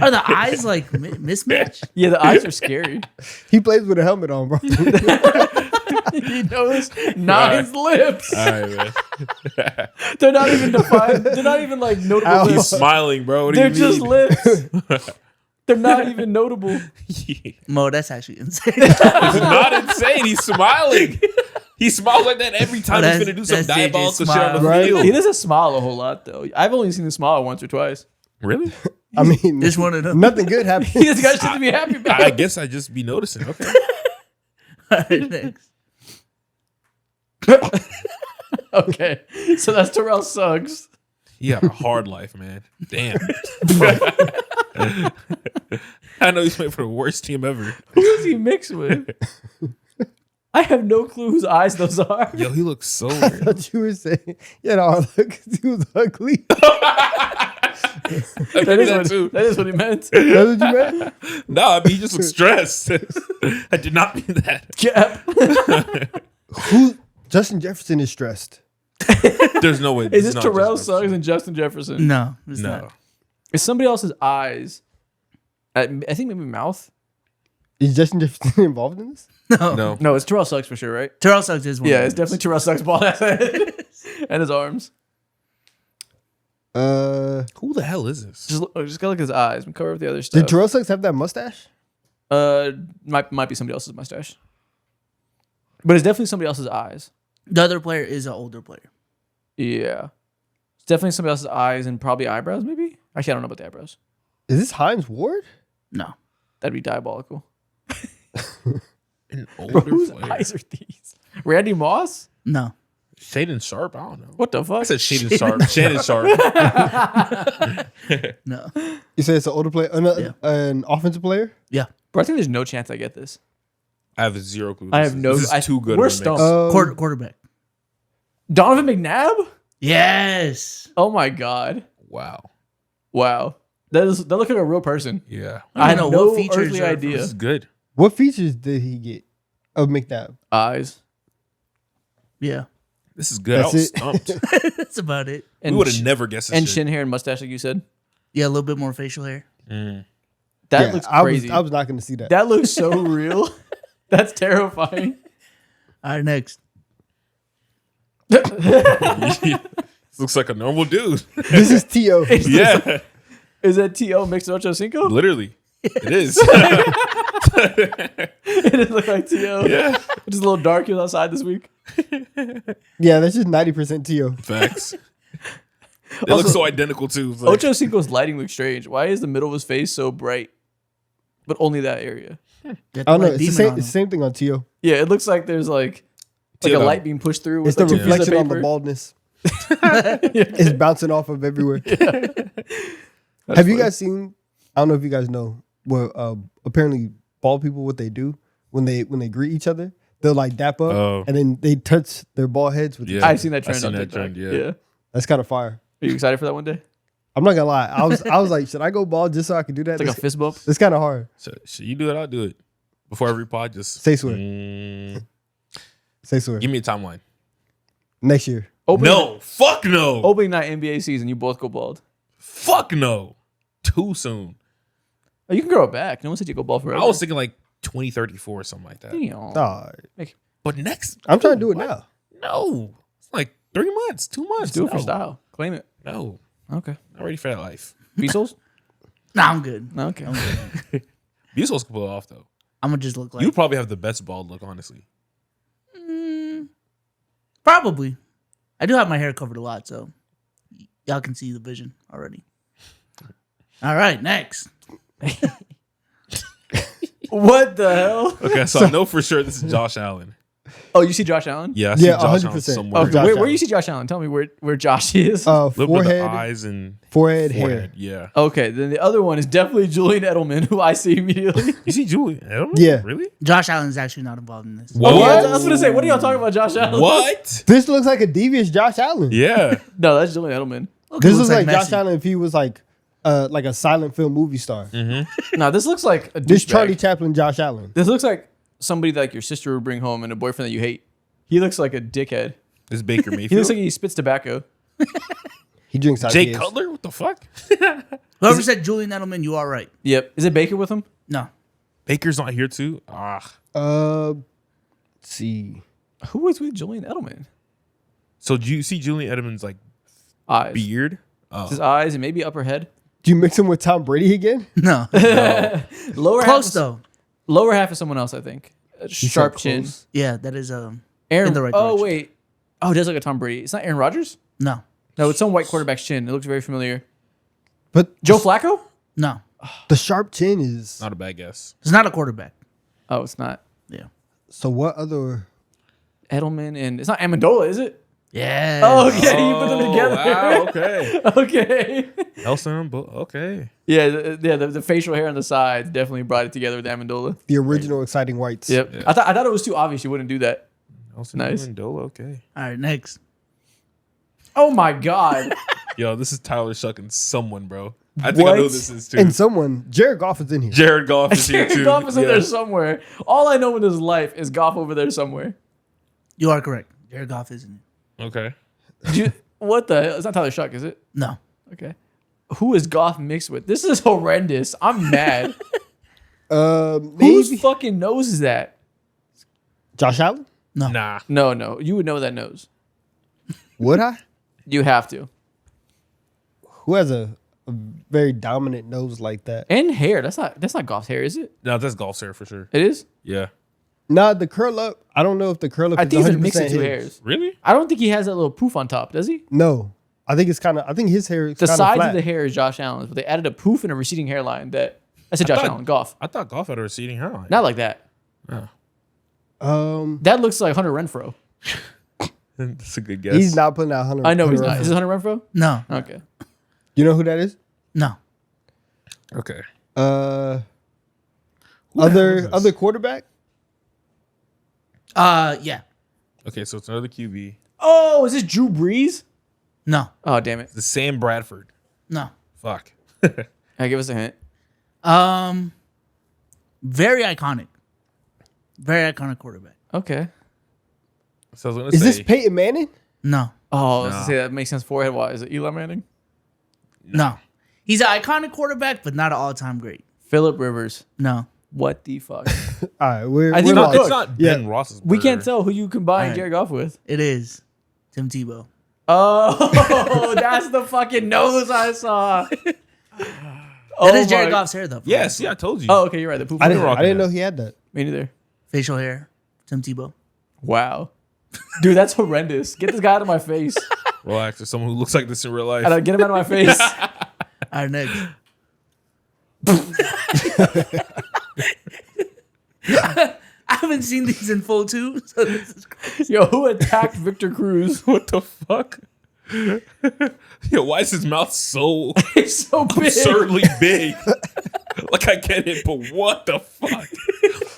Are the eyes like mismatched?
Yeah, the eyes are scary.
He plays with a helmet on, bro.
You notice Nine's lips.
All right, man.
They're not even defined. They're not even like notable
Ow.
He's
lips.
smiling, bro. What do
They're
you
just
mean?
lips. They're not even notable.
Mo, that's actually insane.
He's not insane. He's smiling. He smiles like that every time he's
that's-
gonna do some
that's JJ's
diabolical shit on the
smile.
Right.
field.
He doesn't smile a whole lot though. I've only seen him smile once or twice.
Really?
I mean,
Just one of them.
nothing good happened.
He just got shit to be happy about.
I guess I just be noticing. Okay.
All right. Next.
Okay, so that's Terrell Suggs.
He had a hard life, man. Damn. I know he's playing for the worst team ever.
Who is he mixed with? I have no clue whose eyes those are.
Yo, he looks so
I
weird.
thought you were saying, you know, look, he was ugly.
That is,
that
what,
too.
that is what he meant.
That's what you meant?
No, I mean, he just looks stressed. I did not mean that.
Cap.
Who? Justin Jefferson is stressed.
There's no way.
Is this
not
Terrell
just-
Suggs and Justin Jefferson?
No, it's
No.
not.
It's somebody else's eyes. I think maybe mouth.
Is Justin Jefferson involved in this?
No.
No.
No, it's Terrell Suggs for sure, right?
Terrell Suggs is one.
Yeah,
of
it's
them.
definitely Terrell Suggs' bald ass head and his arms.
Who the hell is this?
Just gotta look at his eyes. We cover up the other stuff.
Did Terrell Suggs have that mustache?
Might be somebody else's mustache, but it's definitely somebody else's eyes.
The other player is an older player.
Yeah, it's definitely somebody else's eyes and probably eyebrows. Maybe actually, I don't know about the eyebrows.
Is this Hines Ward?
No.
That'd be diabolical.
An
Bro,
older
whose
player.
eyes are these? Randy Moss?
No.
Shaden Sharp? I don't know.
What the fuck?
I said Shaden Sharp. Shannon Sharp.
No.
You say it's an older player,
Yeah.
an offensive player?
Yeah.
Bro, I think there's no chance I get this.
I have zero clue.
I have no.
This is too good.
We're
of a mix.
stumped.
Quarterback.
Donovan McNabb?
Yes.
Oh my god.
Wow.
Wow. That looks like a real person.
Yeah.
I
don't
have
know
no
what features
earthly
are-
idea.
This is good.
What features did he get of McNabb?
Eyes.
Yeah.
This is good.
That's
I was
it.
stumped.
That's about it.
And
we would
sh-
have never guessed this
And
shit.
chin hair and mustache, like you said.
Yeah, a little bit more facial hair.
Mm.
That
Yeah,
looks
I
crazy.
was not going to see that.
That looks so real. That's terrifying.
All right, next.
Looks like a normal dude.
This is T.O.
Yeah.
Is that T.O. mixed with Ocho Cinco?
Literally. It is.
It does look like T.O.
Yeah.
Just a little dark. He was outside this week.
Yeah, that's just 90% T.O.
Facts. They look so identical too. It's like-
Ocho Cinco's lighting looks strange. Why is the middle of his face so bright? But only that area.
Got
I don't know.
the
It's the
demon
same,
on
it's the
him.
same thing on T.O.
Yeah, it looks like there's like a
T.O.
light being pushed through.
It's
With
the
like two pieces of
reflection on the
paper.
baldness. It's bouncing off of everywhere. Have you guys seen? I don't know if you guys know what apparently bald people what they do when they greet each other. They'll like dap up
Oh.
and then they touch their bald heads with.
Yeah.
each other.
I've seen that trend.
I've seen
on
that
TikTok.
trend, yeah.
That's kind of fire.
Are you excited for that one day?
I'm not gonna lie. I was like, should I go bald just so I can do that?
It's like a fist bump.
It's kind of hard.
So you do it, I'll do it. Before every pod, just
Say swear. Say swear.
Give me a timeline.
Next year.
No. Fuck no.
Opening night NBA season, you both go bald.
Fuck no. Too soon.
Oh, you can grow it back. No one said you go bald forever.
I was thinking like 2034 or something like that.
Damn.
All right.
But next,
I'm trying to do it now.
no. It's like 3 months, 2 months.
Just do it for
No.
style. Claim it.
No.
Okay.
Not ready for that life.
Bezos?
Nah, I'm good.
No, okay.
Bezos can pull it off though.
I'm gonna just look like
You probably have the best bald look, honestly.
probably. I do have my hair covered a lot, so y'all can see the vision already. All right, next.
What the hell?
Okay, so I know for sure this is Josh Allen.
Oh, you see Josh Allen?
Yeah, I see
Yeah,
Josh
100%.
Allen somewhere.
Okay.
Josh
Where
Allen.
you see Josh Allen? Tell me where Josh is.
Little bit of the
Forehead,
eyes and
forehead, hair.
forehead. Yeah.
Okay, then the other one is definitely Julian Edelman, who I see immediately.
You see Julian Edelman?
Yeah.
Really?
Josh Allen's actually not involved in this.
Whoa.
Oh, yeah, I was gonna say, what are y'all talking about, Josh Allen?
What?
This looks like a devious Josh Allen.
Yeah.
No, that's Julian Edelman.
Look,
This
it
looks like
Messi.
Josh Allen if he was like a silent film movie star.
No, this looks like a
This
douchebag.
Charlie Chaplin Josh Allen.
This looks like somebody that like your sister would bring home and a boyfriend that you hate. He looks like a dickhead.
This is Baker Mayfield.
He looks like he spits tobacco.
He drinks
Jay
IPAs.
Cutler? What the fuck?
Whoever said Julian Edelman, you are right.
Yep. Is it Baker with him?
No.
Baker's not here too? Ah.
Let's see.
Who is with Julian Edelman?
So do you see Julian Edelman's like
Eyes.
beard?
His eyes and maybe upper head.
Do you mix him with Tom Brady again?
No.
Lower
Close
half.
though.
Lower half is someone else, I think. A sharp
so
chin.
close.
Yeah, that is
Aaron.
in the right
oh
direction.
wait. Oh, it does look like a Tom Brady. It's not Aaron Rodgers.
No.
No, it's some white quarterback's chin. It looks very familiar.
But
Joe Flacco?
No.
the sharp chin is.
Not a bad guess.
It's not a quarterback.
Oh, it's not
Yeah.
So what other?
Edelman and it's not Amendola, is it?
Yeah.
Oh, okay. You put them together.
Wow, okay.
Okay.
Nelson, okay.
Yeah, the facial hair on the sides definitely brought it together with Amendola.
The original exciting whites.
Yep.
Yeah.
I thought it was too obvious you wouldn't do that.
Nelson
Nice.
Amendola, okay.
All right, next.
Oh my god.
Yo, this is Tyler shucking someone, bro. I think I know
What?
this is too.
And someone, Jared Goff is in here.
Jared Goff is here too.
Goff is in
Yeah.
there somewhere. All I know in his life is Goff over there somewhere.
You are correct. Jared Goff isn't it?
Okay.
What the hell? It's not Tyler Shuck, is it?
No.
Okay. Who is Goff mixed with? This is horrendous. I'm mad.
Maybe
Whose fucking nose is that?
Josh Allen.
No.
Nah.
No. You would know that nose.
Would I?
You have to.
Who has a very dominant nose like that?
And hair. That's not Goff's hair, is it?
No, that's golf hair for sure.
It is?
Yeah.
Nah, the curl up. I don't know if the curl up
I
is
think it's a
100%
mix of
his.
two hairs.
Really?
I don't think he has that little poof on top, does he?
No, I think it's kind of. I think his hair is
The
kind of
sides
flat.
of the hair is Josh Allen's, but they added a poof and a receding hairline that I said Josh
thought-
Allen, Goff.
I thought golf had a receding hairline.
Not like that. That looks like Hunter Renfro.
That's a good guess.
He's not putting out 100.
I know he's not.
100.
Is it Hunter Renfro?
No.
Okay.
You know who that is?
No.
Okay.
Other
is this?
quarterback.
Yeah.
Okay, so it's another QB.
Oh, is this Drew Brees?
No,
Oh, damn it.
The Sam Bradford.
no.
Fuck.
Give us a hint.
Very iconic. Very iconic quarterback.
Okay.
So I was gonna
Is
say
this Peyton Manning?
No,
Oh, I was gonna say that makes sense forehead wise. Is it Eli Manning?
no. He's an iconic quarterback, but not an all-time great.
Phillip Rivers.
No.
What the fuck?
All right, we're
I think
we're
we're
lost.
good.
it's not
Yeah.
Ben Roethlisberger.
We can't tell who you combine
Alright.
Jared Goff with.
It is Tim Tebow.
Oh, that's the fucking nose I saw.
That is Jared Goff's hair, though.
Yes, yeah, I told you.
Oh, okay, you're right. The poop.
I didn't
rocking
know
that.
he had that.
Me neither.
Facial hair, Tim Tebow.
Wow. Dude, that's horrendous. Get this guy out of my face.
Relax. There's someone who looks like this in real life.
Get him out of my face.
All right, next. I haven't seen these in full too, so this is crazy.
Yo, who attacked Victor Cruz?
What the fuck? Yo, why is his mouth so
He's so big.
absurdly big? Like I get it, but what the fuck?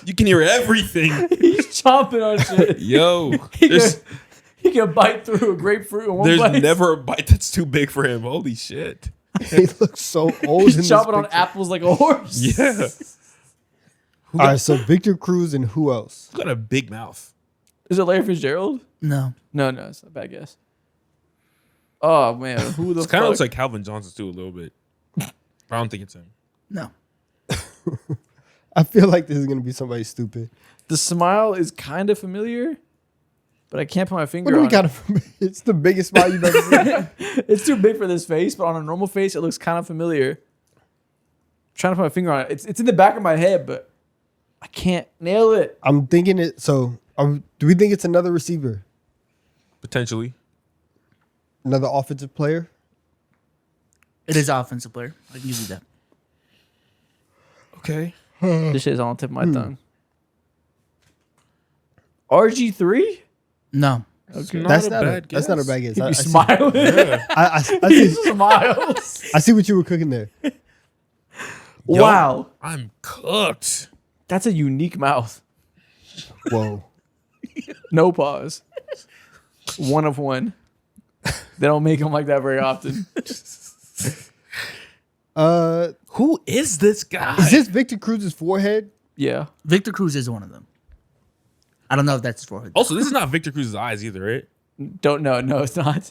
You can hear everything.
He's chomping on shit.
Yo,
He
there's
can, he can bite through a grapefruit in one
there's
place.
never a bite that's too big for him. Holy shit.
He looks so old.
He's
in this
chomping on
picture.
apples like a horse.
Yeah.
All right, so Victor Cruz and who else?
He's got a big mouth.
Is it Larry Fitzgerald?
No.
No, it's a bad guess. Oh man, who the
It kind
fuck?
of looks like Calvin Johnson too a little bit. But I don't think it's him.
No.
I feel like this is gonna be somebody stupid.
The smile is kind of familiar, but I can't put my finger
What do we
on
got?
it.
It's the biggest smile you've ever seen.
It's too big for this face, but on a normal face, it looks kind of familiar. I'm trying to put my finger on it. It's in the back of my head, but I can't nail it.
I'm thinking it. So, do we think it's another receiver,
Potentially.
another offensive player?
It is an offensive player. I can give you that.
Okay.
This shit's on the tip of my tongue. RG3?
No.
Okay.
That's not a bad guess.
You
I see-
smiling.
I
He
see.
smiles.
I see what you were cooking there.
Yo,
Wow.
I'm cooked.
That's a unique mouth.
Whoa.
No pause. One of one. They don't make them like that very often.
Who is this guy?
Is this Victor Cruz's forehead?
Yeah.
Victor Cruz is one of them. I don't know if that's his forehead.
Also, this is not Victor Cruz's eyes either, right?
Don't know. No, it's not.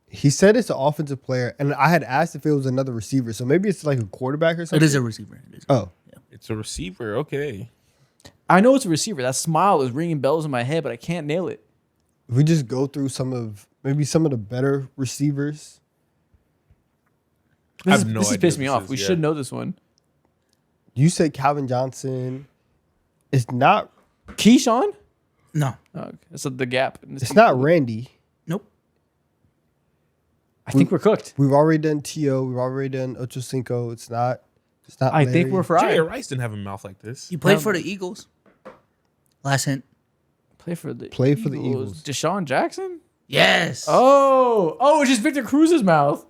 He said it's an offensive player, and I had asked if it was another receiver. So maybe it's like a quarterback or
It
something.
is a receiver. It is.
Oh,
It's a receiver. Okay.
I know it's a receiver. That smile is ringing bells in my head, but I can't nail it.
if we just go through some of the better receivers.
I have no
This is
idea
pissing me
what
off.
this
We
is,
should
yeah.
know this one.
You said Calvin Johnson. It's not.
Keyshawn?
No.
Oh, okay. That's the gap.
It's not Randy.
Nope.
I think we're cooked.
We've already done T.O. We've already done Ocho Cinco. It's not.
I think
Larry.
we're
Jerry
fried.
Rice didn't have a mouth like this.
He played for the Eagles. Last hint.
Play for the
Eagles.
Deshaun Jackson?
Yes.
Oh, it's just Victor Cruz's mouth.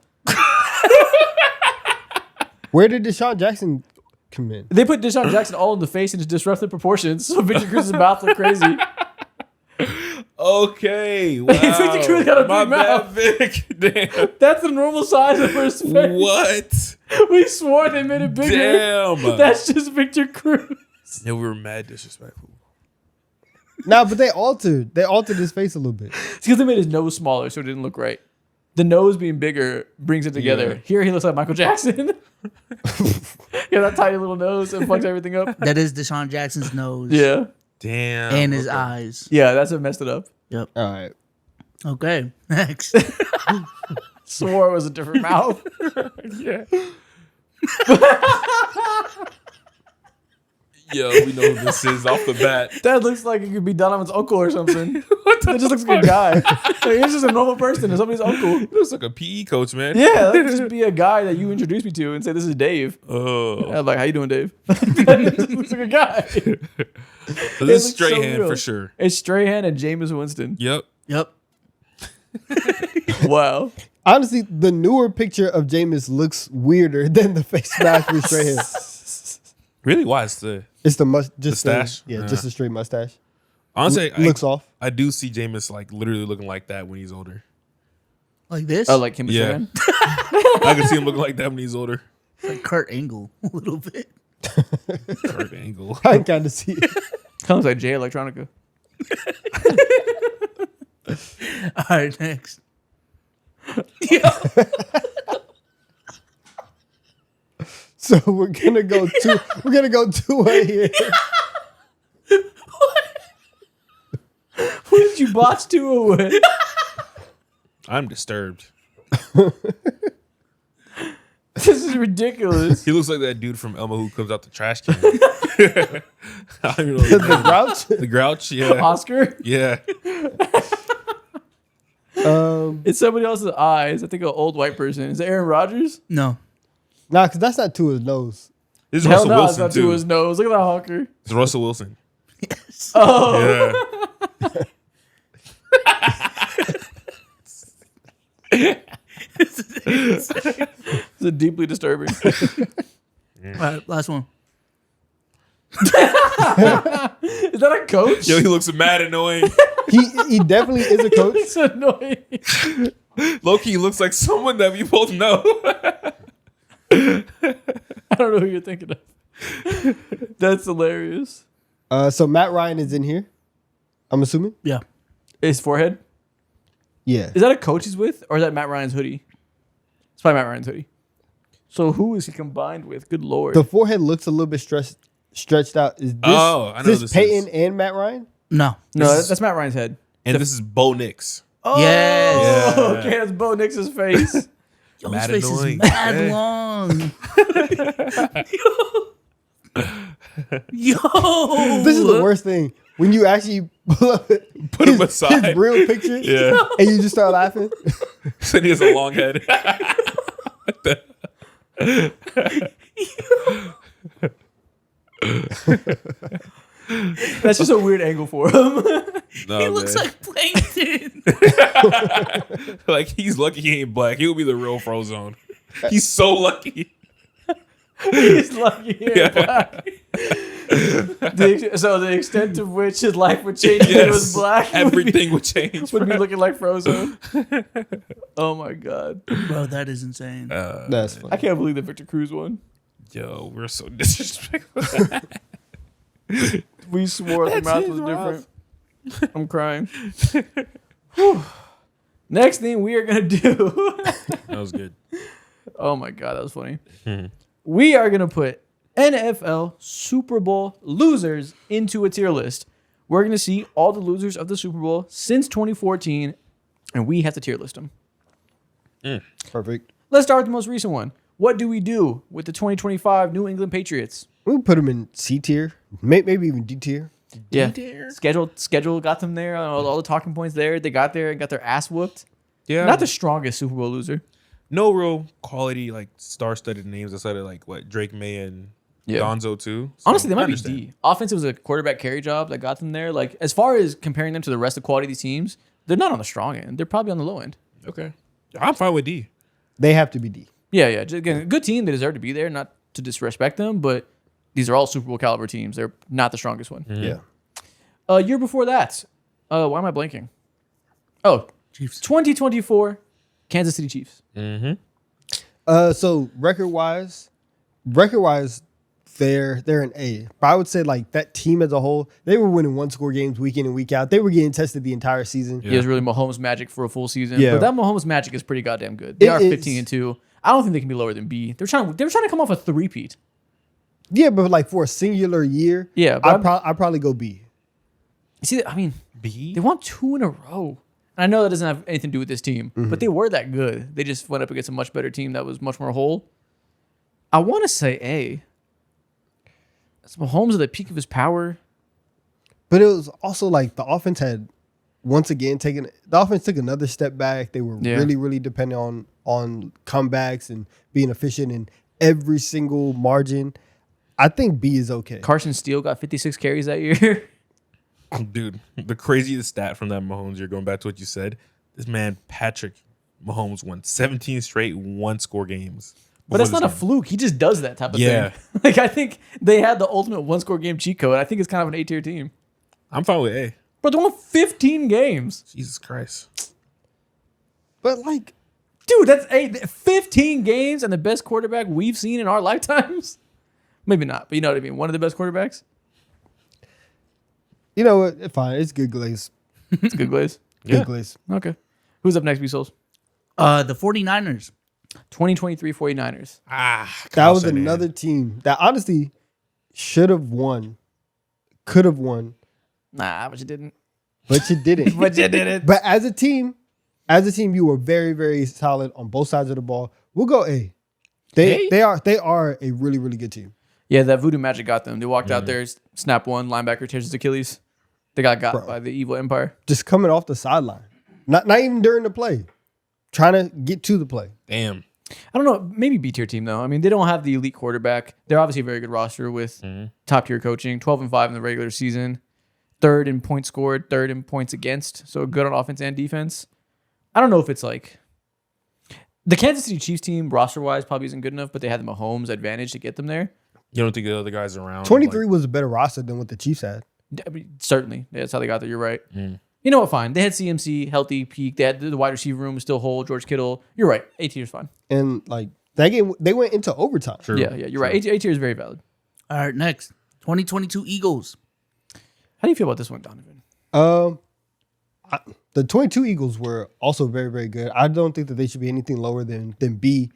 Where did Deshaun Jackson come in?
They put Deshaun Jackson all in the face in his disruptive proportions, so Victor Cruz's mouth looked crazy.
Okay. Wow.
Victor Cruz got a
My
big
bad,
mouth.
Vic. Damn.
That's the normal size of his face.
What?
We swore they made it bigger.
Damn.
That's just Victor Cruz.
Yeah, we were mad disrespectful.
Nah, but they altered his face a little bit.
It's because they made his nose smaller, so it didn't look right. The nose being bigger brings it together.
Yeah.
Here he looks like Michael Jackson. Yeah, that tiny little nose and fucks everything up.
That is Deshaun Jackson's nose.
Yeah.
Damn.
And his
okay.
eyes.
Yeah, that's what messed it up.
Yep.
All right.
Okay. Next.
Swore it was a different mouth.
Yeah. Yo, we know who this is off the bat.
That looks like it could be Donovan's uncle or something. It just looks like a guy. Like, he's just a normal person or somebody's uncle.
He looks like a PE coach, man.
Yeah, that could just be a guy that you introduce me to and say, this is Dave.
Oh.
I'm like, how you doing, Dave? That just looks like a guy.
So
It
this is
looks so
Strahan
real.
for sure.
It's Strahan and Jameis Winston.
Yep.
Yep.
Wow.
Honestly, the newer picture of Jameis looks weirder than the face mask with straight hair.
Really? Why? It's the
It's the just
stash?
yeah,
Yeah.
just a straight mustache.
Honestly,
looks off.
I do see Jameis like literally looking like that when he's older.
Like this?
Oh, like him.
Yeah.
Yeah.
I can see him looking like that when he's older.
Like Kurt Angle a little bit.
Kurt Angle.
I kind of see it.
Sounds like Jay Electronica.
All right, next. Yo,
So we're gonna go two. We're gonna go 2-way here.
Who did you botch Tua with?
I'm disturbed.
This is ridiculous.
He looks like that dude from Elmo who comes out the trash can. I don't even know his
The
name.
Grouch.
The Grouch, yeah.
Oscar.
Yeah.
It's somebody else's eyes. I think an old white person. Is it Aaron Rodgers?
no.
Nah, because that's not Tua's nose.
This is
Hell
Russell
no, it's
Wilson,
not
too.
to his nose. Look at that honker.
It's Russell Wilson.
Oh,
Yeah.
it's a deeply disturbing.
All right, last one.
Is that a coach?
Yo, he looks mad annoying.
He definitely is a coach.
It's annoying.
Loki, he looks like someone that we both know.
I don't know who you're thinking of. That's hilarious.
So Matt Ryan is in here. I'm assuming.
Yeah.
His forehead.
Yeah.
Is that a coach he's with, or is that Matt Ryan's hoodie? It's probably Matt Ryan's hoodie. So who is he combined with? Good lord.
The forehead looks a little bit stretched out. Is this,
Oh, I know
this
this
Peyton
is.
and Matt Ryan?
No.
no,
this is-
that's Matt Ryan's head.
And this is Bo Nix.
Oh,
Yes.
Yeah.
okay, that's Bo Nix's face.
Yo,
Mad
his face
annoying.
is mad
Yeah.
long. Yo.
This is the worst thing. When you actually
Put him aside.
his real picture,
Yeah.
and you just start laughing.
Said he has a long head.
That's just a weird angle for him.
No,
He looks
man.
like plankton.
Like he's lucky he ain't black. He'll be the real Frozone. He's so lucky.
He's lucky.
Yeah.
Black. So the extent to which his life would change if he was black
Everything would change.
would be looking like Frozen. Oh my god.
Bro, that is insane.
That's funny.
I can't believe that Victor Cruz won.
Yo, we're so disrespectful.
We swore the
That
math
seems
was
rough.
different. I'm crying. Whew. Next thing we are gonna do.
That was good.
Oh my god, that was funny. We are gonna put NFL Super Bowl losers into a tier list. We're gonna see all the losers of the Super Bowl since 2014, and we have to tier list them.
Perfect.
Let's start with the most recent one. What do we do with the 2025 New England Patriots?
We put him in C tier, maybe even D tier.
Yeah,
D-tier?
schedule got them there. All the talking points there. They got there and got their ass whooped.
Yeah.
Not the strongest Super Bowl loser.
No real quality like star-studded names outside of like what Drake May and
Yeah.
Gonzo too. So,
Honestly, they
I
might be
understand.
D. Offensive was a quarterback carry job that got them there. Like as far as comparing them to the rest of the quality of these teams, they're not on the strong end. They're probably on the low end.
Okay, I'm fine with D.
They have to be D.
Yeah. Just, again, a good team. They deserve to be there. Not to disrespect them, but these are all Super Bowl caliber teams. They're not the strongest one.
Yeah.
Year before that, why am I blanking? Oh,
Chiefs.
2024 Kansas City Chiefs.
So record wise, they're an A. But I would say like that team as a whole, they were winning 1-score games week in and week out. They were getting tested the entire season.
He has really Mahomes magic for a full season.
Yeah.
But that Mahomes magic is pretty goddamn good. They
It
are
is.
15-2. I don't think they can be lower than B. They're trying to come off a three-peat.
Yeah, but like for a singular year,
Yeah, but
I'd probably go B.
see, I mean,
B.
they won 2 in a row. And I know that doesn't have anything to do with this team,
Mm-hmm.
but they were that good. They just went up against a much better team that was much more whole. I want to say A. That's Mahomes at the peak of his power.
But it was also like the offense had once again the offense took another step back. They were
Yeah.
really dependent on comebacks and being efficient in every single margin. I think B is okay.
Carson Steele got 56 carries that year.
Dude, the craziest stat from that Mahomes, you're going back to what you said. This man, Patrick Mahomes, won 17 straight 1-score games.
But that's
before
not a
this
fluke. He just does that type of
Yeah.
thing. Like I think they had the ultimate 1-score game cheat code. I think it's kind of an A-tier team.
I'm fine with A.
But they won 15 games.
Jesus Christ.
But like,
Dude, that's 15 games and the best quarterback we've seen in our lifetimes. Maybe not, but you know what I mean. One of the best quarterbacks.
you know what? Fine. It's good glaze.
It's good glaze.
Good
Yeah.
glaze.
Okay. Who's up next, B-Souls?
The 49ers.
2023 49ers.
That
Kyle
was
Shanahan.
another team that honestly should have won, could have won,
Nah, but you didn't.
but you didn't.
But you didn't.
But as a team, you were very, very solid on both sides of the ball. We'll go A.
A?
They are a really, really good team.
Yeah, that voodoo magic got them. They walked out there, snap one, linebacker tears his Achilles. They got
Bro.
by the evil empire.
Just coming off the sideline, not even during the play, trying to get to the play.
Damn.
I don't know, maybe B tier team though. I mean, they don't have the elite quarterback. They're obviously a very good roster with top tier coaching. 12-5 in the regular season, third in points scored, third in points against. So good on offense and defense. I don't know if it's like the Kansas City Chiefs team roster wise probably isn't good enough, but they had the Mahomes advantage to get them there.
You don't think the other guys around?
23 was a better roster than what the Chiefs had.
I mean, certainly, that's how they got there. You're right. You know what? Fine. They had CMC healthy peak. They had the wide receiver room was still whole. George Kittle. You're right. A tier is fine.
And like that game, they went into overtime.
True.
Yeah, you're right. A tier is very valid.
All right, next. 2022 Eagles.
How do you feel about this one, Donovan?
The 22 Eagles were also very, very good. I don't think that they should be anything lower than B.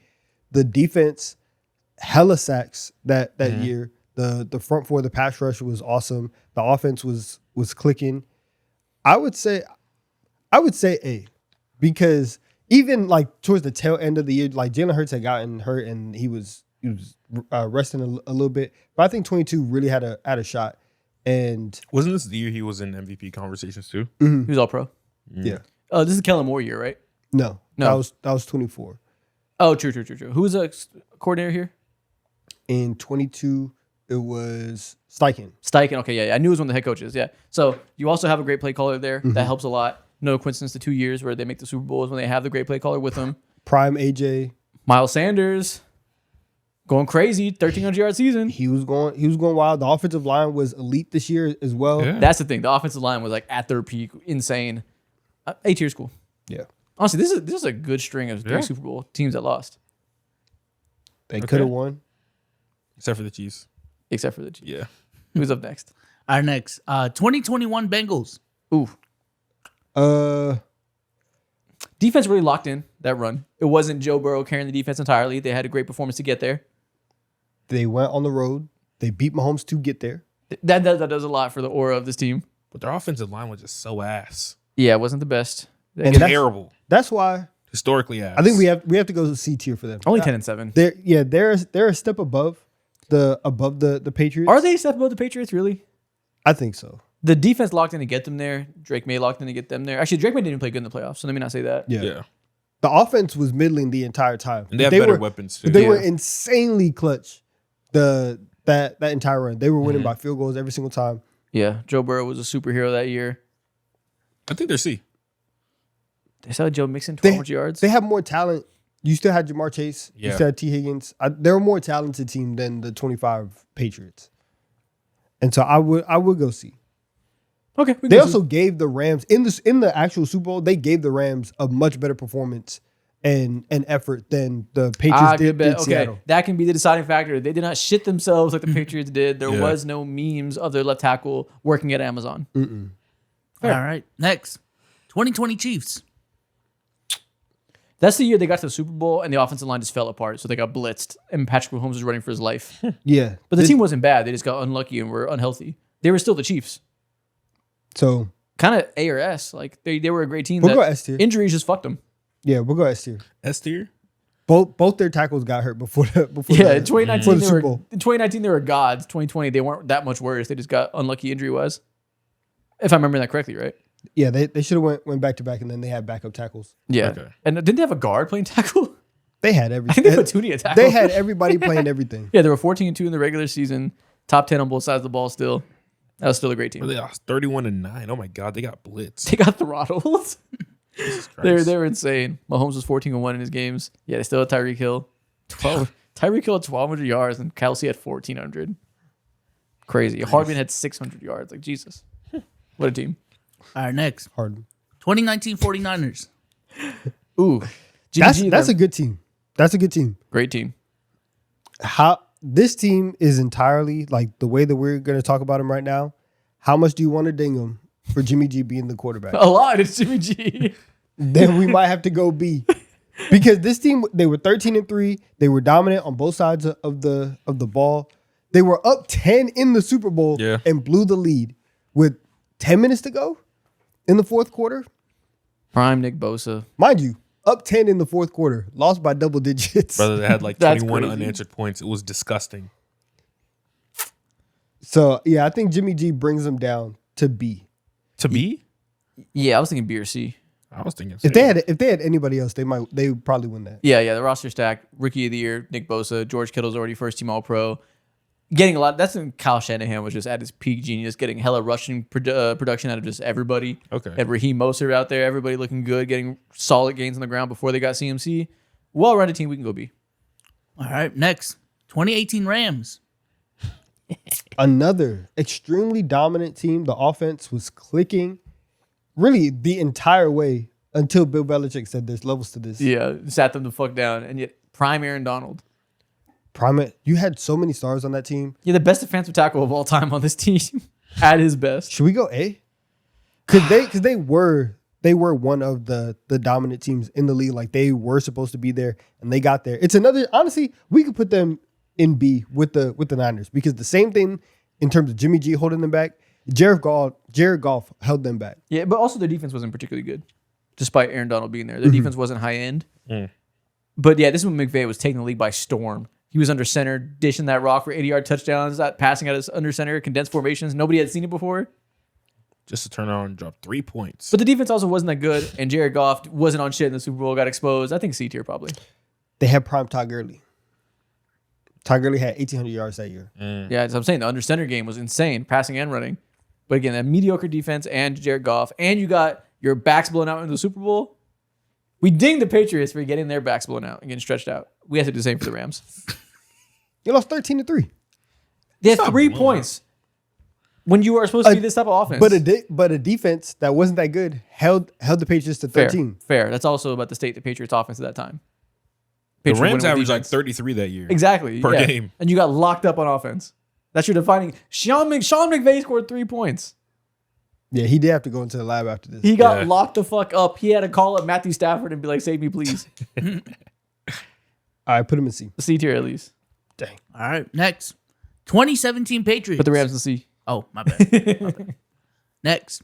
The defense, hella sacks that year. The front four, the pass rush was awesome. The offense was clicking. I would say A, because even like towards the tail end of the year, like Jalen Hurts had gotten hurt and he was resting a little bit. But I think 22 really had a shot. And
Wasn't this the year he was in MVP conversations too?
He was all pro.
yeah,
This is Kellen Moore year, right?
no,
No.
that was 24.
Oh, true. Who was the coordinator here?
In 22, it was Steichen.
Steichen. Okay, yeah. I knew it was one of the head coaches. Yeah. So you also have a great play caller there. That helps a lot. No coincidence. The 2 years where they make the Super Bowl is when they have the great play caller with them.
Prime AJ.
Miles Sanders going crazy. 1,300-yard season.
He was going wild. The offensive line was elite this year as well.
Yeah.
That's the thing. The offensive line was like at their peak. Insane. A tier is cool.
Yeah.
Honestly, this is a good string of three Super Bowl teams that lost,
They could have won.
Except for the Chiefs.
except for the Chiefs.
Yeah.
Who's up next?
All right, next. 2021 Bengals.
Ooh, defense really locked in that run. It wasn't Joe Burrow carrying the defense entirely. They had a great performance to get there.
They went on the road. They beat Mahomes to get there.
That does a lot for the aura of this team.
But their offensive line was just so ass.
Yeah, it wasn't the best.
And that's-
Terrible.
That's why
Historically ass.
I think we have to go C tier for them.
Only 10-7.
They're a step above the Patriots.
Are they a step above the Patriots, really?
I think so.
The defense locked in to get them there. Drake May locked in to get them there. Actually, Drake May didn't play good in the playoffs, so let me not say that.
Yeah.
Yeah.
The offense was middling the entire time.
And they have
But
better
were,
weapons too.
They were
Yeah.
insanely clutch. That entire run. They were winning by field goals every single time.
Yeah, Joe Burrow was a superhero that year.
I think they're C.
They saw Joe Mixon,
They-
1,200 yards.
They have more talent. You still had Jamar Chase. You
Yeah.
still had T. Higgins. They're a more talented team than the 25 Patriots. And so I would go C.
Okay. we
They
can
also gave the Rams in the actual Super Bowl. They gave the Rams a much better performance and effort than the Patriots did Seattle.
That can be the deciding factor. They did not shit themselves like the Patriots did. There was no memes of their left tackle working at Amazon.
All right, next. 2020 Chiefs.
That's the year they got to the Super Bowl and the offensive line just fell apart. So they got blitzed and Patrick Mahomes was running for his life.
Yeah,
But the team wasn't bad. They just got unlucky and were unhealthy. They were still the Chiefs.
So
Kind of A or S. Like they were a great team.
We'll
that
go S tier.
Injuries just fucked them.
yeah, we'll go S tier.
S tier?
Both their tackles got hurt before
Yeah,
the,
in 2019
before the
they
Super
were
Bowl.
in 2019 they were gods. 2020 they weren't that much worse. They just got unlucky injury wise. If I remember that correctly, right?
Yeah, they should have went back to back and then they had backup tackles.
Yeah.
Okay.
And didn't they have a guard playing tackle?
They had
I
everything.
think they put Tooney at tackle.
They had everybody playing everything.
Yeah, they were 14-2 in the regular season. Top 10 on both sides of the ball still. That was still a great team.
They lost 31-9. Oh my god, they got blitzed.
They got throttled.
Jesus Christ.
they were insane. Mahomes was 14-1 in his games. Yeah, they still had Tyreek Hill. 12. Tyreek Hill had 1,200 yards and Kelsey had 1,400. Crazy. Hardman had 600 yards. Like, Jesus. What a team.
All right, next.
Harden.
2019 49ers.
Ooh,
That's
GG,
a
then.
good team. That's a good team.
Great team.
How this team is entirely like the way that we're going to talk about him right now. How much do you want to ding him for Jimmy G being the quarterback?
A lot. It's Jimmy G.
Then we might have to go B. Because this team, they were 13-3. They were dominant on both sides of the ball. They were up 10 in the Super Bowl
Yeah.
and blew the lead with 10 minutes to go in the fourth quarter.
Prime Nick Bosa.
Mind you, up 10 in the fourth quarter, lost by double digits.
Brother, they had like
That's
21
crazy.
unanswered points. It was disgusting.
So, yeah, I think Jimmy G brings them down to B.
To be?
Yeah, I was thinking B or C.
I was thinking.
If they had anybody else, they would probably win that.
Yeah, the roster stack. Rookie of the year, Nick Bosa. George Kittle's already first team All Pro. Getting a lot. That's when Kyle Shanahan was just at his peak genius, getting hella rushing production out of just everybody.
Okay.
Had Raheem Mostert out there, everybody looking good, getting solid gains on the ground before they got CMC. Well-rounded team, we can go B.
All right, next. 2018 Rams.
Another extremely dominant team. The offense was clicking really the entire way until Bill Belichick said there's levels to this.
Yeah, sat them the fuck down, and yet prime Aaron Donald.
Prime, you had so many stars on that team.
Yeah, the best defensive tackle of all time on this team, at his best.
Should we go A? Because they were one of the dominant teams in the league. Like they were supposed to be there, and they got there. It's another. Honestly, we could put them in B with the Niners because the same thing in terms of Jimmy G holding them back. Jared Goff held them back.
Yeah, but also their defense wasn't particularly good, despite Aaron Donald being there. Their defense wasn't high end. But yeah, this is when McVay was taking the league by storm. He was under center, dishing that rock for 80-yard touchdowns, passing out his under center, condensed formations. Nobody had seen it before.
Just to turn around and drop 3 points.
But the defense also wasn't that good, and Jared Goff wasn't on shit in the Super Bowl, got exposed. I think C tier probably.
They had prime Todd Gurley. Todd Gurley had 1,800 yards that year.
Yeah, as I'm saying, the under center game was insane, passing and running. But again, that mediocre defense and Jared Goff, and you got your backs blown out in the Super Bowl. We dinged the Patriots for getting their backs blown out and getting stretched out. We have to do the same for the Rams.
You lost 13-3.
They had
Stop
3
blowing
points when you are supposed to be this type of offense.
But a defense that wasn't that good held the Patriots to 13.
Fair. That's also about the state the Patriots offense at that time.
The
Patriots
Rams
winning with
averaged like
defense.
33 that year.
Exactly.
per
yeah.
game.
And you got locked up on offense. That's your defining. Sean McVay scored 3 points.
Yeah, he did have to go into the lab after this.
He got
Yeah.
locked the fuck up. He had to call up Matthew Stafford and be like, save me, please.
All right, put him in C.
C tier at least.
Dang.
All right, next. 2017 Patriots.
But the Rams in C.
Oh, my bad. My bad. Next.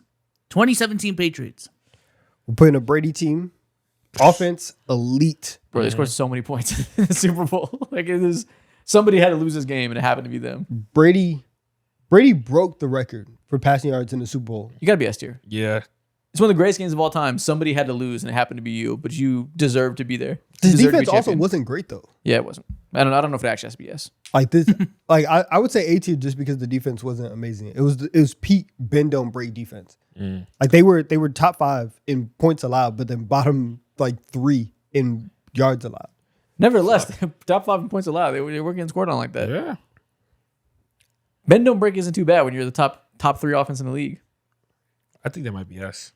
2017 Patriots.
We're putting a Brady team. Offense, elite.
Bro, they scored so many points in the Super Bowl. Like, it is. Somebody had to lose this game, and it happened to be them.
Brady broke the record for passing yards in the Super Bowl.
You got to be S tier.
Yeah.
It's one of the greatest games of all time. Somebody had to lose, and it happened to be you, but you deserve to be there.
His
You deserve to be
defense also
champion.
wasn't great though.
Yeah, it wasn't. I don't know if it actually has to be S.
Like this, like I would say A tier just because the defense wasn't amazing. It was peak bend don't break defense. Like they were top 5 in points allowed, but then bottom like 3 in yards allowed.
Nevertheless, top 5 in points allowed. They were getting scored on like that.
Yeah.
Bend don't break isn't too bad when you're the top 3 offense in the league.
I think that might be us.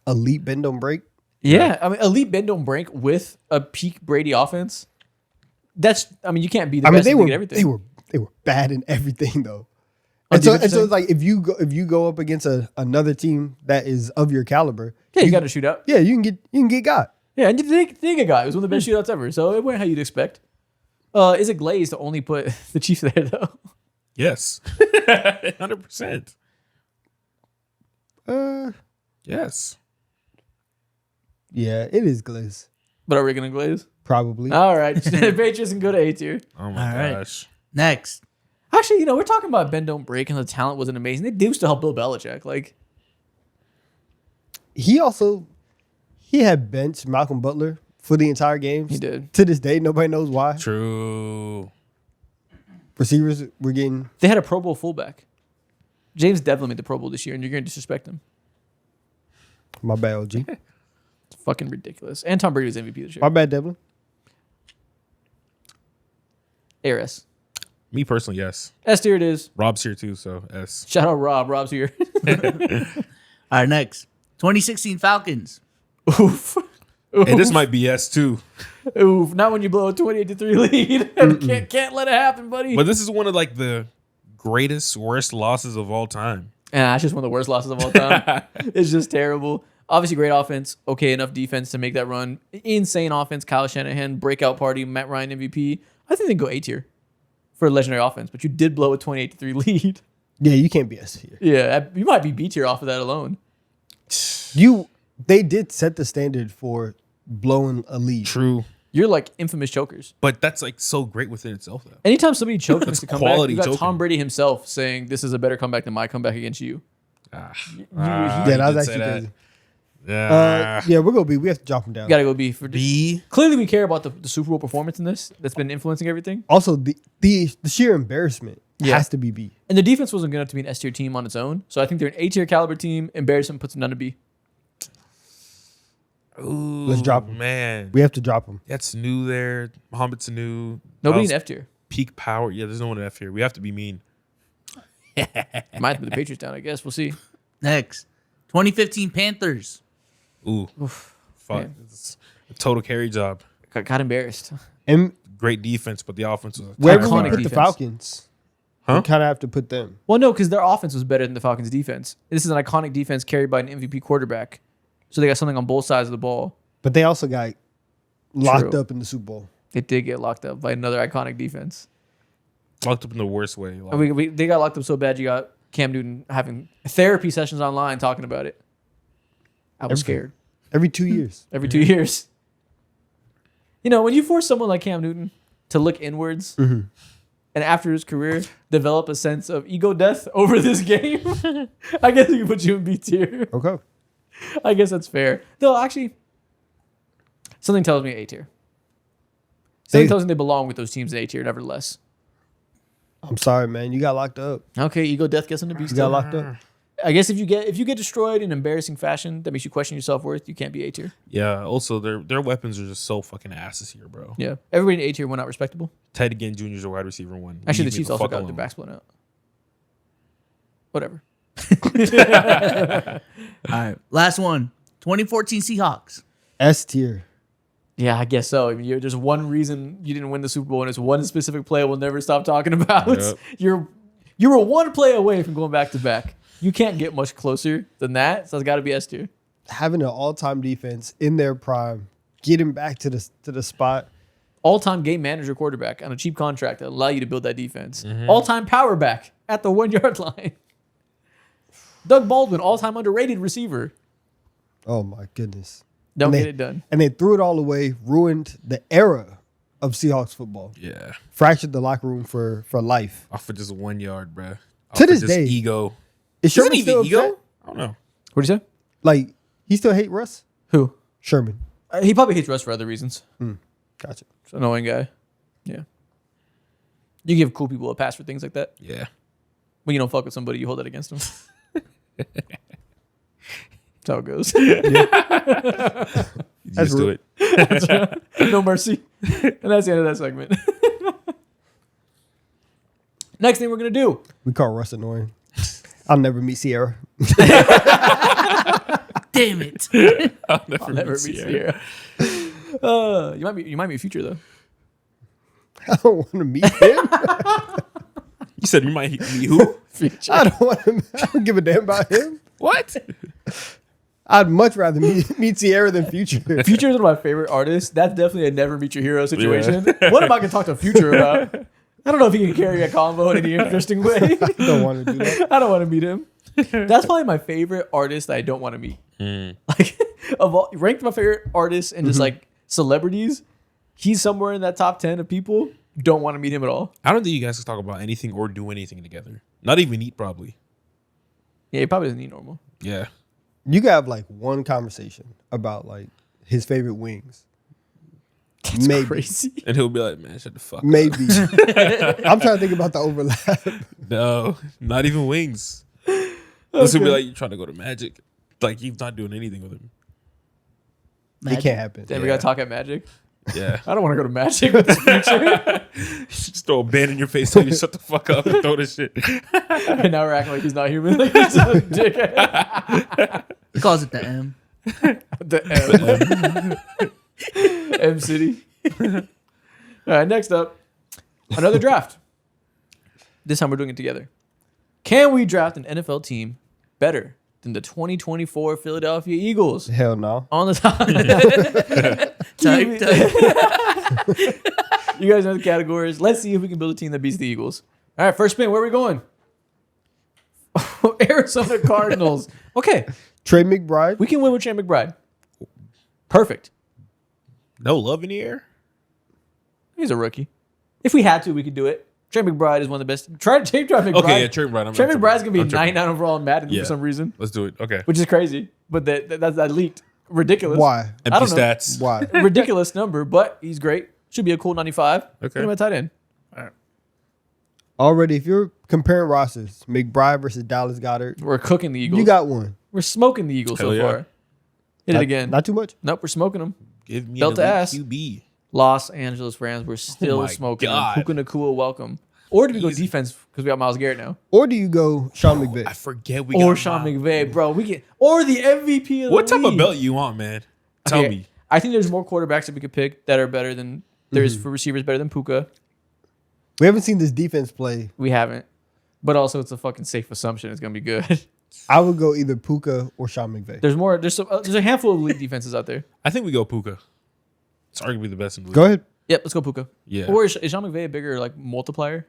Elite bend don't break.
Yeah, I mean, elite bend don't break with a peak Brady offense. You can't be the
I mean
best in the league at everything.
they were bad in everything though.
On
And so
defense,
it's like if you go up against another team that is of your caliber,
Yeah, you got to shoot out.
yeah, you can get got.
Yeah, and you think a guy. It was one of the best shootouts ever, so it went how you'd expect. Is it Glaze to only put the Chiefs there though?
Yes. 100%. Yes.
Yeah, it is Gliz.
But are we gonna Glaze?
Probably.
All right, Patriots can go to A tier.
Oh my
All right.
gosh.
Next.
Actually, we're talking about bend don't break, and the talent wasn't amazing. They used to help Bill Belichick. Like,
He had benched Malcolm Butler for the entire game.
He did.
To this day, nobody knows why.
True.
Receivers were getting.
they had a Pro Bowl fullback. James Devlin made the Pro Bowl this year, and you're gonna disrespect him.
My bad, OG.
It's fucking ridiculous. And Tom Brady was MVP this year.
My bad, Devlin.
ARS.
Me personally, yes.
S tier it is.
Rob's here too, so S.
Shout out Rob. Rob's here.
All right, next. 2016 Falcons.
Oof.
And this might be S too.
Oof. Not when you blow a 28-3 lead. can't let it happen, buddy.
But this is one of like the greatest, worst losses of all time.
And that's just one of the worst losses of all time. It's just terrible. Obviously, great offense. Okay, enough defense to make that run. Insane offense. Kyle Shanahan, breakout party. Matt Ryan, MVP. I think they go A tier for a legendary offense. But you did blow a 28-3 lead.
Yeah, you can't be S tier.
Yeah, you might be B tier off of that alone.
They did set the standard for blowing a lead.
True.
You're like infamous chokers.
But that's like so great within itself though.
Anytime somebody chokes
That's
to come back,
quality
you got
choking.
Tom Brady himself saying this is a better comeback than my comeback against you.
Yeah, that was actually crazy.
Yeah.
Yeah, we're gonna be. We have to drop him down.
You gotta go B.
B.
Clearly, we care about the Super Bowl performance in this. That's been influencing everything.
Also, the sheer embarrassment has to be B.
And the defense wasn't good enough to be an S tier team on its own. So I think they're an A tier caliber team. Embarrassment puts them down to B.
Ooh,
Let's drop him.
Man.
We have to drop him.
That's new there. Mohamed Sanu.
Nobody in
Miles-
F tier.
Peak power. Yeah, there's no one in F here. We have to be mean.
Might put the Patriots down, I guess. We'll see.
Next. 2015 Panthers.
Ooh. Fuck.
Man.
It's a total carry job.
Got embarrassed.
And
Great defense, but the offense was
wherever we
Iconic
put the
defense.
Falcons,
Huh?
we kind of have to put them.
Well, no, because their offense was better than the Falcons' defense. This is an iconic defense carried by an MVP quarterback. So they got something on both sides of the ball.
But they also got locked
True.
up in the Super Bowl.
They did get locked up by another iconic defense.
locked up in the worst way. Like,
They got locked up so bad you got Cam Newton having therapy sessions online talking about it. I was scared.
Every 2 years.
Every 2 years. You know, when you force someone like Cam Newton to look inwards and after his career develop a sense of ego death over this game, I guess we can put you in B tier.
Okay.
I guess that's fair. Though, actually, something tells me A tier. Something tells me they belong with those teams in A tier, nevertheless.
I'm sorry, man. You got locked up.
Okay, ego death gets into B
You
tier.
got locked up.
I guess if you get destroyed in embarrassing fashion, that makes you question your self worth. You can't be A tier.
yeah. Also, their weapons are just so fucking asses here, bro.
Yeah, everybody in A tier went out respectable.
Ted Ginn Jr. is a wide receiver one.
Actually,
Leave
the
me
Chiefs also
fuck
got their
alone.
backs blown out. Whatever.
All right. Last one. 2014 Seahawks.
S tier.
Yeah, I guess so. I mean, there's one reason you didn't win the Super Bowl, and it's one specific play we'll never stop talking about.
Yep.
You were one play away from going back to back. You can't get much closer than that, so it's got to be S tier.
Having an all-time defense in their prime, getting back to the spot.
All-time game manager quarterback on a cheap contract that allow you to build that defense. All-time power back at the 1 yard line. Doug Baldwin, all-time underrated receiver.
Oh my goodness.
Don't
And
get
they-
it done.
And they threw it all away, ruined the era of Seahawks football.
Yeah.
Fractured the locker room for life.
Off of just 1 yard, bro.
To this day.
Ego.
Is
Isn't
Sherman
he
still
ego?
upset?
I don't know.
What did you say?
Like, he still hate Russ?
Who?
Sherman.
He probably hates Russ for other reasons.
Gotcha.
He's an annoying guy. Yeah. You give cool people a pass for things like that.
Yeah.
When you don't fuck with somebody, you hold that against them. That's how it goes.
You
That's
just do it.
No mercy. And that's the end of that segment. Next thing we're going to do.
We call Russ annoying. I'll never meet Sierra.
Damn it.
I'll never,
Never
meet
meet
Sierra.
Sierra. You might be a future though.
I don't want to meet him.
You said you might meet who?
Future.
I don't give a damn about him.
What?
I'd much rather meet Sierra than Future.
Future is one of my favorite artists. That's definitely a never meet your hero situation. What am I going to talk to Future about? I don't know if he can carry a convo in any interesting way.
Don't want to do that.
I don't want to meet him. That's probably my favorite artist that I don't want to meet. Like, of all, ranked my favorite artists and just like celebrities, he's somewhere in that top 10 of people. Don't want to meet him at all.
I don't think you guys can talk about anything or do anything together. Not even eat, probably.
Yeah, he probably doesn't need normal.
Yeah.
You could have like one conversation about like his favorite wings.
That's
Maybe.
crazy.
And he'll be like, man, shut the fuck up.
Maybe. I'm trying to think about the overlap.
No, not even wings. This will be like, you're trying to go to Magic. Like, he's not doing anything with him.
It can't happen.
Then we
Yeah.
got to talk at Magic.
Yeah.
I don't want to go to Magic with this future.
Just throw a band in your face, tell you to shut the fuck up and throw this shit.
And now we're acting like he's not human. Like he's a dickhead.
He calls it the M.
The M. M City. All right, next up, another draft. This time we're doing it together. Can we draft an NFL team better than the 2024 Philadelphia Eagles?
Hell no.
On the top.
Type.
You guys know the categories. Let's see if we can build a team that beats the Eagles. All right, first spin. Where are we going? Arizona Cardinals. Okay,
Trey McBride.
we can win with Trey McBride. Perfect.
No love in the air?
He's a rookie. If we had to, we could do it. Trey McBride is one of the best. Trey McBride.
Okay, yeah, Trey McBride.
Trey McBride's gonna be 99 overall in Madden
Yeah.
for some reason,
Let's do it. Okay.
which is crazy. But that leaked. Ridiculous.
Why?
I
Empty
don't know.
stats.
Why?
Ridiculous number, but he's great. Should be a cool 95.
Okay.
Put him at tight end.
Already, if you're comparing rosters, McBride versus Dallas Goedert,
We're cooking the Eagles.
you got one.
We're smoking the Eagles
Hell
so
yeah.
far. Hit it again.
Not too much.
Nope, we're smoking them.
Give me
Belt
an
to
elite
ass.
QB.
Los Angeles Rams, we're still
my
smoking
God.
them. Puka Nacua, welcome. Or do we go
Easy.
defense because we got Myles Garrett now?
Or do you go Sean McVay?
I forget we
Or
got
Sean
Miles.
McVay, bro. We can. Or the MVP of the
What type of
league.
belt you want, man? Tell
Okay,
me.
I think there's more quarterbacks that we could pick that are better than there is for receivers better than Puka.
We haven't seen this defense play.
We haven't. But also, it's a fucking safe assumption it's gonna be good.
I would go either Puka or Sean McVay.
There's more. There's a handful of elite defenses out there.
I think we go Puka. It's arguably the best in the league.
Go ahead.
Yep, let's go Puka.
Yeah.
Or is Sean McVay a bigger like multiplier?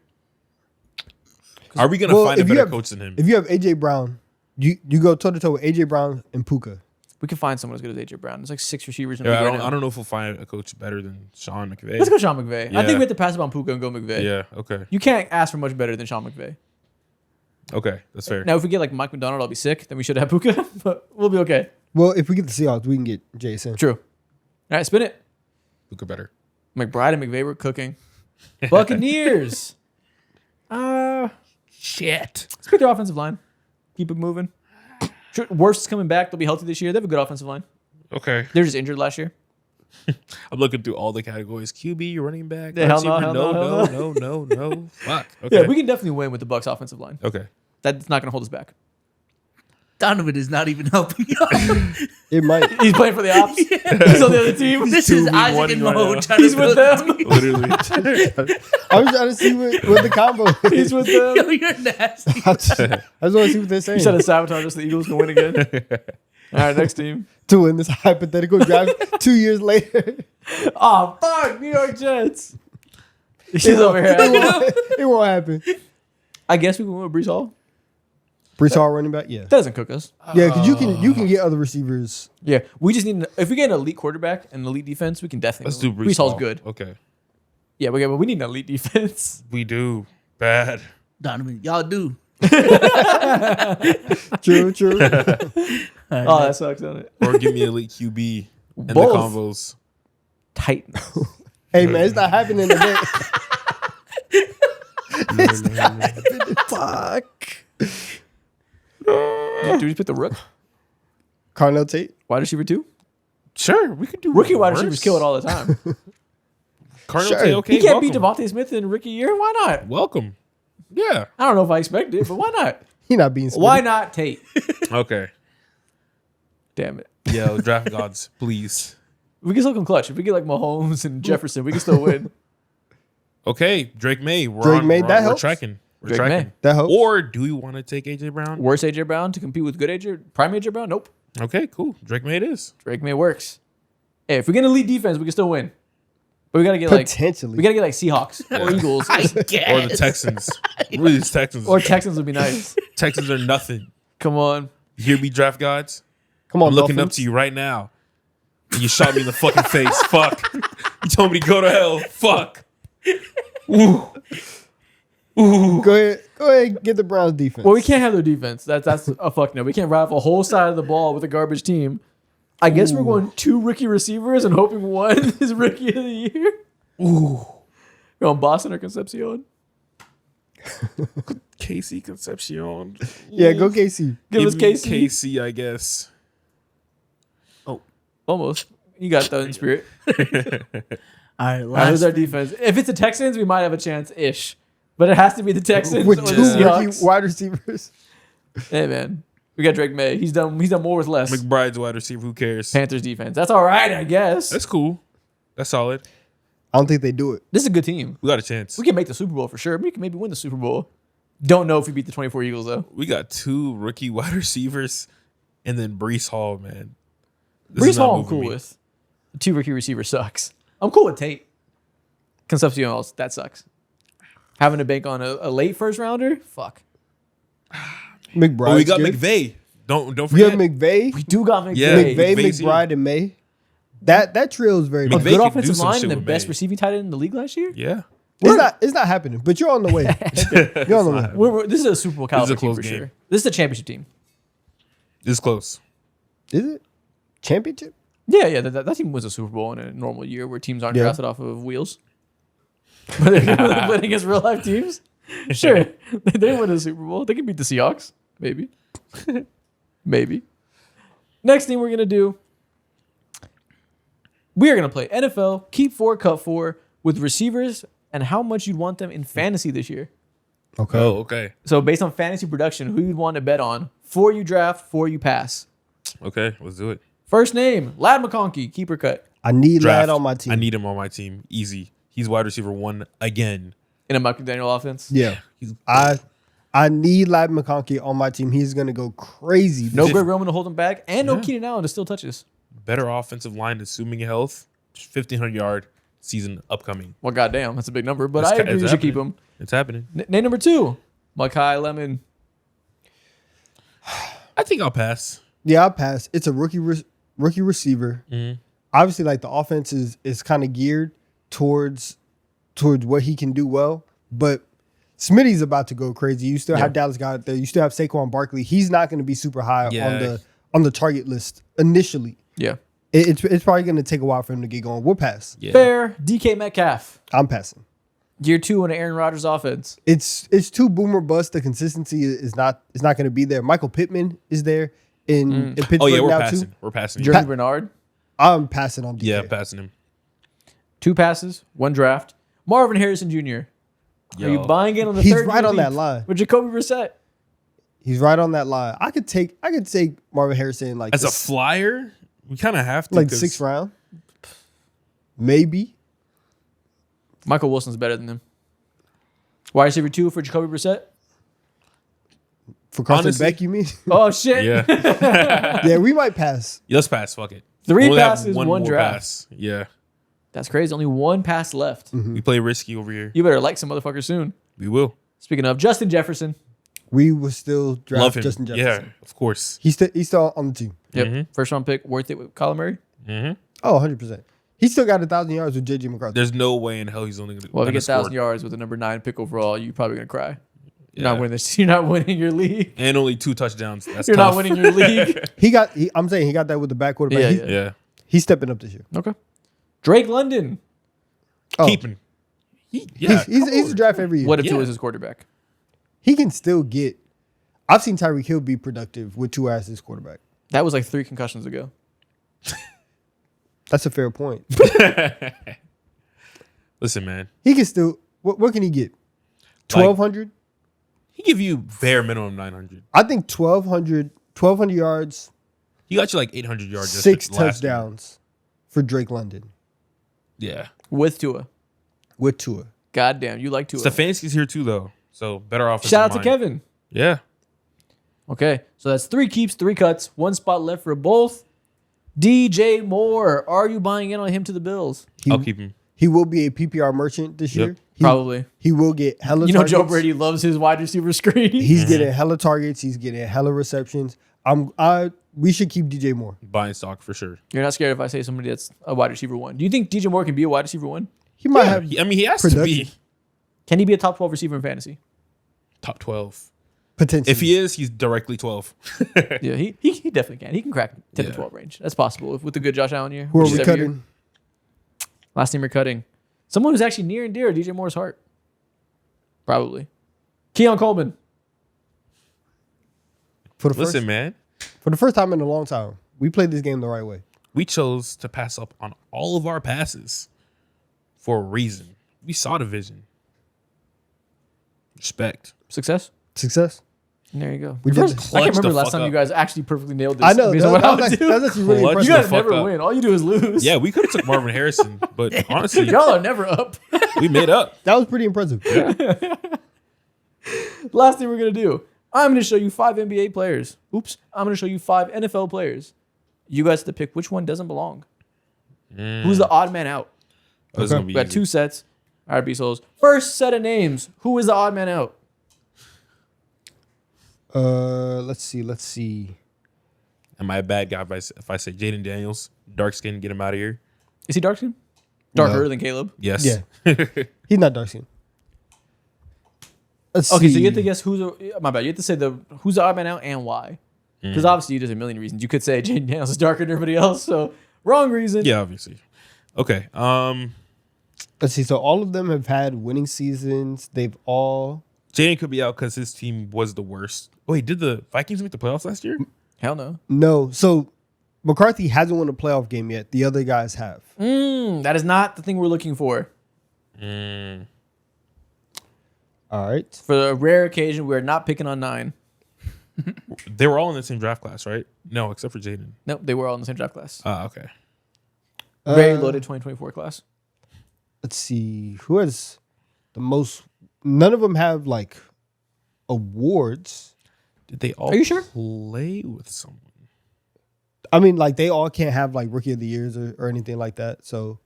Are we gonna
Well,
find a
if you
better
have-
coach than him?
If you have AJ Brown, you go toe to toe with AJ Brown and Puka.
We can find someone as good as AJ Brown. There's like 6 receivers in
Yeah,
the
I
league
don't,
right
I
now.
don't know if we'll find a coach better than Sean McVay.
Let's go Sean McVay. I
Yeah.
think we have to pass up on Puka and go McVay.
Yeah. Okay.
You can't ask for much better than Sean McVay.
Okay. That's fair.
Now, if we get like Mike McDonald, I'll be sick. Then we should have Puka, but we'll be okay.
Well, if we get the Seahawks, we can get Jason.
True. All right, spin it.
Puka better.
McBride and McVay were cooking. Buccaneers.
Shit.
Let's pick their offensive line. Keep it moving. Sure, Worst's coming back. They'll be healthy this year. They have a good offensive line.
Okay.
They were just injured last year.
I'm looking through all the categories: QB, running back,
Yeah, hell
receiver.
no, hell
no,
no,
no, no, no. Fuck. Okay.
Yeah, we can definitely win with the Bucs offensive line.
Okay.
That's not going to hold us back.
Donovan is not even helping y'all.
It might.
He's playing for the ops. He's on the other team.
This is
2v1
Isaac and
right
Mo
now.
trying
He's
to
with
build
them.
a team.
Literally.
I'm just trying to see what the combo is.
He's with
Yo,
them.
you're nasty.
I just want to see what they're saying.
He's trying to sabotage us. The Eagles can win again. All right, next team.
To win this hypothetical draft 2 years later.
Oh, fuck. New York Jets. He's over here.
It won't happen.
I guess we can win with Brees Hall.
Brees Hall running back, yeah.
That doesn't cook us.
Yeah, because you can get other receivers.
Yeah, we just need if we get an elite quarterback and an elite defense, we can definitely.
Let's do
win.
Brees
Hall's
Hall.
good.
Okay.
Yeah, but we need an elite defense.
We do. Bad.
Donovan, y'all do.
True, true.
Oh, that sucks, doesn't it?
Or give me elite QB and the
Both.
combos.
Titans.
Hey, man, it's not happening today.
Fuck. Did we pick the rook?
Carnell Tate.
Wide receiver 2?
Sure, we could do
Rookie wide
worse.
receivers kill it all the time.
Cardinal
Sure.
Tate, okay,
He can't beat
welcome.
Devontae Smith in rookie year. Why not?
Welcome. Yeah.
I don't know if I expect it, but why not?
He not being split.
Why not Tate?
Okay.
Damn it.
Yo, draft gods, please.
We can still come clutch. If we get like Mahomes and Jefferson, we can still win.
Okay, Drake May.
Drake May, that
we're
helps.
tracking. We're
Drake
tracking.
May.
That helps.
Or do we want to take AJ Brown?
Worse AJ Brown to compete with good AJ, prime AJ Brown? Nope.
Okay, cool. Drake May it is.
Drake May works. Hey, if we get an elite defense, we can still win. But we gotta get like
Potentially.
we gotta get like Seahawks or Eagles
I guess.
Or the Texans. Really, these Texans.
or Texans would be nice.
Texans are nothing.
Come on.
You hear me, draft gods?
Come on,
I'm looking up
Dolphins.
to you right now. You shot me in the fucking face. Fuck. You told me to go to hell. Fuck.
Go ahead and get the Browns defense.
Well, we can't have their defense. That's a fuck no. We can't ride off a whole side of the ball with a garbage team. I guess we're going 2 rookie receivers and hoping one is rookie of the year. Ooh. We're on Boston or Concepcion.
Casey Concepcion.
Yeah, go KC.
Give us
me
KC.
KC, I guess.
Almost. You got that in spirit.
All right,
All right,
last
who's our defense? If it's the Texans, we might have a chance ish. But it has to be the Texans
with
or
two
the
rookie
Seahawks.
wide receivers.
Hey man, we got Drake May. He's done more with less.
McBride's wide receiver. Who cares?
Panthers defense. That's all right, I guess.
That's cool. That's solid.
I don't think they do it.
This is a good team.
We got a chance.
We can make the Super Bowl for sure. We can maybe win the Super Bowl. Don't know if we beat the 24 Eagles though.
We got 2 rookie wide receivers, and then Brees Hall, man. This is
Brees
not
Hall I'm
moving
cool
me.
with. The 2 rookie receiver sucks. I'm cool with Tate. Concepcion, that sucks. Having to bank on a late first rounder? Fuck.
McBride.
Oh, we got McVay. Don't
You
forget.
have McVay,
We do got McVay.
Yeah,
McVay,
McVay's here.
McBride, and May. That trio is very
A
McVay
good.
good
could
offensive
do some
line
shit
and the
with
best
May.
receiving tight end in the league last year?
Yeah.
It's not happening, but you're on the way. You're on the way.
This is a Super Bowl caliber team
close
for
game.
sure. This is a championship team.
This is close.
Is it championship?
Yeah, that team wins a Super Bowl in a normal year where teams aren't
Yeah.
drafted off of wheels. But they're playing against real life teams. Sure, they win a Super Bowl. They can beat the Seahawks, maybe, maybe. Next thing we're gonna do, we are gonna play NFL Keep 4 Cut 4 with receivers and how much you'd want them in fantasy this year.
Okay.
Oh, okay.
So based on fantasy production, who you'd want to bet on? 4 you draft, 4 you pass.
Okay, let's do it.
First name, Lad McConkey, keeper cut
I need
Draft.
Lad on my team.
I need him on my team. Easy. He's wide receiver 1 again.
in a Mike McDaniel offense.
Yeah.
He's
I need Lad McConkey on my team. He's gonna go crazy.
No
If-
Greg Roman to hold him back, and no
Yeah.
Keenan Allen to steal touches.
better offensive line, assuming health. 1,500 yard season upcoming.
Well, goddamn, that's a big number, but
It's
I
ca-
agree
it's
we should keep
happening.
him.
It's happening.
Name number 2, Mekhi Lemon.
I think I'll pass.
Yeah, I'll pass. It's a rookie receiver.
Mhm.
Obviously, like the offense is kind of geared towards what he can do well, but Smitty's about to go crazy. You still have Dallas Goedert there. You still have Saquon Barkley. He's not going to be super high
Yeah.
on the target list initially.
Yeah.
It's probably going to take a while for him to get going. We'll pass.
Yeah.
Fair. DK Metcalf.
I'm passing.
Year 2 in an Aaron Rodgers offense.
It's too boomer bust. The consistency is not going to be there. Michael Pittman is there in Pittsburgh
Oh, yeah, we're
now
passing.
too.
We're passing.
Jeremy Bernard.
I'm passing on DK.
Yeah, passing him.
2 passes, 1 draft. Marvin Harrison Jr. Are you
Yo.
buying in on the
He's
third?
right
year
on that
leap
line.
with Jacoby Brissett.
He's right on that line. I could take Marvin Harrison like
As a
this-
flyer, we kind of have to.
like
'cause
6th round, maybe.
Michael Wilson's better than him. Wide receiver 2 for Jacoby Brissett.
For Carson
Honestly-
Beck, you mean?
Oh shit!
Yeah.
Yeah, we might pass.
Let's pass. Fuck it.
3
We'll have
passes, 1
more
draft.
pass. Yeah.
That's crazy. Only 1 pass left.
We play risky over here.
You better like some motherfucker soon.
We will.
Speaking of Justin Jefferson.
We will still draft
Love him.
Justin Jefferson.
Yeah, of course.
He's still on the team.
Yep. First round pick, worth it with Kyler Murray.
Oh, 100%. He still got 1,000 yards with JJ McCarthy.
There's no way in hell he's only going to.
Well, if he gets 1,000 yards with the number 9 pick overall, you're probably gonna cry. You're not
Yeah.
winning this. You're not winning your league.
And only 2 touchdowns. That's
You're
tough.
not winning your league.
I'm saying he got that with the back quarterback.
Yeah,
He-
yeah.
Yeah.
He's stepping up this year.
Okay. Drake London.
Oh,
Keeping. Yeah.
he's a draft every year.
What if Tua
Yeah.
is his quarterback?
He can still get. I've seen Tyreek Hill be productive with Tua as his quarterback.
That was like 3 concussions ago.
That's a fair point.
Listen, man.
He can still. What can he get?
Like-
1,200.
He give you bare minimum 900.
I think 1,200 yards,
He got you like 800 yards. just
6
last year.
touchdowns for Drake London
Yeah.
With Tua.
with Tua.
Goddamn, you like Tua.
Stefanski's here too, though. So better offensive
Shout out to
line.
Kevin.
Yeah.
Okay, so that's 3 keeps, 3 cuts, 1 spot left for both. DJ Moore, are you buying in on him to the Bills?
I'll keep him.
He will be a PPR merchant this
Yep.
year.
Probably.
He will get hella
You know
targets.
Joe Brady loves his wide receiver screen.
He's getting hella targets. He's getting hella receptions. We should keep DJ Moore.
Buying stock for sure.
You're not scared if I say somebody that's a wide receiver 1. Do you think DJ Moore can be a wide receiver 1?
He might
Yeah,
have.
I mean, he has to
production.
be
Can he be a top 12 receiver in fantasy?
top 12.
Potentially.
If he is, he's directly 12.
Yeah, he definitely can. He can crack 10 to
Yeah.
12 range. That's possible with the good Josh Allen year.
Who are
which
we
is every year.
cutting?
Last name we're cutting. Someone who's actually near and dear to DJ Moore's heart. Probably. Keon Coleman.
For the
Listen,
first
man.
for the first time in a long time, we played this game the right way.
We chose to pass up on all of our passes for a reason. We saw the vision. Respect.
Success.
Success.
And there you go.
We
Your
did
first-
this.
I can't
Clutch the
remember last
fuck
time you
up.
guys actually perfectly nailed this.
I know.
based on what I would
That's
do.
actually really
Clutch
You
impressive.
the
guys
fuck
never
up.
win. All you do is lose.
Yeah, we could have took Marvin Harrison, but honestly,
Y'all are never up.
we made up.
That was pretty impressive.
Last thing we're gonna do. I'm gonna show you 5 NBA players. Oops. I'm gonna show you 5 NFL players. You guys have to pick which one doesn't belong. Who's the odd man out?
That was
Okay.
gonna be
We got
easy.
2 sets. All right, B-Souls. First set of names. Who is the odd man out?
Let's see.
Am I a bad guy if I say Jaden Daniels, dark skin, get him out of here?
Is he dark skin? Darker
No.
than Caleb.
Yes.
Yeah. He's not dark skin. Let's
Okay,
see.
so you have to guess my bad. You have to say who's the odd man out and why. Because obviously there's a million reasons. You could say Jaden Daniels is darker than everybody else, so wrong reason.
Yeah, obviously. Okay.
Let's see. So all of them have had winning seasons. They've all.
Jaden could be out because his team was the worst. Wait, did the Vikings make the playoffs last year?
Hell no.
No. So McCarthy hasn't won a playoff game yet. The other guys have.
That is not the thing we're looking for.
All right.
For a rare occasion, we're not picking on 9.
They were all in the same draft class, right? No, except for Jaden.
Nope, they were all in the same draft class.
Okay.
Very loaded 2024 class.
Let's see. Who has the most? None of them have like awards.
Did they all
Are you sure?
play with someone?
I mean, like they all can't have like rookie of the years or anything like that. So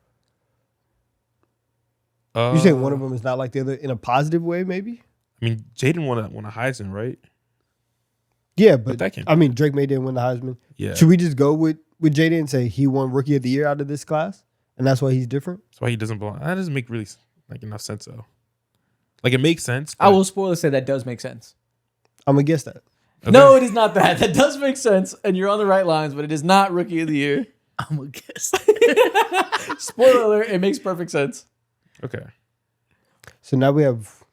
you say one of them is not like the other in a positive way, maybe?
I mean, Jaden won a Heisman, right?
Yeah, but
that can't
I mean, Drake May didn't win the Heisman.
Yeah.
Should we just go with Jaden and say he won rookie of the year out of this class, and that's why he's different?
That's why he doesn't belong. That doesn't make really like enough sense though. Like it makes sense.
I
but-
will spoiler say that does make sense.
I'm gonna guess that.
Okay.
No, it is not that. That does make sense, and you're on the right lines, but it is not rookie of the year.
I'm gonna guess.
Spoiler alert, it makes perfect sense.
Okay.
So now we have,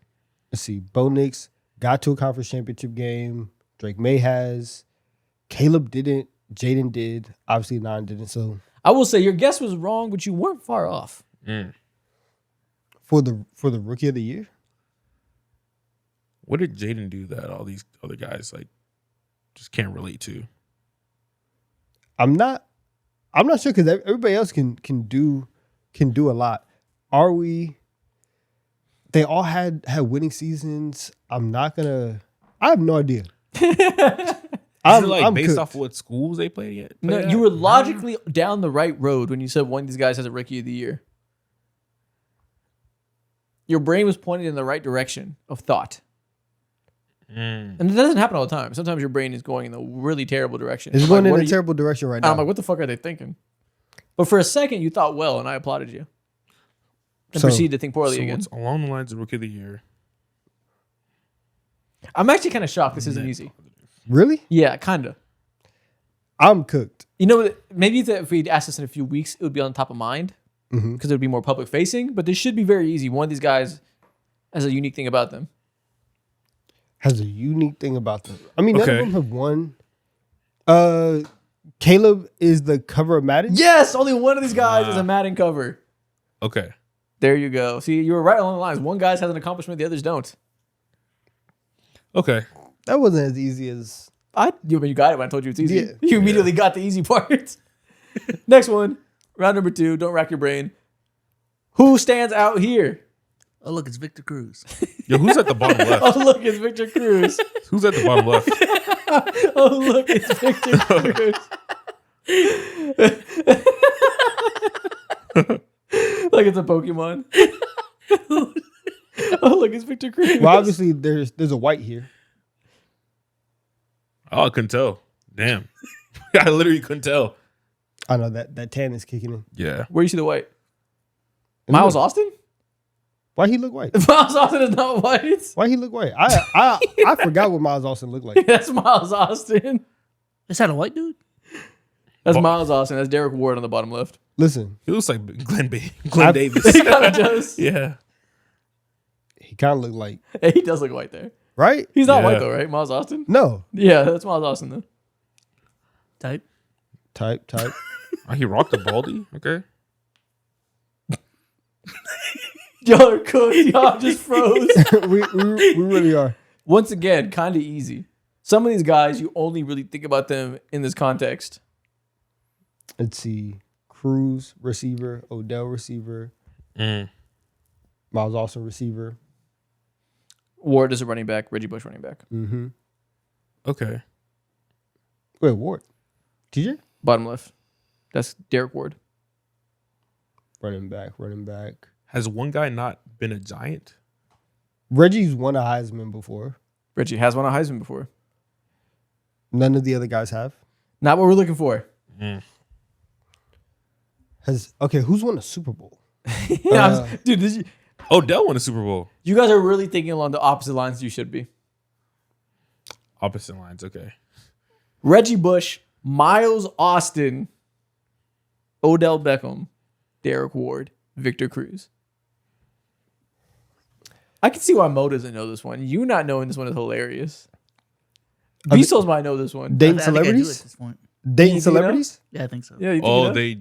let's see, Bo Nix got to a conference championship game. Drake May has. Caleb didn't. Jaden did. Obviously, Nine didn't. So
I will say your guess was wrong, but you weren't far off.
for the rookie of the year,
What did Jaden do that all these other guys like just can't relate to?
I'm not sure because everybody else can do a lot. Are we? They all had winning seasons. I have no idea.
Is it like based
cooked.
off what schools they played yet?
No, you were logically down the right road when you said one of these guys has a rookie of the year. Your brain was pointed in the right direction of thought. And it doesn't happen all the time. Sometimes your brain is going in a really terrible direction.
It's
I'm
going
like,
in
what
a
are you-
terrible direction right
And
now.
I'm like, what the fuck are they thinking? But for a second, you thought well, and I applauded you. And
So-
proceeded to think poorly
So
again.
it's along the lines of rookie of the year.
I'm actually kind of shocked this isn't easy.
Really?
Yeah, kind of.
I'm cooked.
You know, maybe if we'd asked this in a few weeks, it would be on top of mind because it would be more public facing. But this should be very easy. One of these guys has a unique thing about them.
Has a unique thing about them. I mean, none
Okay.
of them have won. Caleb is the cover of Madden.
Yes, only one of these guys is a Madden cover.
Okay.
There you go. See, you were right along the lines. One guy has an accomplishment, the others don't.
Okay.
That wasn't as easy as.
You got it when I told you it's easy.
Yeah.
You immediately got the easy part. Next one, round number 2. Don't rack your brain. Who stands out here?
Oh, look, it's Victor Cruz.
Yo, who's at the bottom left?
Oh, look, it's Victor Cruz.
Who's at the bottom left?
Oh, look, it's Victor Cruz. Like it's a Pokemon. Oh, look, it's Victor Cruz.
Well, obviously, there's a white here.
Oh, I couldn't tell. Damn. I literally couldn't tell.
I know that tan is kicking in.
Yeah.
Where do you see the white? Miles Austin?
Why he look white?
Miles Austin is not white.
Why he look white? I forgot what Miles Austin looked like.
That's Miles Austin.
Is that a white dude?
That's Miles Austin. That's Derek Ward on the bottom left.
Listen,
He looks like Glenn Davis.
He kind of does.
Yeah.
he kind of looked like
Hey, he does look white there.
right.
He's not
Yeah.
white though, right? Miles Austin?
No
Yeah, that's Miles Austin though.
Type.
type.
Oh, he rocked a baldy. Okay.
Y'all are cooked. Y'all just froze.
we really are.
Once again, kind of easy. Some of these guys, you only really think about them in this context.
Let's see. Cruz, receiver. Odell, receiver.
Mm.
Miles Austin, receiver.
Ward is a running back. Reggie Bush, running back.
Mm-hmm.
Okay.
Wait, Ward. TJ?
Bottom left. That's Derek Ward.
Running back.
Has one guy not been a Giant?
Reggie's won a Heisman before.
Reggie has won a Heisman before.
None of the other guys have.
Not what we're looking for.
Who's won a Super Bowl?
Dude, did you,
Odell won a Super Bowl.
you guys are really thinking along the opposite lines you should be.
Opposite lines. Okay.
Reggie Bush, Miles Austin, Odell Beckham, Derek Ward, Victor Cruz. I can see why Mo doesn't know this one. You not knowing this one is hilarious. Bezos might know this one.
Dating
I think I do at
celebrities?
this point.
Dating
You think you know?
celebrities?
Yeah, I think so.
Yeah, you think
Oh,
you know?
they.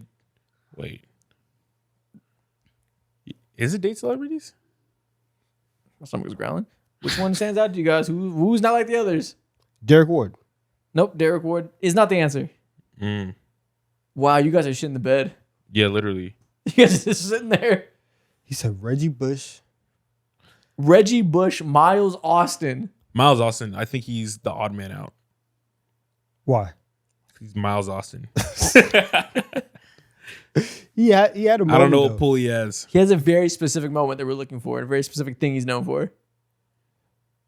Wait. Is it date celebrities?
My stomach was growling. Which one stands out to you guys? Who's not like the others?
Derek Ward.
Nope, Derek Ward is not the answer.
Mm.
Wow, you guys are shit in the bed.
Yeah, literally.
You guys are just sitting there.
He said Reggie Bush.
Reggie Bush, Miles Austin.
Miles Austin. I think he's the odd man out.
Why?
He's Miles Austin.
He had a moment.
I don't know
though.
what pull he has.
He has a very specific moment that we're looking for, a very specific thing he's known for.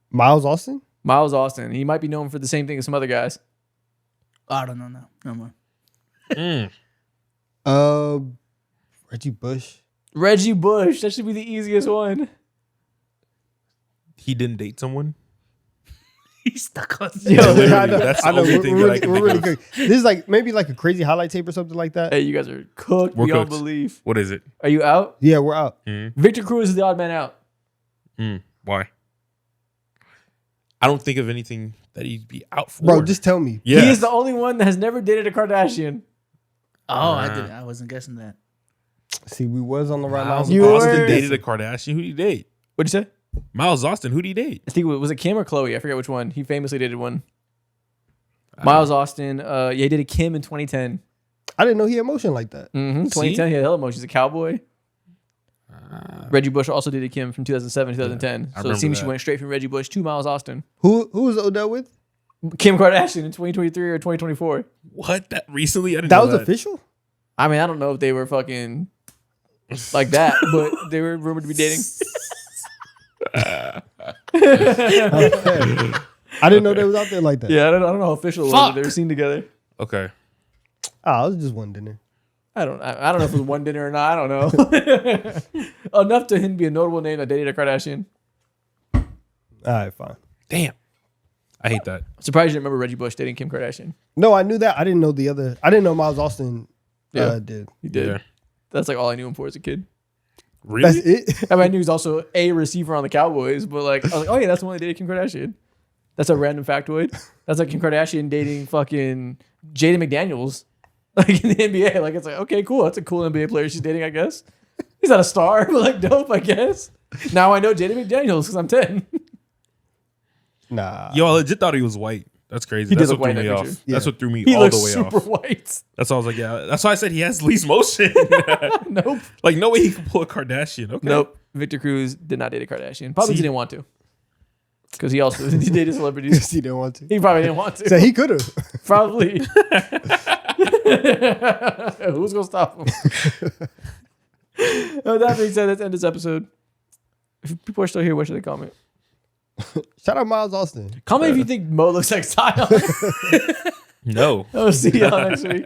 Miles Austin?
Miles Austin. He might be known for the same thing as some other guys.
I don't know now. No more.
Mm.
Reggie Bush.
Reggie Bush. That should be the easiest one.
He didn't date someone.
He's stuck on.
Yo,
Literally,
I know,
that's the
I know.
only
We're,
thing
we're
that I
really,
can
we're
think
really
of.
good. This is like maybe like a crazy highlight tape or something like that.
Hey, you guys are cooked
We're
beyond
cooked.
belief.
What is it?
Are you out?
Yeah, we're out.
Victor Cruz is the odd man out.
Why? I don't think of anything that he'd be out for.
Bro, just tell me.
yeah.
He is the only one that has never dated a Kardashian.
Oh, I didn't. I wasn't guessing that.
See, we was on the right
Miles
line.
You
Austin
were-
dated a Kardashian. Who'd he date?
What'd you say?
Miles Austin. Who'd he date?
I think was it Kim or Chloe? I forget which one. He famously dated one. Miles Austin. Yeah, he dated Kim in 2010.
I didn't know he had motion like that.
2010, he had hella motion. He's a cowboy. Reggie Bush also dated Kim from 2007 2010.
I
So it seems
remember
she
that.
went straight from Reggie Bush to Miles Austin.
Who was Odell with?
Kim Kardashian in 2023 or 2024.
What? That recently? I didn't
That
know
was official?
I mean, I don't know if they were fucking like that, but they were rumored to be dating.
Okay. I didn't know they was out there like that.
Yeah, I don't know how official it was. But they were seen together.
Okay.
I was just one dinner.
I don't know if it was one dinner or not. I don't know. Enough to him be a notable name that dated a Kardashian.
All right, fine.
Damn. I hate that.
I'm surprised you didn't remember Reggie Bush dating Kim Kardashian.
No, I knew that. I didn't know the other. I didn't know Miles Austin
Yeah.
did.
He did.
Yeah.
That's like all I knew him for as a kid.
Really?
That's it.
I mean, I knew he was also a receiver on the Cowboys, but like, I was like, oh yeah, that's the one that dated Kim Kardashian. That's a random factoid. That's like Kim Kardashian dating fucking Jaden McDaniels, like in the NBA. Like, it's like, okay, cool. That's a cool NBA player she's dating, I guess. He's not a star, but like, dope, I guess. Now I know Jaden McDaniels because I'm 10.
Nah.
Yo, I legit thought he was white. That's crazy.
He did
That's
look
what threw
white in
me
that
off.
picture.
That's
Yeah.
what threw me
He
all
looks
the way
super
off.
white.
That's why I was like, yeah. That's why I said he has least motion.
Nope.
Like, no way he can pull a Kardashian. Okay.
Nope. Victor Cruz did not date a Kardashian. Probably
See?
didn't want to. Because he also he dated celebrities.
he didn't want to.
He probably didn't want to.
So he could have.
Probably. Who's gonna stop him? With that being said, let's end this episode. If people are still here, what should they comment?
Shout out Miles Austin.
Comment if you think Mo looks like Zion.
No.
I'll see y'all next week.